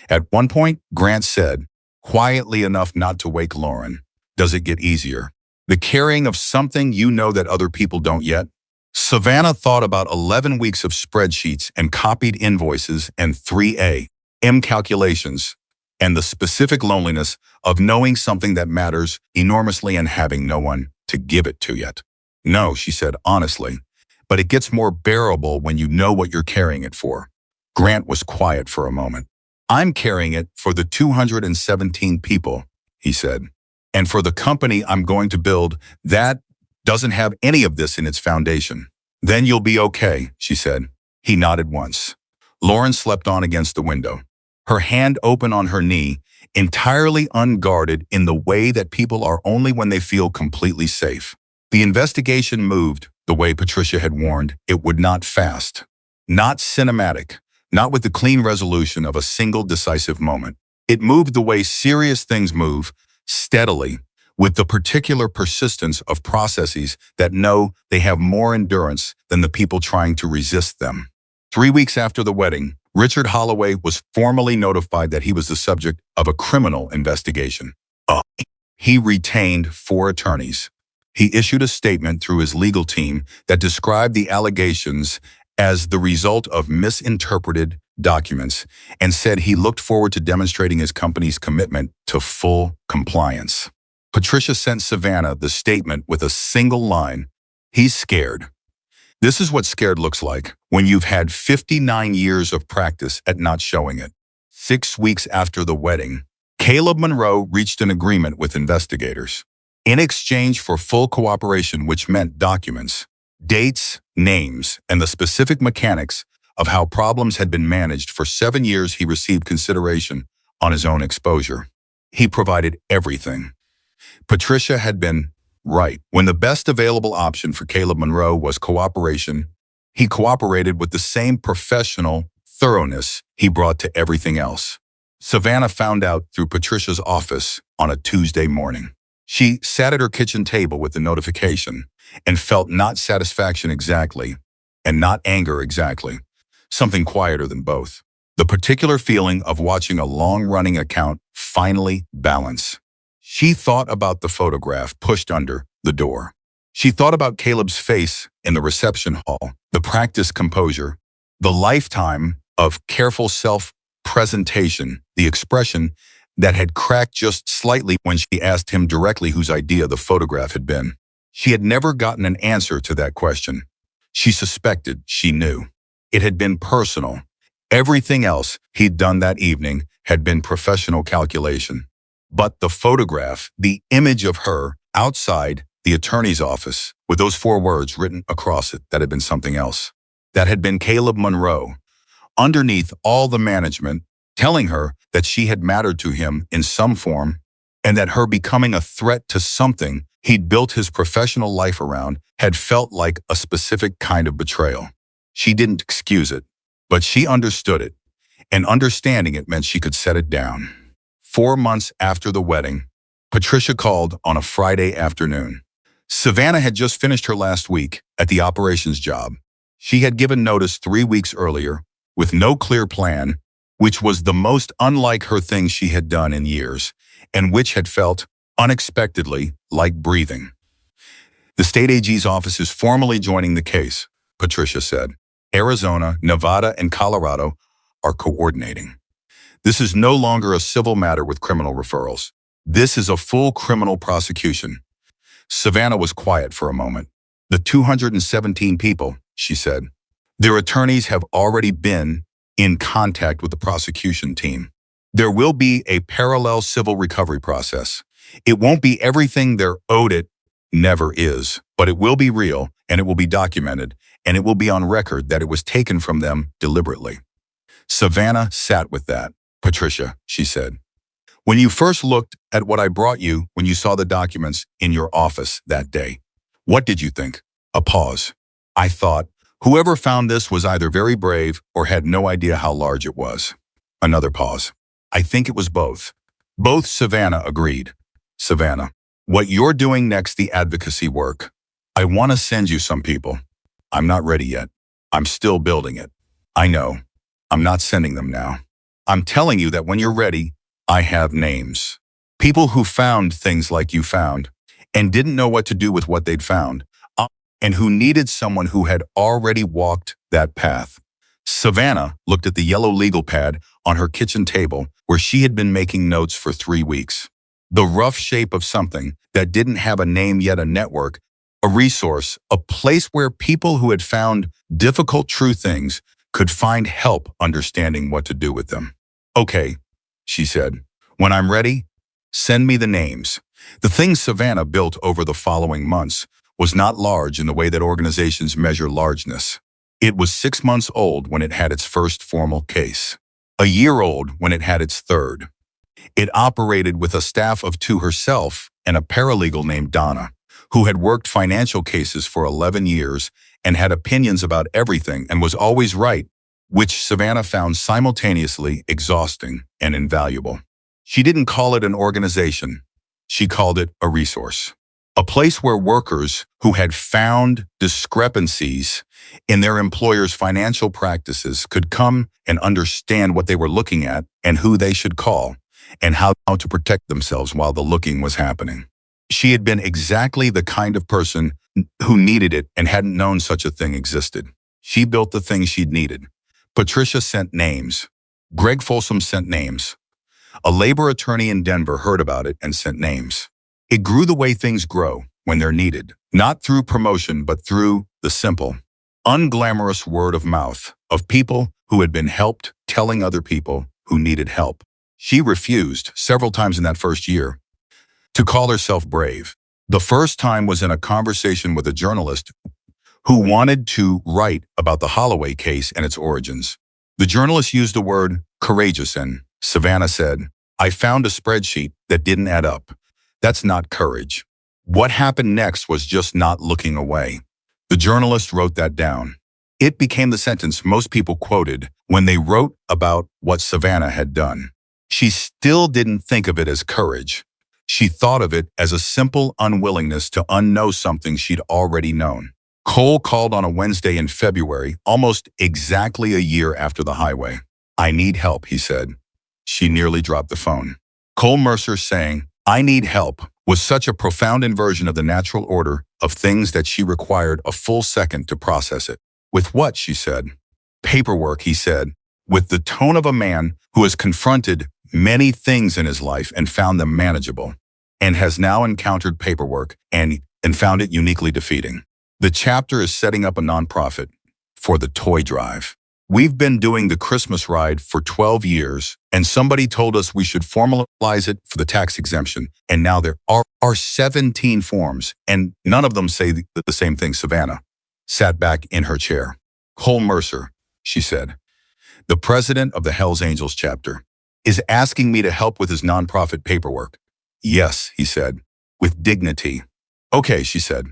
At one point, Grant said, quietly enough not to wake Lauren, does it get easier? The carrying of something you know that other people don't yet? Savannah thought about 11 weeks of spreadsheets and copied invoices and 3A. calculations, and the specific loneliness of knowing something that matters enormously and having no one to give it to yet. No, she said honestly, but it gets more bearable when you know what you're carrying it for. Grant was quiet for a moment. I'm carrying it for the 217 people, he said, and for the company I'm going to build that doesn't have any of this in its foundation. Then you'll be okay, she said. He nodded once. Lauren slept on against the window, her hand open on her knee, entirely unguarded in the way that people are only when they feel completely safe. The investigation moved the way Patricia had warned it would, not fast, not cinematic, not with the clean resolution of a single decisive moment. It moved the way serious things move, steadily, with the particular persistence of processes that know they have more endurance than the people trying to resist them. 3 weeks after the wedding, Richard Holloway was formally notified that he was the subject of a criminal investigation. He retained 4 attorneys. He issued a statement through his legal team that described the allegations as the result of misinterpreted documents and said he looked forward to demonstrating his company's commitment to full compliance. Patricia sent Savannah the statement with a single line. He's scared. This is what scared looks like when you've had 59 years of practice at not showing it. 6 weeks after the wedding, Caleb Monroe reached an agreement with investigators. In exchange for full cooperation, which meant documents, dates, names, and the specific mechanics of how problems had been managed for 7 years, he received consideration on his own exposure. He provided everything. Patricia had been right. When the best available option for Caleb Monroe was cooperation, he cooperated with the same professional thoroughness he brought to everything else. Savannah found out through Patricia's office on a Tuesday morning. She sat at her kitchen table with the notification and felt not satisfaction exactly and not anger exactly, something quieter than both. The particular feeling of watching a long-running account finally balance. She thought about the photograph pushed under the door. She thought about Caleb's face in the reception hall, the practiced composure, the lifetime of careful self-presentation, the expression that had cracked just slightly when she asked him directly whose idea the photograph had been. She had never gotten an answer to that question. She suspected she knew. It had been personal. Everything else he'd done that evening had been professional calculation. But the photograph, the image of her outside the attorney's office, with those 4 words written across it, that had been something else. That had been Caleb Monroe, underneath all the management, telling her that she had mattered to him in some form, and that her becoming a threat to something he'd built his professional life around had felt like a specific kind of betrayal. She didn't excuse it, but she understood it, and understanding it meant she could set it down. 4 months after the wedding, Patricia called on a Friday afternoon. Savannah had just finished her last week at the operations job. She had given notice 3 weeks earlier with no clear plan, which was the most unlike her thing she had done in years, and which had felt unexpectedly like breathing. The state AG's office is formally joining the case, Patricia said. Arizona, Nevada, and Colorado are coordinating. This is no longer a civil matter with criminal referrals. This is a full criminal prosecution. Savannah was quiet for a moment. The 217 people, she said. Their attorneys have already been in contact with the prosecution team. There will be a parallel civil recovery process. It won't be everything they're owed, it never is, but it will be real, and it will be documented, and it will be on record that it was taken from them deliberately. Savannah sat with that. Patricia, she said. When you first looked at what I brought you when you saw the documents in your office that day, what did you think? A pause. I thought, whoever found this was either very brave or had no idea how large it was. Another pause. I think it was both. Both, Savannah agreed. Savannah, what you're doing next, the advocacy work. I want to send you some people. I'm not ready yet. I'm still building it. I know. I'm not sending them now. I'm telling you that when you're ready, I have names. People who found things like you found and didn't know what to do with what they'd found, and who needed someone who had already walked that path. Savannah looked at the yellow legal pad on her kitchen table where she had been making notes for 3 weeks. The rough shape of something that didn't have a name yet, a network, a resource, a place where people who had found difficult true things could find help understanding what to do with them. Okay, she said. When I'm ready, send me the names. The thing Savannah built over the following months was not large in the way that organizations measure largeness. It was 6 months old when it had its first formal case, a year old when it had its third. It operated with a staff of 2 herself and a paralegal named Donna, who had worked financial cases for 11 years and had opinions about everything and was always right, which Savannah found simultaneously exhausting and invaluable. She didn't call it an organization. She called it a resource. A place where workers who had found discrepancies in their employer's financial practices could come and understand what they were looking at and who they should call and how to protect themselves while the looking was happening. She had been exactly the kind of person who needed it and hadn't known such a thing existed. She built the thing she'd needed. Patricia sent names. Greg Folsom sent names. A labor attorney in Denver heard about it and sent names. It grew the way things grow when they're needed, not through promotion, but through the simple, unglamorous word of mouth of people who had been helped telling other people who needed help. She refused several times in that first year to call herself brave. The first time was in a conversation with a journalist who wanted to write about the Holloway case and its origins. The journalist used the word courageous, and Savannah said, "I found a spreadsheet that didn't add up. That's not courage." What happened next was just not looking away. The journalist wrote that down. It became the sentence most people quoted when they wrote about what Savannah had done. She still didn't think of it as courage. She thought of it as a simple unwillingness to unknow something she'd already known. Cole called on a Wednesday in February, almost exactly a year after the highway. "I need help," he said. She nearly dropped the phone. Cole Mercer saying, "I need help," was such a profound inversion of the natural order of things that she required a full second to process it. "With what?" she said. "Paperwork," he said, with the tone of a man who has confronted many things in his life and found them manageable, and has now encountered paperwork and found it uniquely defeating. The chapter is setting up a nonprofit for the toy drive. "We've been doing the Christmas ride for 12 years, and somebody told us we should formalize it for the tax exemption, and now there are 17 forms, and none of them say the same thing." Savannah sat back in her chair. "Cole Mercer," she said, "the president of the Hells Angels chapter, is asking me to help with his nonprofit paperwork." "Yes," he said, with dignity. "Okay," she said.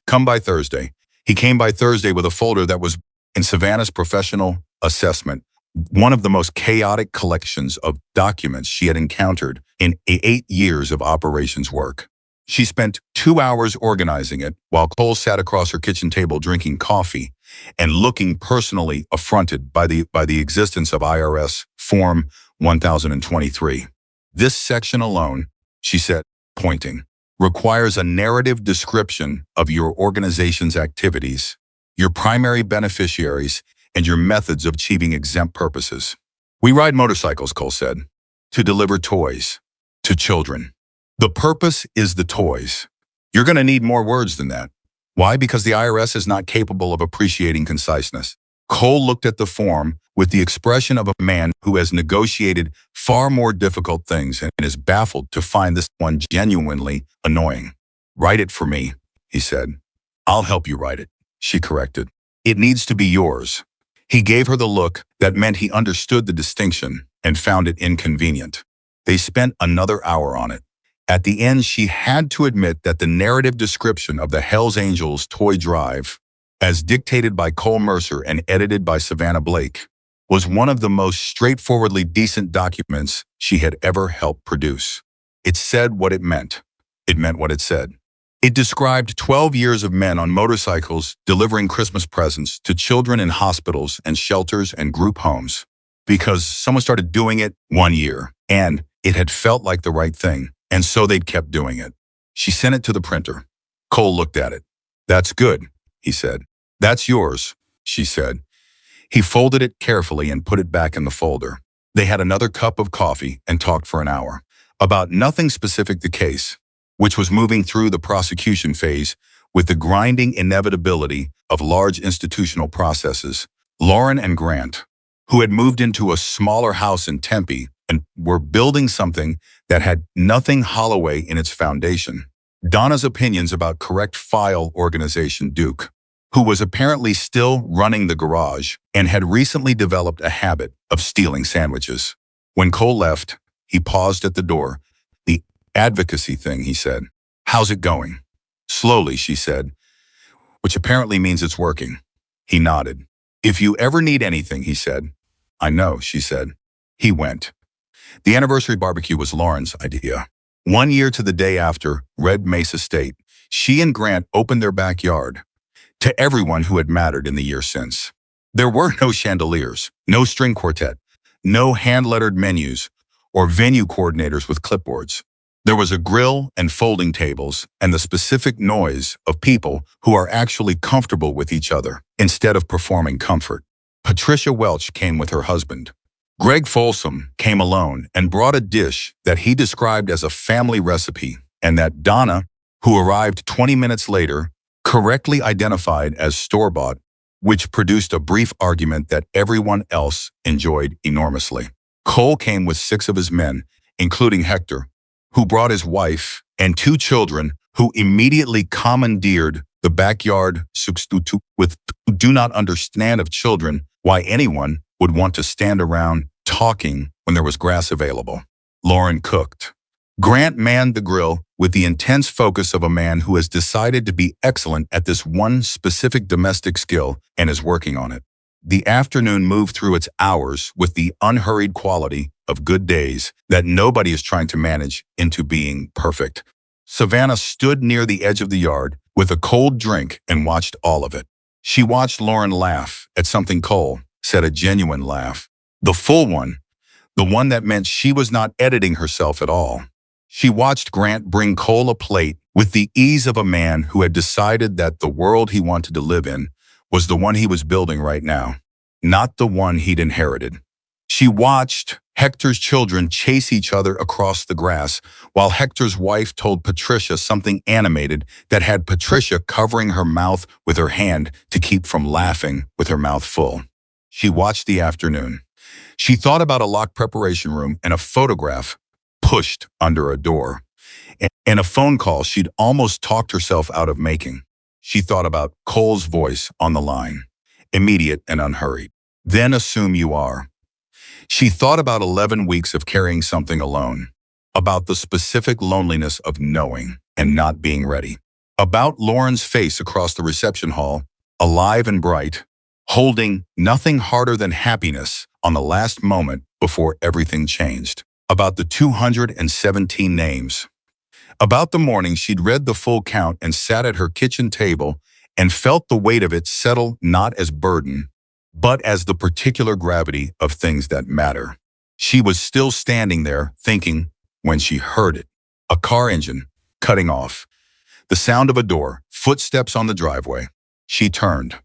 "Come by Thursday." He came by Thursday with a folder that was, in Savannah's professional assessment, one of the most chaotic collections of documents she had encountered in 8 years of operations work. She spent 2 hours organizing it while Cole sat across her kitchen table drinking coffee and looking personally affronted by the existence of IRS Form 1023. "This section alone," she said, pointing, "requires a narrative description of your organization's activities, your primary beneficiaries, and your methods of achieving exempt purposes." "We ride motorcycles," Cole said, "to deliver toys to children. The purpose is the toys. You're going to need more words than that." "Why?" "Because the IRS is not capable of appreciating conciseness." Cole looked at the form with the expression of a man who has negotiated far more difficult things and is baffled to find this one genuinely annoying. "Write it for me," he said. "I'll help you write it," she corrected. "It needs to be yours." He gave her the look that meant he understood the distinction and found it inconvenient. They spent another hour on it. At the end, she had to admit that the narrative description of the Hells Angels toy drive, as dictated by Cole Mercer and edited by Savannah Blake, was one of the most straightforwardly decent documents she had ever helped produce. It said what it meant. It meant what it said. It described 12 years of men on motorcycles delivering Christmas presents to children in hospitals and shelters and group homes, because someone started doing it 1 year, and it had felt like the right thing, and so they'd kept doing it. She sent it to the printer. Cole looked at it. "That's good," he said. "That's yours," she said. He folded it carefully and put it back in the folder. They had another cup of coffee and talked for an hour about nothing specific the case, which was moving through the prosecution phase with the grinding inevitability of large institutional processes. Lauren and Grant, who had moved into a smaller house in Tempe and were building something that had nothing Holloway in its foundation. Donna's opinions about correct file organization. Duke, who was apparently still running the garage and had recently developed a habit of stealing sandwiches. When Cole left, he paused at the door. The advocacy thing, he said. How's it going? Slowly, she said, which apparently means it's working. He nodded. If you ever need anything, he said. I know, she said. He went. The anniversary barbecue was Lauren's idea. 1 year to the day after Red Mesa State, she and Grant opened their backyard to everyone who had mattered in the year since. There were no chandeliers, no string quartet, no hand-lettered menus, or venue coordinators with clipboards. There was a grill and folding tables and the specific noise of people who are actually comfortable with each other instead of performing comfort. Patricia Welch came with her husband. Greg Folsom came alone and brought a dish that he described as a family recipe, and that Donna, who arrived 20 minutes later, correctly identified as store-bought, which produced a brief argument that everyone else enjoyed enormously. Cole came with 6 of his men, including Hector, who brought his wife and 2 children, who immediately commandeered the backyard with do not understand of children why anyone would want to stand around talking when there was grass available. Lauren cooked. Grant manned the grill with the intense focus of a man who has decided to be excellent at this one specific domestic skill and is working on it. The afternoon moved through its hours with the unhurried quality of good days that nobody is trying to manage into being perfect. Savannah stood near the edge of the yard with a cold drink and watched all of it. She watched Lauren laugh at something Cole said, a genuine laugh. The full one, the one that meant she was not editing herself at all. She watched Grant bring Cole a plate with the ease of a man who had decided that the world he wanted to live in was the one he was building right now, not the one he'd inherited. She watched Hector's children chase each other across the grass while Hector's wife told Patricia something animated that had Patricia covering her mouth with her hand to keep from laughing with her mouth full. She watched the afternoon. She thought about a locked preparation room and a photograph pushed under a door, and a phone call she'd almost talked herself out of making. She thought about Cole's voice on the line, immediate and unhurried. Then assume you are. She thought about 11 weeks of carrying something alone, about the specific loneliness of knowing and not being ready, about Lauren's face across the reception hall, alive and bright, holding nothing harder than happiness on the last moment before everything changed, about the 217 names, about the morning she'd read the full count and sat at her kitchen table and felt the weight of it settle not as burden, but as the particular gravity of things that matter. She was still standing there thinking when she heard it, a car engine cutting off, the sound of a door, footsteps on the driveway. She turned.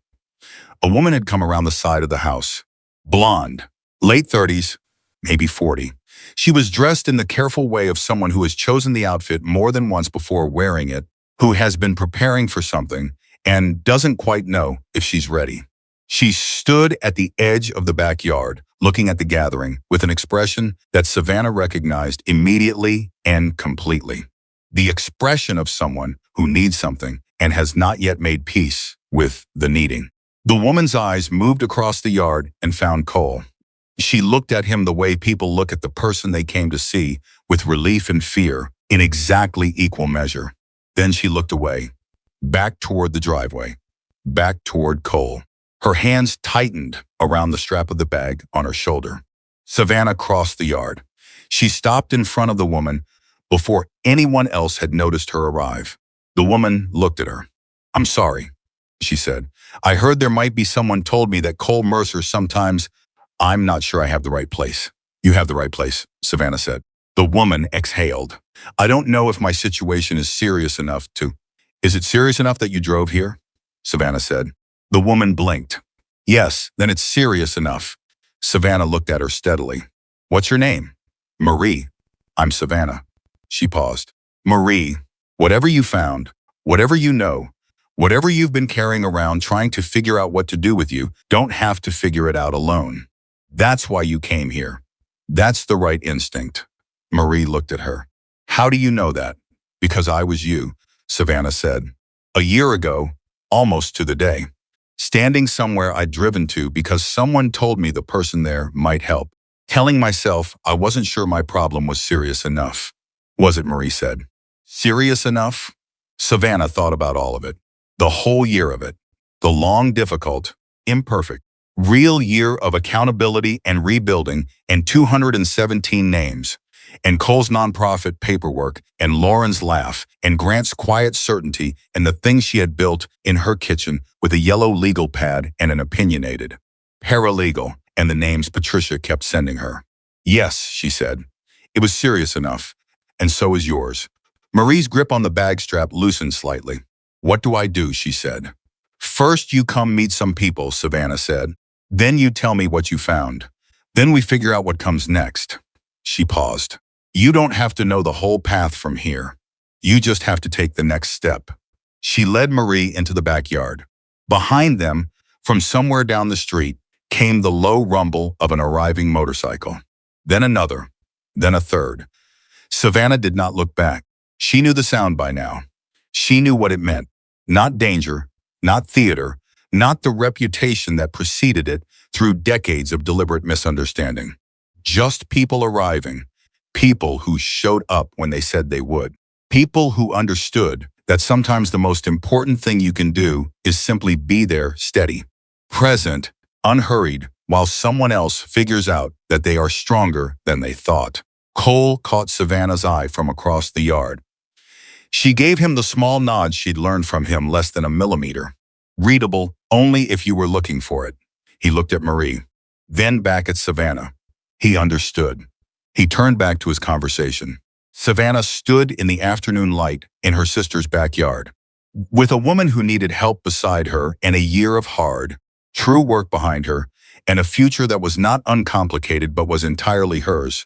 A woman had come around the side of the house, blonde, late 30s, maybe 40. She was dressed in the careful way of someone who has chosen the outfit more than once before wearing it, who has been preparing for something and doesn't quite know if she's ready. She stood at the edge of the backyard, looking at the gathering with an expression that Savannah recognized immediately and completely. The expression of someone who needs something and has not yet made peace with the needing. The woman's eyes moved across the yard and found Cole. She looked at him the way people look at the person they came to see, with relief and fear in exactly equal measure. Then she looked away, back toward the driveway, back toward Cole. Her hands tightened around the strap of the bag on her shoulder. Savannah crossed the yard. She stopped in front of the woman before anyone else had noticed her arrive. The woman looked at her. "I'm sorry," she said. "I heard there might be someone told me that Cole Mercer sometimes. I'm not sure I have the right place." "You have the right place," Savannah said. The woman exhaled. "I don't know if my situation is serious enough to." "Is it serious enough that you drove here?" Savannah said. The woman blinked. Yes, then it's serious enough. Savannah looked at her steadily. What's your name? Marie. I'm Savannah. She paused. Marie, whatever you found, whatever you know, whatever you've been carrying around trying to figure out what to do with you, don't have to figure it out alone. That's why you came here. That's the right instinct. Marie looked at her. How do you know that? Because I was you, Savannah said. A year ago, almost to the day. Standing somewhere I'd driven to because someone told me the person there might help. Telling myself I wasn't sure my problem was serious enough. Was it, Marie said. Serious enough? Savannah thought about all of it. The whole year of it. The long, difficult, imperfect, real year of accountability and rebuilding and 217 names. And Cole's nonprofit paperwork and Lauren's laugh and Grant's quiet certainty and the things she had built in her kitchen with a yellow legal pad and an opinionated paralegal and the names Patricia kept sending her. Yes, she said. It was serious enough. And so is yours. Marie's grip on the bag strap loosened slightly. What do I do? She said. First you come meet some people, Savannah said. Then you tell me what you found. Then we figure out what comes next. She paused. You don't have to know the whole path from here. You just have to take the next step. She led Marie into the backyard. Behind them, from somewhere down the street, came the low rumble of an arriving motorcycle. Then another. Then a third. Savannah did not look back. She knew the sound by now. She knew what it meant. Not danger, not theater, not the reputation that preceded it through decades of deliberate misunderstanding. Just people arriving. People who showed up when they said they would. People who understood that sometimes the most important thing you can do is simply be there, steady, present, unhurried, while someone else figures out that they are stronger than they thought. Cole caught Savannah's eye from across the yard. She gave him the small nod she'd learned from him less than a millimeter. Readable only if you were looking for it. He looked at Marie, then back at Savannah. He understood. He turned back to his conversation. Savannah stood in the afternoon light in her sister's backyard. With a woman who needed help beside her and a year of hard, true work behind her, and a future that was not uncomplicated but was entirely hers.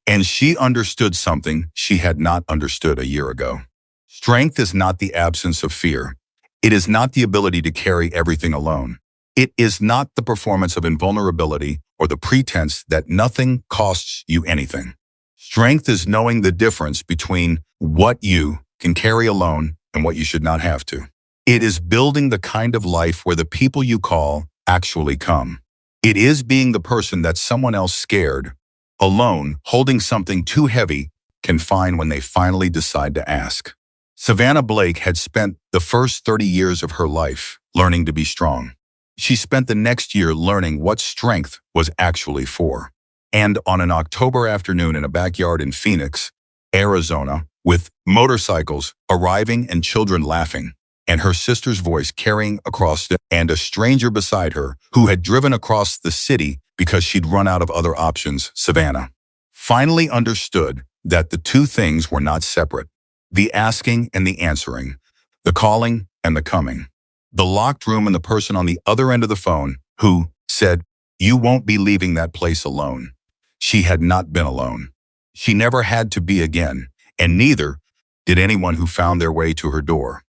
And she understood something she had not understood a year ago. Strength is not the absence of fear. It is not the ability to carry everything alone. It is not the performance of invulnerability or the pretense that nothing costs you anything. Strength is knowing the difference between what you can carry alone and what you should not have to. It is building the kind of life where the people you call actually come. It is being the person that someone else scared, alone, holding something too heavy, can find when they finally decide to ask. Savannah Blake had spent the first 30 years of her life learning to be strong. She spent the next year learning what strength was actually for. And on an October afternoon in a backyard in Phoenix, Arizona, with motorcycles arriving and children laughing, and her sister's voice carrying across and a stranger beside her who had driven across the city because she'd run out of other options, Savannah finally understood that the two things were not separate. The asking and the answering, the calling and the coming. The locked room and the person on the other end of the phone who said, "You won't be leaving that place alone." She had not been alone. She never had to be again, and neither did anyone who found their way to her door.